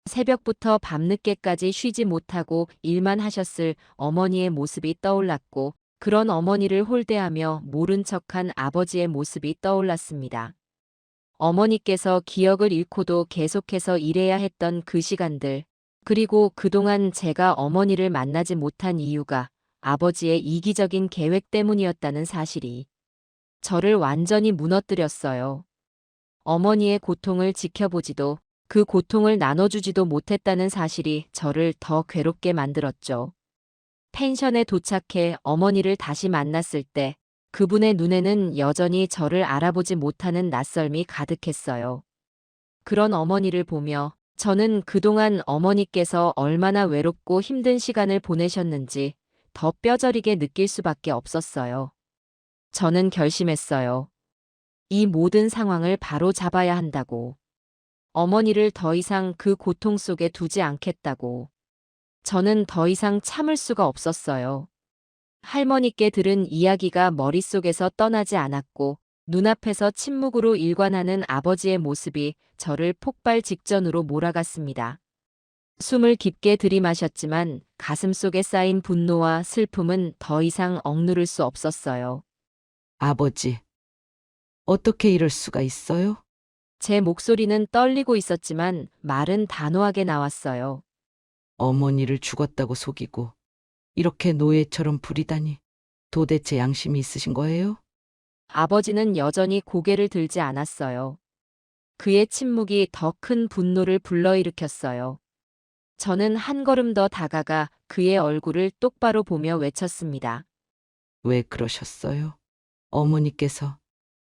새벽부터 밤늦게까지 쉬지 못하고 일만 하셨을 어머니의 모습이 떠올랐고 그런 어머니를 홀대하며 모른 척한 아버지의 모습이 떠올랐습니다. 어머니께서 기억을 잃고도 계속해서 일해야 했던 그 시간들, 그리고 그동안 제가 어머니를 만나지 못한 이유가 아버지의 이기적인 계획 때문이었다는 사실이 저를 완전히 무너뜨렸어요. 어머니의 고통을 지켜보지도 그 고통을 나눠주지도 못했다는 사실이 저를 더 괴롭게 만들었죠. 펜션에 도착해 어머니를 다시 만났을 때 그분의 눈에는 여전히 저를 알아보지 못하는 낯설미 가득했어요. 그런 어머니를 보며 저는 그동안 어머니께서 얼마나 외롭고 힘든 시간을 보내셨는지 더 뼈저리게 느낄 수밖에 없었어요. 저는 결심했어요. 이 모든 상황을 바로 잡아야 한다고. 어머니를 더 이상 그 고통 속에 두지 않겠다고. 저는 더 이상 참을 수가 없었어요. 할머니께 들은 이야기가 머릿속에서 떠나지 않았고 눈앞에서 침묵으로 일관하는 아버지의 모습이 저를 폭발 직전으로 몰아갔습니다. 숨을 깊게 들이마셨지만 가슴속에 쌓인 분노와 슬픔은 더 이상 억누를 수 없었어요.
아버지, 어떻게 이럴 수가 있어요?
제 목소리는 떨리고 있었지만 말은 단호하게 나왔어요.
어머니를 죽었다고 속이고 이렇게 노예처럼 부리다니. 도대체 양심이 있으신 거예요?
아버지는 여전히 고개를 들지 않았어요. 그의 침묵이 더 큰 분노를 불러일으켰어요. 저는 한 걸음 더 다가가 그의 얼굴을 똑바로 보며 외쳤습니다.
왜 그러셨어요? 어머니께서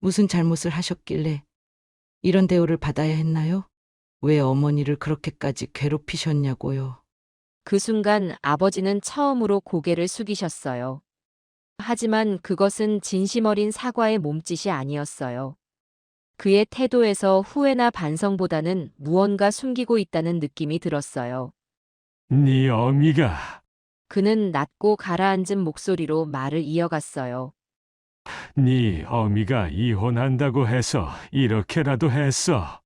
무슨 잘못을 하셨길래 이런 대우를 받아야 했나요? 왜 어머니를 그렇게까지 괴롭히셨냐고요?
그 순간 아버지는 처음으로 고개를 숙이셨어요. 하지만 그것은 진심 어린 사과의 몸짓이 아니었어요. 그의 태도에서 후회나 반성보다는 무언가 숨기고 있다는 느낌이 들었어요.
네 어미가,
그는 낮고 가라앉은 목소리로 말을 이어갔어요.
네 어미가 이혼한다고 해서 이렇게라도 했어.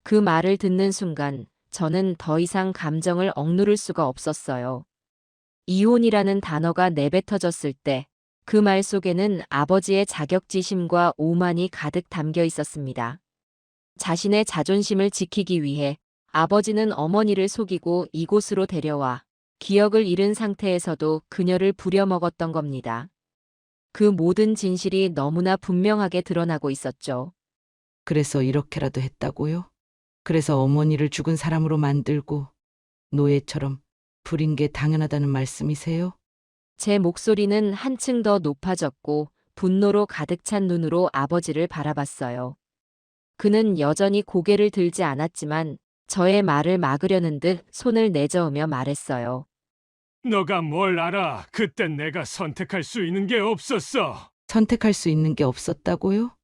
그 말을 듣는 순간 저는 더 이상 감정을 억누를 수가 없었어요. 이혼이라는 단어가 내뱉어졌을 때 그 말 속에는 아버지의 자격지심과 오만이 가득 담겨 있었습니다. 자신의 자존심을 지키기 위해 아버지는 어머니를 속이고 이곳으로 데려와 기억을 잃은 상태에서도 그녀를 부려먹었던 겁니다. 그 모든 진실이 너무나 분명하게 드러나고 있었죠.
그래서 이렇게라도 했다고요? 그래서 어머니를 죽은 사람으로 만들고 노예처럼 부린 게 당연하다는 말씀이세요?
제 목소리는 한층 더 높아졌고 분노로 가득 찬 눈으로 아버지를 바라봤어요. 그는 여전히 고개를 들지 않았지만 저의 말을 막으려는 듯 손을 내저으며 말했어요.
너가 뭘 알아? 그땐 내가 선택할 수 있는 게 없었어.
선택할 수 있는 게 없었다고요?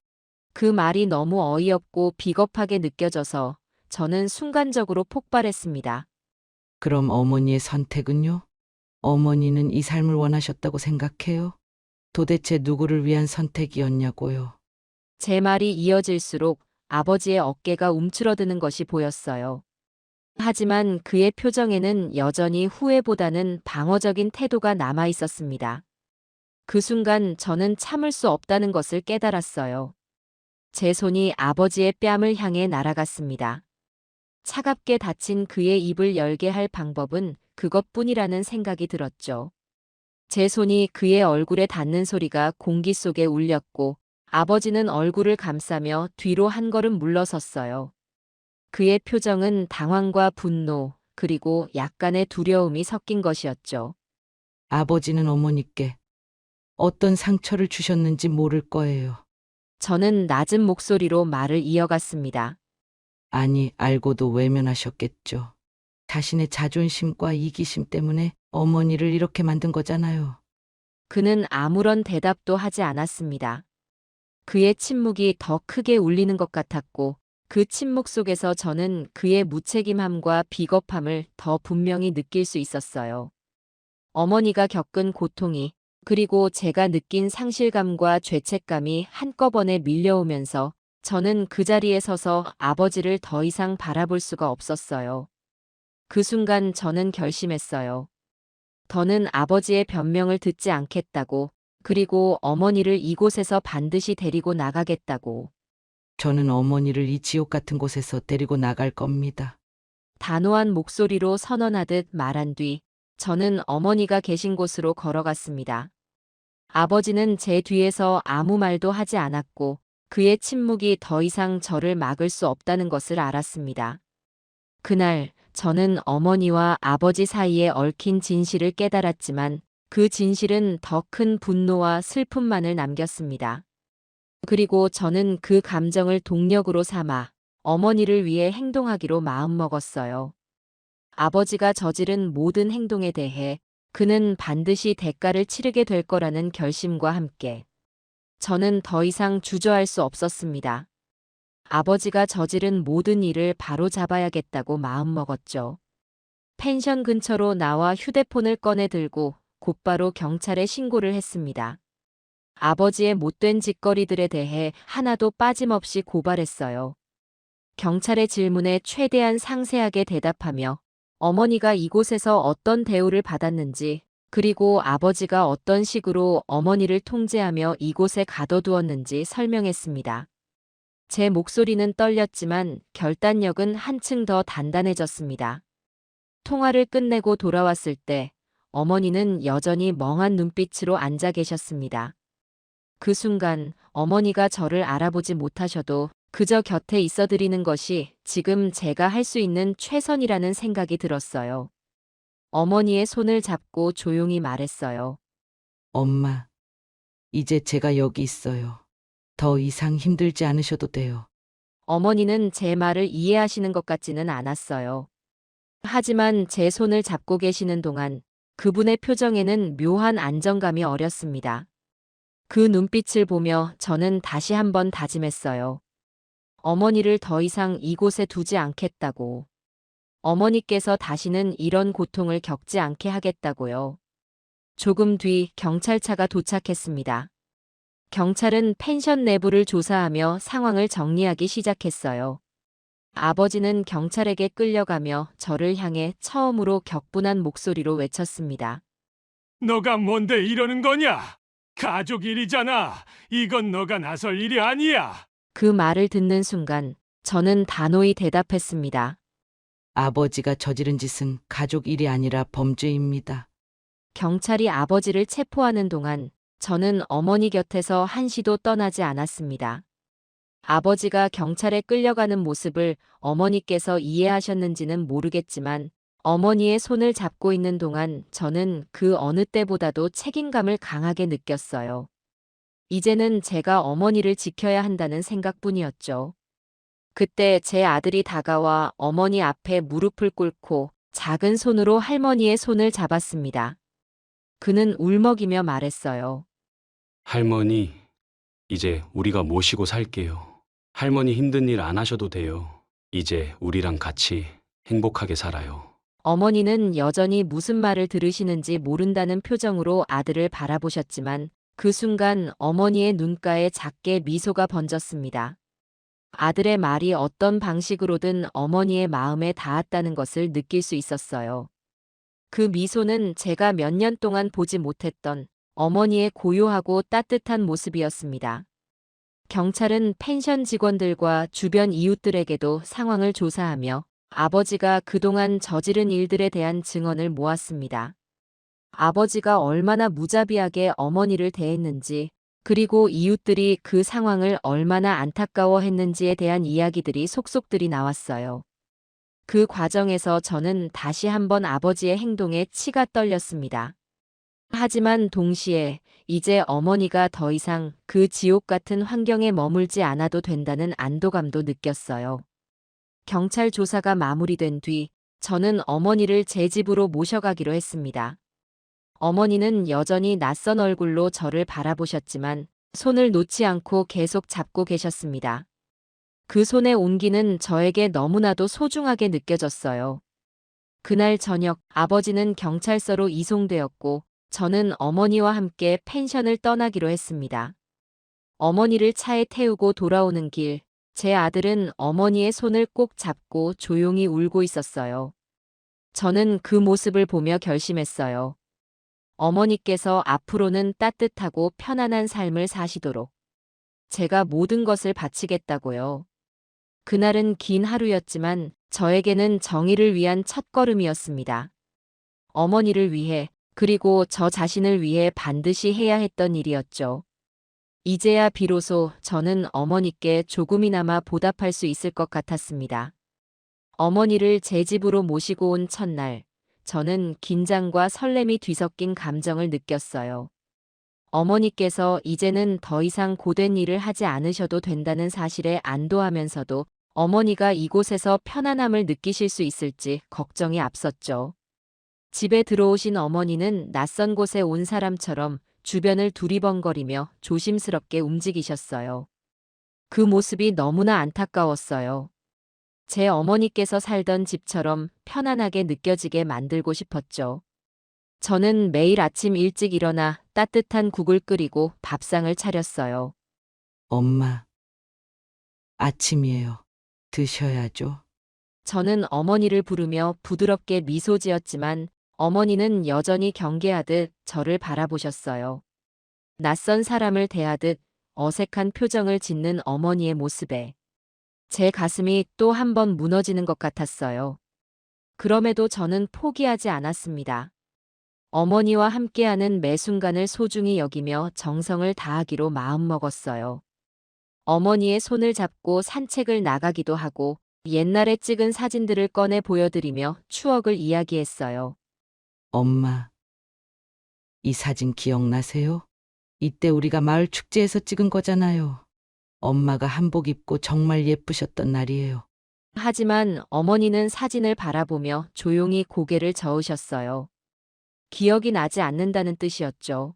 그 말이 너무 어이없고 비겁하게 느껴져서 저는 순간적으로 폭발했습니다.
그럼 어머니의 선택은요? 어머니는 이 삶을 원하셨다고 생각해요? 도대체 누구를 위한 선택이었냐고요?
제 말이 이어질수록 아버지의 어깨가 움츠러드는 것이 보였어요. 하지만 그의 표정에는 여전히 후회보다는 방어적인 태도가 남아 있었습니다. 그 순간 저는 참을 수 없다는 것을 깨달았어요. 제 손이 아버지의 뺨을 향해 날아갔습니다. 차갑게 닫힌 그의 입을 열게 할 방법은 그것뿐이라는 생각이 들었죠. 제 손이 그의 얼굴에 닿는 소리가 공기 속에 울렸고 아버지는 얼굴을 감싸며 뒤로 한 걸음 물러섰어요. 그의 표정은 당황과 분노 그리고 약간의 두려움이 섞인 것이었죠.
아버지는 어머니께 어떤 상처를 주셨는지 모를 거예요.
저는 낮은 목소리로 말을 이어갔습니다.
아니, 알고도 외면하셨겠죠. 자신의 자존심과 이기심 때문에 어머니를 이렇게 만든 거잖아요.
그는 아무런 대답도 하지 않았습니다. 그의 침묵이 더 크게 울리는 것 같았고 그 침묵 속에서 저는 그의 무책임함과 비겁함을 더 분명히 느낄 수 있었어요. 어머니가 겪은 고통이 그리고 제가 느낀 상실감과 죄책감이 한꺼번에 밀려오면서 저는 그 자리에 서서 아버지를 더 이상 바라볼 수가 없었어요. 그 순간 저는 결심했어요. 더는 아버지의 변명을 듣지 않겠다고, 그리고 어머니를 이곳에서 반드시 데리고 나가겠다고.
저는 어머니를 이 지옥 같은 곳에서 데리고 나갈 겁니다.
단호한 목소리로 선언하듯 말한 뒤 저는 어머니가 계신 곳으로 걸어갔습니다. 아버지는 제 뒤에서 아무 말도 하지 않았고 그의 침묵이 더 이상 저를 막을 수 없다는 것을 알았습니다. 그날 저는 어머니와 아버지 사이에 얽힌 진실을 깨달았지만 그 진실은 더 큰 분노와 슬픔만을 남겼습니다. 그리고 저는 그 감정을 동력으로 삼아 어머니를 위해 행동하기로 마음먹었어요. 아버지가 저지른 모든 행동에 대해 그는 반드시 대가를 치르게 될 거라는 결심과 함께 저는 더 이상 주저할 수 없었습니다. 아버지가 저지른 모든 일을 바로잡아야겠다고 마음먹었죠. 펜션 근처로 나와 휴대폰을 꺼내 들고 곧바로 경찰에 신고를 했습니다. 아버지의 못된 짓거리들에 대해 하나도 빠짐없이 고발했어요. 경찰의 질문에 최대한 상세하게 대답하며 어머니가 이곳에서 어떤 대우를 받았는지 그리고 아버지가 어떤 식으로 어머니를 통제하며 이곳에 가둬두었는지 설명했습니다. 제 목소리는 떨렸지만 결단력은 한층 더 단단해졌습니다. 통화를 끝내고 돌아왔을 때 어머니는 여전히 멍한 눈빛으로 앉아 계셨습니다. 그 순간 어머니가 저를 알아보지 못하셔도 그저 곁에 있어 드리는 것이 지금 제가 할 수 있는 최선이라는 생각이 들었어요. 어머니의 손을 잡고 조용히 말했어요.
엄마, 이제 제가 여기 있어요. 더 이상 힘들지 않으셔도 돼요.
어머니는 제 말을 이해하시는 것 같지는 않았어요. 하지만 제 손을 잡고 계시는 동안 그분의 표정에는 묘한 안정감이 어렸습니다. 그 눈빛을 보며 저는 다시 한번 다짐했어요. 어머니를 더 이상 이곳에 두지 않겠다고. 어머니께서 다시는 이런 고통을 겪지 않게 하겠다고요. 조금 뒤 경찰차가 도착했습니다. 경찰은 펜션 내부를 조사하며 상황을 정리하기 시작했어요. 아버지는 경찰에게 끌려가며 저를 향해 처음으로 격분한 목소리로 외쳤습니다.
너가 뭔데 이러는 거냐? 가족 일이잖아. 이건 너가 나설 일이 아니야.
그 말을 듣는 순간 저는 단호히 대답했습니다.
아버지가 저지른 짓은 가족 일이 아니라 범죄입니다.
경찰이 아버지를 체포하는 동안 저는 어머니 곁에서 한시도 떠나지 않았습니다. 아버지가 경찰에 끌려가는 모습을 어머니께서 이해하셨는지는 모르겠지만 어머니의 손을 잡고 있는 동안 저는 그 어느 때보다도 책임감을 강하게 느꼈어요. 이제는 제가 어머니를 지켜야 한다는 생각뿐이었죠. 그때 제 아들이 다가와 어머니 앞에 무릎을 꿇고 작은 손으로 할머니의 손을 잡았습니다. 그는 울먹이며 말했어요.
할머니, 이제 우리가 모시고 살게요. 할머니 힘든 일 안 하셔도 돼요. 이제 우리랑 같이 행복하게 살아요.
어머니는 여전히 무슨 말을 들으시는지 모른다는 표정으로 아들을 바라보셨지만 그 순간 어머니의 눈가에 작게 미소가 번졌습니다. 아들의 말이 어떤 방식으로든 어머니의 마음에 닿았다는 것을 느낄 수 있었어요. 그 미소는 제가 몇 년 동안 보지 못했던 어머니의 고요하고 따뜻한 모습이었습니다. 경찰은 펜션 직원들과 주변 이웃들에게도 상황을 조사하며 아버지가 그동안 저지른 일들에 대한 증언을 모았습니다. 아버지가 얼마나 무자비하게 어머니를 대했는지, 그리고 이웃들이 그 상황을 얼마나 안타까워했는지에 대한 이야기들이 속속들이 나왔어요. 그 과정에서 저는 다시 한번 아버지의 행동에 치가 떨렸습니다. 하지만 동시에 이제 어머니가 더 이상 그 지옥 같은 환경에 머물지 않아도 된다는 안도감도 느꼈어요. 경찰 조사가 마무리된 뒤 저는 어머니를 제 집으로 모셔가기로 했습니다. 어머니는 여전히 낯선 얼굴로 저를 바라보셨지만 손을 놓지 않고 계속 잡고 계셨습니다. 그 손의 온기는 저에게 너무나도 소중하게 느껴졌어요. 그날 저녁 아버지는 경찰서로 이송되었고 저는 어머니와 함께 펜션을 떠나기로 했습니다. 어머니를 차에 태우고 돌아오는 길, 제 아들은 어머니의 손을 꼭 잡고 조용히 울고 있었어요. 저는 그 모습을 보며 결심했어요. 어머니께서 앞으로는 따뜻하고 편안한 삶을 사시도록 제가 모든 것을 바치겠다고요. 그날은 긴 하루였지만 저에게는 정의를 위한 첫걸음이었습니다. 어머니를 위해 그리고 저 자신을 위해 반드시 해야 했던 일이었죠. 이제야 비로소 저는 어머니께 조금이나마 보답할 수 있을 것 같았습니다. 어머니를 제 집으로 모시고 온 첫날, 저는 긴장과 설렘이 뒤섞인 감정을 느꼈어요. 어머니께서 이제는 더 이상 고된 일을 하지 않으셔도 된다는 사실에 안도하면서도 어머니가 이곳에서 편안함을 느끼실 수 있을지 걱정이 앞섰죠. 집에 들어오신 어머니는 낯선 곳에 온 사람처럼 주변을 두리번거리며 조심스럽게 움직이셨어요. 그 모습이 너무나 안타까웠어요. 제 어머니께서 살던 집처럼 편안하게 느껴지게 만들고 싶었죠. 저는 매일 아침 일찍 일어나 따뜻한 국을 끓이고 밥상을 차렸어요.
엄마, 아침이에요. 드셔야죠.
저는 어머니를 부르며 부드럽게 미소 지었지만 어머니는 여전히 경계하듯 저를 바라보셨어요. 낯선 사람을 대하듯 어색한 표정을 짓는 어머니의 모습에 제 가슴이 또 한 번 무너지는 것 같았어요. 그럼에도 저는 포기하지 않았습니다. 어머니와 함께하는 매 순간을 소중히 여기며 정성을 다하기로 마음먹었어요. 어머니의 손을 잡고 산책을 나가기도 하고 옛날에 찍은 사진들을 꺼내 보여드리며 추억을 이야기했어요.
엄마, 이 사진 기억나세요? 이때 우리가 마을 축제에서 찍은 거잖아요. 엄마가 한복 입고 정말 예쁘셨던 날이에요.
하지만 어머니는 사진을 바라보며 조용히 고개를 저으셨어요. 기억이 나지 않는다는 뜻이었죠.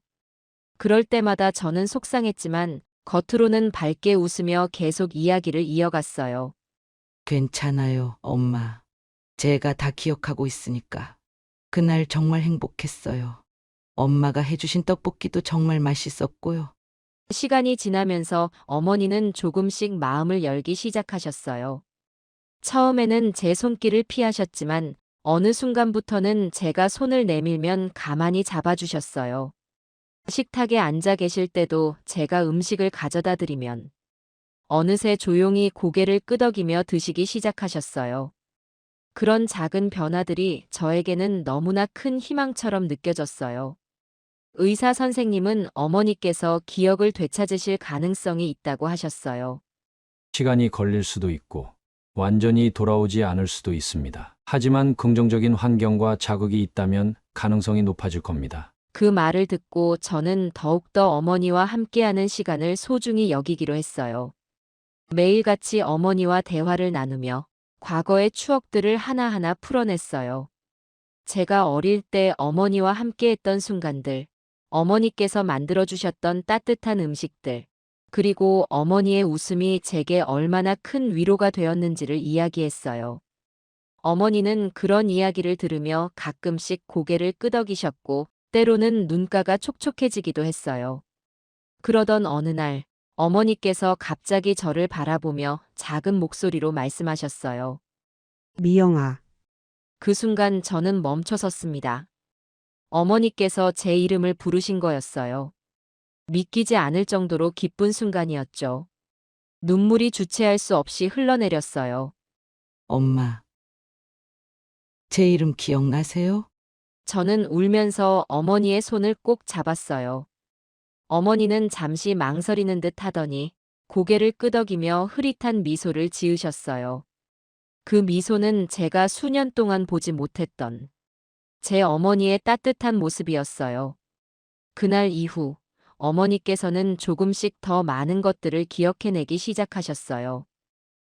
그럴 때마다 저는 속상했지만 겉으로는 밝게 웃으며 계속 이야기를 이어갔어요.
괜찮아요, 엄마. 제가 다 기억하고 있으니까. 그날 정말 행복했어요. 엄마가 해주신 떡볶이도 정말 맛있었고요.
시간이 지나면서 어머니는 조금씩 마음을 열기 시작하셨어요. 처음에는 제 손길을 피하셨지만 어느 순간부터는 제가 손을 내밀면 가만히 잡아주셨어요. 식탁에 앉아 계실 때도 제가 음식을 가져다 드리면 어느새 조용히 고개를 끄덕이며 드시기 시작하셨어요. 그런 작은 변화들이 저에게는 너무나 큰 희망처럼 느껴졌어요. 의사 선생님은 어머니께서 기억을 되찾으실 가능성이 있다고 하셨어요.
시간이 걸릴 수도 있고 완전히 돌아오지 않을 수도 있습니다. 하지만 긍정적인 환경과 자극이 있다면 가능성이 높아질 겁니다.
그 말을 듣고 저는 더욱더 어머니와 함께하는 시간을 소중히 여기기로 했어요. 매일같이 어머니와 대화를 나누며 과거의 추억들을 하나하나 풀어냈어요. 제가 어릴 때 어머니와 함께했던 순간들, 어머니께서 만들어주셨던 따뜻한 음식들, 그리고 어머니의 웃음이 제게 얼마나 큰 위로가 되었는지를 이야기했어요. 어머니는 그런 이야기를 들으며 가끔씩 고개를 끄덕이셨고 때로는 눈가가 촉촉해지기도 했어요. 그러던 어느 날 어머니께서 갑자기 저를 바라보며 작은 목소리로 말씀하셨어요.
미영아,
그 순간 저는 멈춰섰습니다. 어머니께서 제 이름을 부르신 거였어요. 믿기지 않을 정도로 기쁜 순간이었죠. 눈물이 주체할 수 없이 흘러내렸어요.
엄마, 제 이름 기억나세요?
저는 울면서 어머니의 손을 꼭 잡았어요. 어머니는 잠시 망설이는 듯 하더니 고개를 끄덕이며 흐릿한 미소를 지으셨어요. 그 미소는 제가 수년 동안 보지 못했던 제 어머니의 따뜻한 모습이었어요. 그날 이후 어머니께서는 조금씩 더 많은 것들을 기억해내기 시작하셨어요.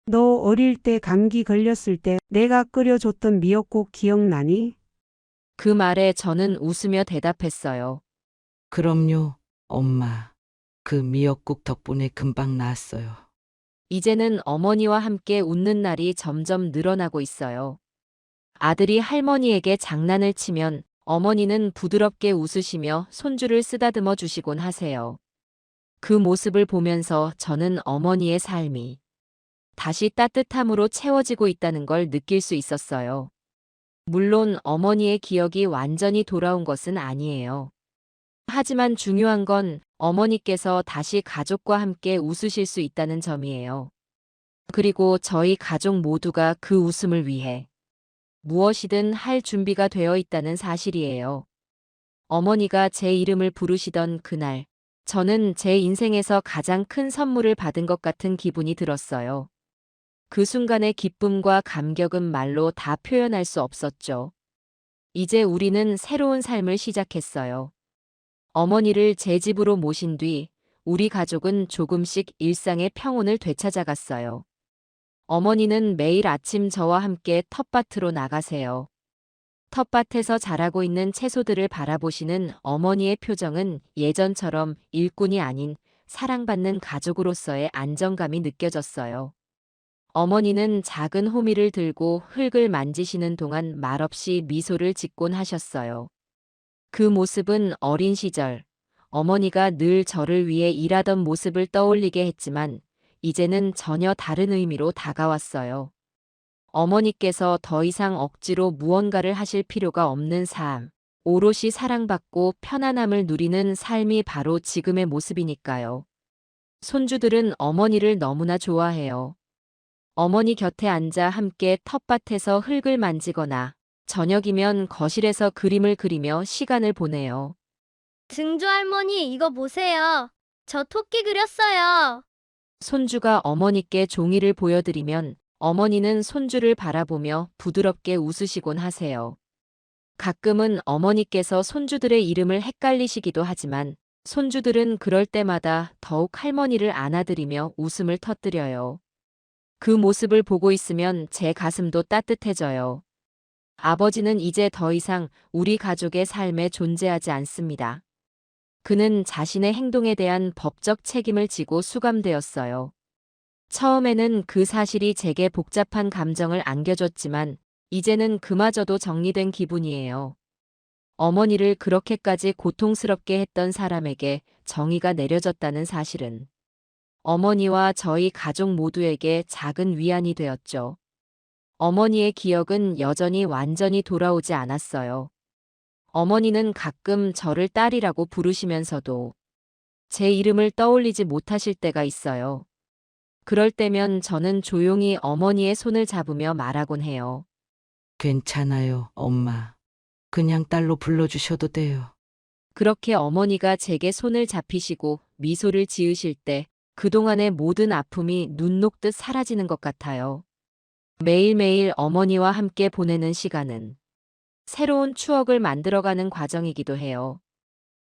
너 어릴 때 감기 걸렸을 때 내가 끓여줬던 미역국 기억나니?
그 말에 저는 웃으며 대답했어요.
그럼요, 엄마. 그 미역국 덕분에 금방 나았어요.
이제는 어머니와 함께 웃는 날이 점점 늘어나고 있어요. 아들이 할머니에게 장난을 치면 어머니는 부드럽게 웃으시며 손주를 쓰다듬어 주시곤 하세요. 그 모습을 보면서 저는 어머니의 삶이 다시 따뜻함으로 채워지고 있다는 걸 느낄 수 있었어요. 물론 어머니의 기억이 완전히 돌아온 것은 아니에요. 하지만 중요한 건 어머니께서 다시 가족과 함께 웃으실 수 있다는 점이에요. 그리고 저희 가족 모두가 그 웃음을 위해 무엇이든 할 준비가 되어 있다는 사실이에요. 어머니가 제 이름을 부르시던 그날, 저는 제 인생에서 가장 큰 선물을 받은 것 같은 기분이 들었어요. 그 순간의 기쁨과 감격은 말로 다 표현할 수 없었죠. 이제 우리는 새로운 삶을 시작했어요. 어머니를 제 집으로 모신 뒤 우리 가족은 조금씩 일상의 평온을 되찾아갔어요. 어머니는 매일 아침 저와 함께 텃밭으로 나가세요. 텃밭에서 자라고 있는 채소들을 바라보시는 어머니의 표정은 예전처럼 일꾼이 아닌 사랑받는 가족으로서의 안정감이 느껴졌어요. 어머니는 작은 호미를 들고 흙을 만지시는 동안 말없이 미소를 짓곤 하셨어요. 그 모습은 어린 시절, 어머니가 늘 저를 위해 일하던 모습을 떠올리게 했지만 이제는 전혀 다른 의미로 다가왔어요. 어머니께서 더 이상 억지로 무언가를 하실 필요가 없는 삶, 오롯이 사랑받고 편안함을 누리는 삶이 바로 지금의 모습이니까요. 손주들은 어머니를 너무나 좋아해요. 어머니 곁에 앉아 함께 텃밭에서 흙을 만지거나 저녁이면 거실에서 그림을 그리며 시간을 보내요.
증조 할머니, 이거 보세요. 저 토끼 그렸어요.
손주가 어머니께 종이를 보여드리면 어머니는 손주를 바라보며 부드럽게 웃으시곤 하세요. 가끔은 어머니께서 손주들의 이름을 헷갈리시기도 하지만 손주들은 그럴 때마다 더욱 할머니를 안아드리며 웃음을 터뜨려요. 그 모습을 보고 있으면 제 가슴도 따뜻해져요. 아버지는 이제 더 이상 우리 가족의 삶에 존재하지 않습니다. 그는 자신의 행동에 대한 법적 책임을 지고 수감되었어요. 처음에는 그 사실이 제게 복잡한 감정을 안겨줬지만 이제는 그마저도 정리된 기분이에요. 어머니를 그렇게까지 고통스럽게 했던 사람에게 정의가 내려졌다는 사실은 어머니와 저희 가족 모두에게 작은 위안이 되었죠. 어머니의 기억은 여전히 완전히 돌아오지 않았어요. 어머니는 가끔 저를 딸이라고 부르시면서도 제 이름을 떠올리지 못하실 때가 있어요. 그럴 때면 저는 조용히 어머니의 손을 잡으며 말하곤 해요.
괜찮아요, 엄마. 그냥 딸로 불러주셔도 돼요.
그렇게 어머니가 제게 손을 잡히시고 미소를 지으실 때 그동안의 모든 아픔이 눈 녹듯 사라지는 것 같아요. 매일매일 어머니와 함께 보내는 시간은 새로운 추억을 만들어가는 과정이기도 해요.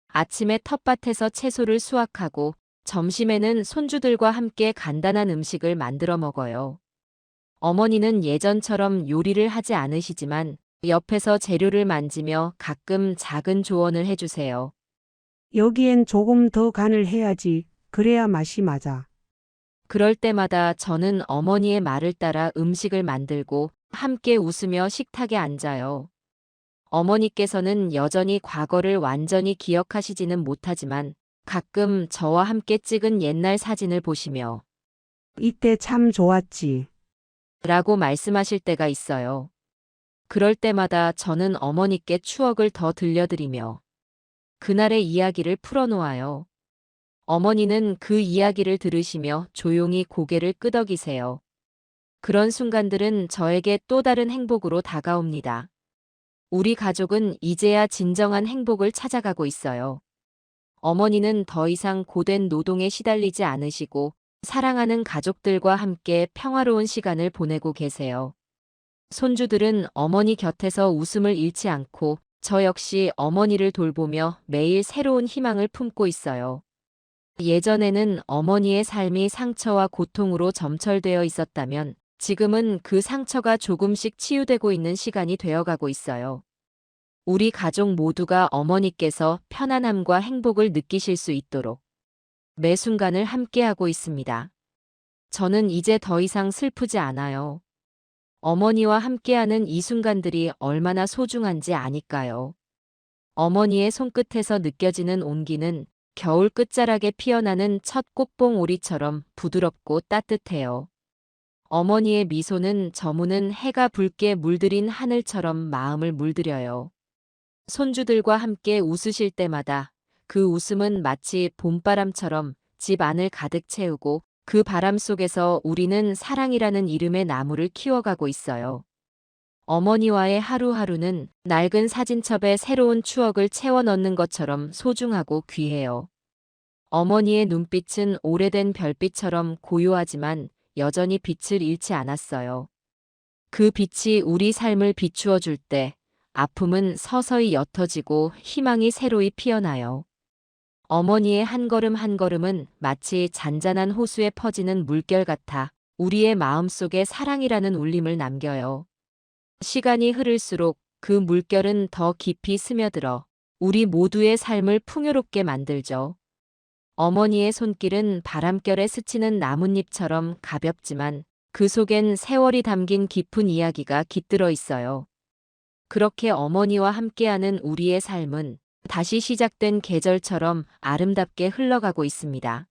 아침에 텃밭에서 채소를 수확하고 점심에는 손주들과 함께 간단한 음식을 만들어 먹어요. 어머니는 예전처럼 요리를 하지 않으시지만 옆에서 재료를 만지며 가끔 작은 조언을 해주세요.
여기엔 조금 더 간을 해야지. 그래야 맛이 맞아.
그럴 때마다 저는 어머니의 말을 따라 음식을 만들고 함께 웃으며 식탁에 앉아요. 어머니께서는 여전히 과거를 완전히 기억하시지는 못하지만 가끔 저와 함께 찍은 옛날 사진을 보시며
이때 참 좋았지.
라고 말씀하실 때가 있어요. 그럴 때마다 저는 어머니께 추억을 더 들려드리며 그날의 이야기를 풀어놓아요. 어머니는 그 이야기를 들으시며 조용히 고개를 끄덕이세요. 그런 순간들은 저에게 또 다른 행복으로 다가옵니다. 우리 가족은 이제야 진정한 행복을 찾아가고 있어요. 어머니는 더 이상 고된 노동에 시달리지 않으시고 사랑하는 가족들과 함께 평화로운 시간을 보내고 계세요. 손주들은 어머니 곁에서 웃음을 잃지 않고 저 역시 어머니를 돌보며 매일 새로운 희망을 품고 있어요. 예전에는 어머니의 삶이 상처와 고통으로 점철되어 있었다면 지금은 그 상처가 조금씩 치유되고 있는 시간이 되어가고 있어요. 우리 가족 모두가 어머니께서 편안함과 행복을 느끼실 수 있도록 매 순간을 함께하고 있습니다. 저는 이제 더 이상 슬프지 않아요. 어머니와 함께하는 이 순간들이 얼마나 소중한지 아니까요. 어머니의 손끝에서 느껴지는 온기는 겨울 끝자락에 피어나는 첫 꽃봉 오리처럼 부드럽고 따뜻해요. 어머니의 미소는 저무는 해가 붉게 물들인 하늘처럼 마음을 물들여요. 손주들과 함께 웃으실 때마다 그 웃음은 마치 봄바람처럼 집 안을 가득 채우고 그 바람 속에서 우리는 사랑이라는 이름의 나무를 키워가고 있어요. 어머니와의 하루하루는 낡은 사진첩에 새로운 추억을 채워 넣는 것처럼 소중하고 귀해요. 어머니의 눈빛은 오래된 별빛처럼 고요하지만 여전히 빛을 잃지 않았어요. 그 빛이 우리 삶을 비추어 줄 때 아픔은 서서히 옅어지고 희망이 새로이 피어나요. 어머니의 한 걸음 한 걸음은 마치 잔잔한 호수에 퍼지는 물결 같아 우리의 마음속에 사랑이라는 울림을 남겨요. 시간이 흐를수록 그 물결은 더 깊이 스며들어 우리 모두의 삶을 풍요롭게 만들죠. 어머니의 손길은 바람결에 스치는 나뭇잎처럼 가볍지만 그 속엔 세월이 담긴 깊은 이야기가 깃들어 있어요. 그렇게 어머니와 함께하는 우리의 삶은 다시 시작된 계절처럼 아름답게 흘러가고 있습니다.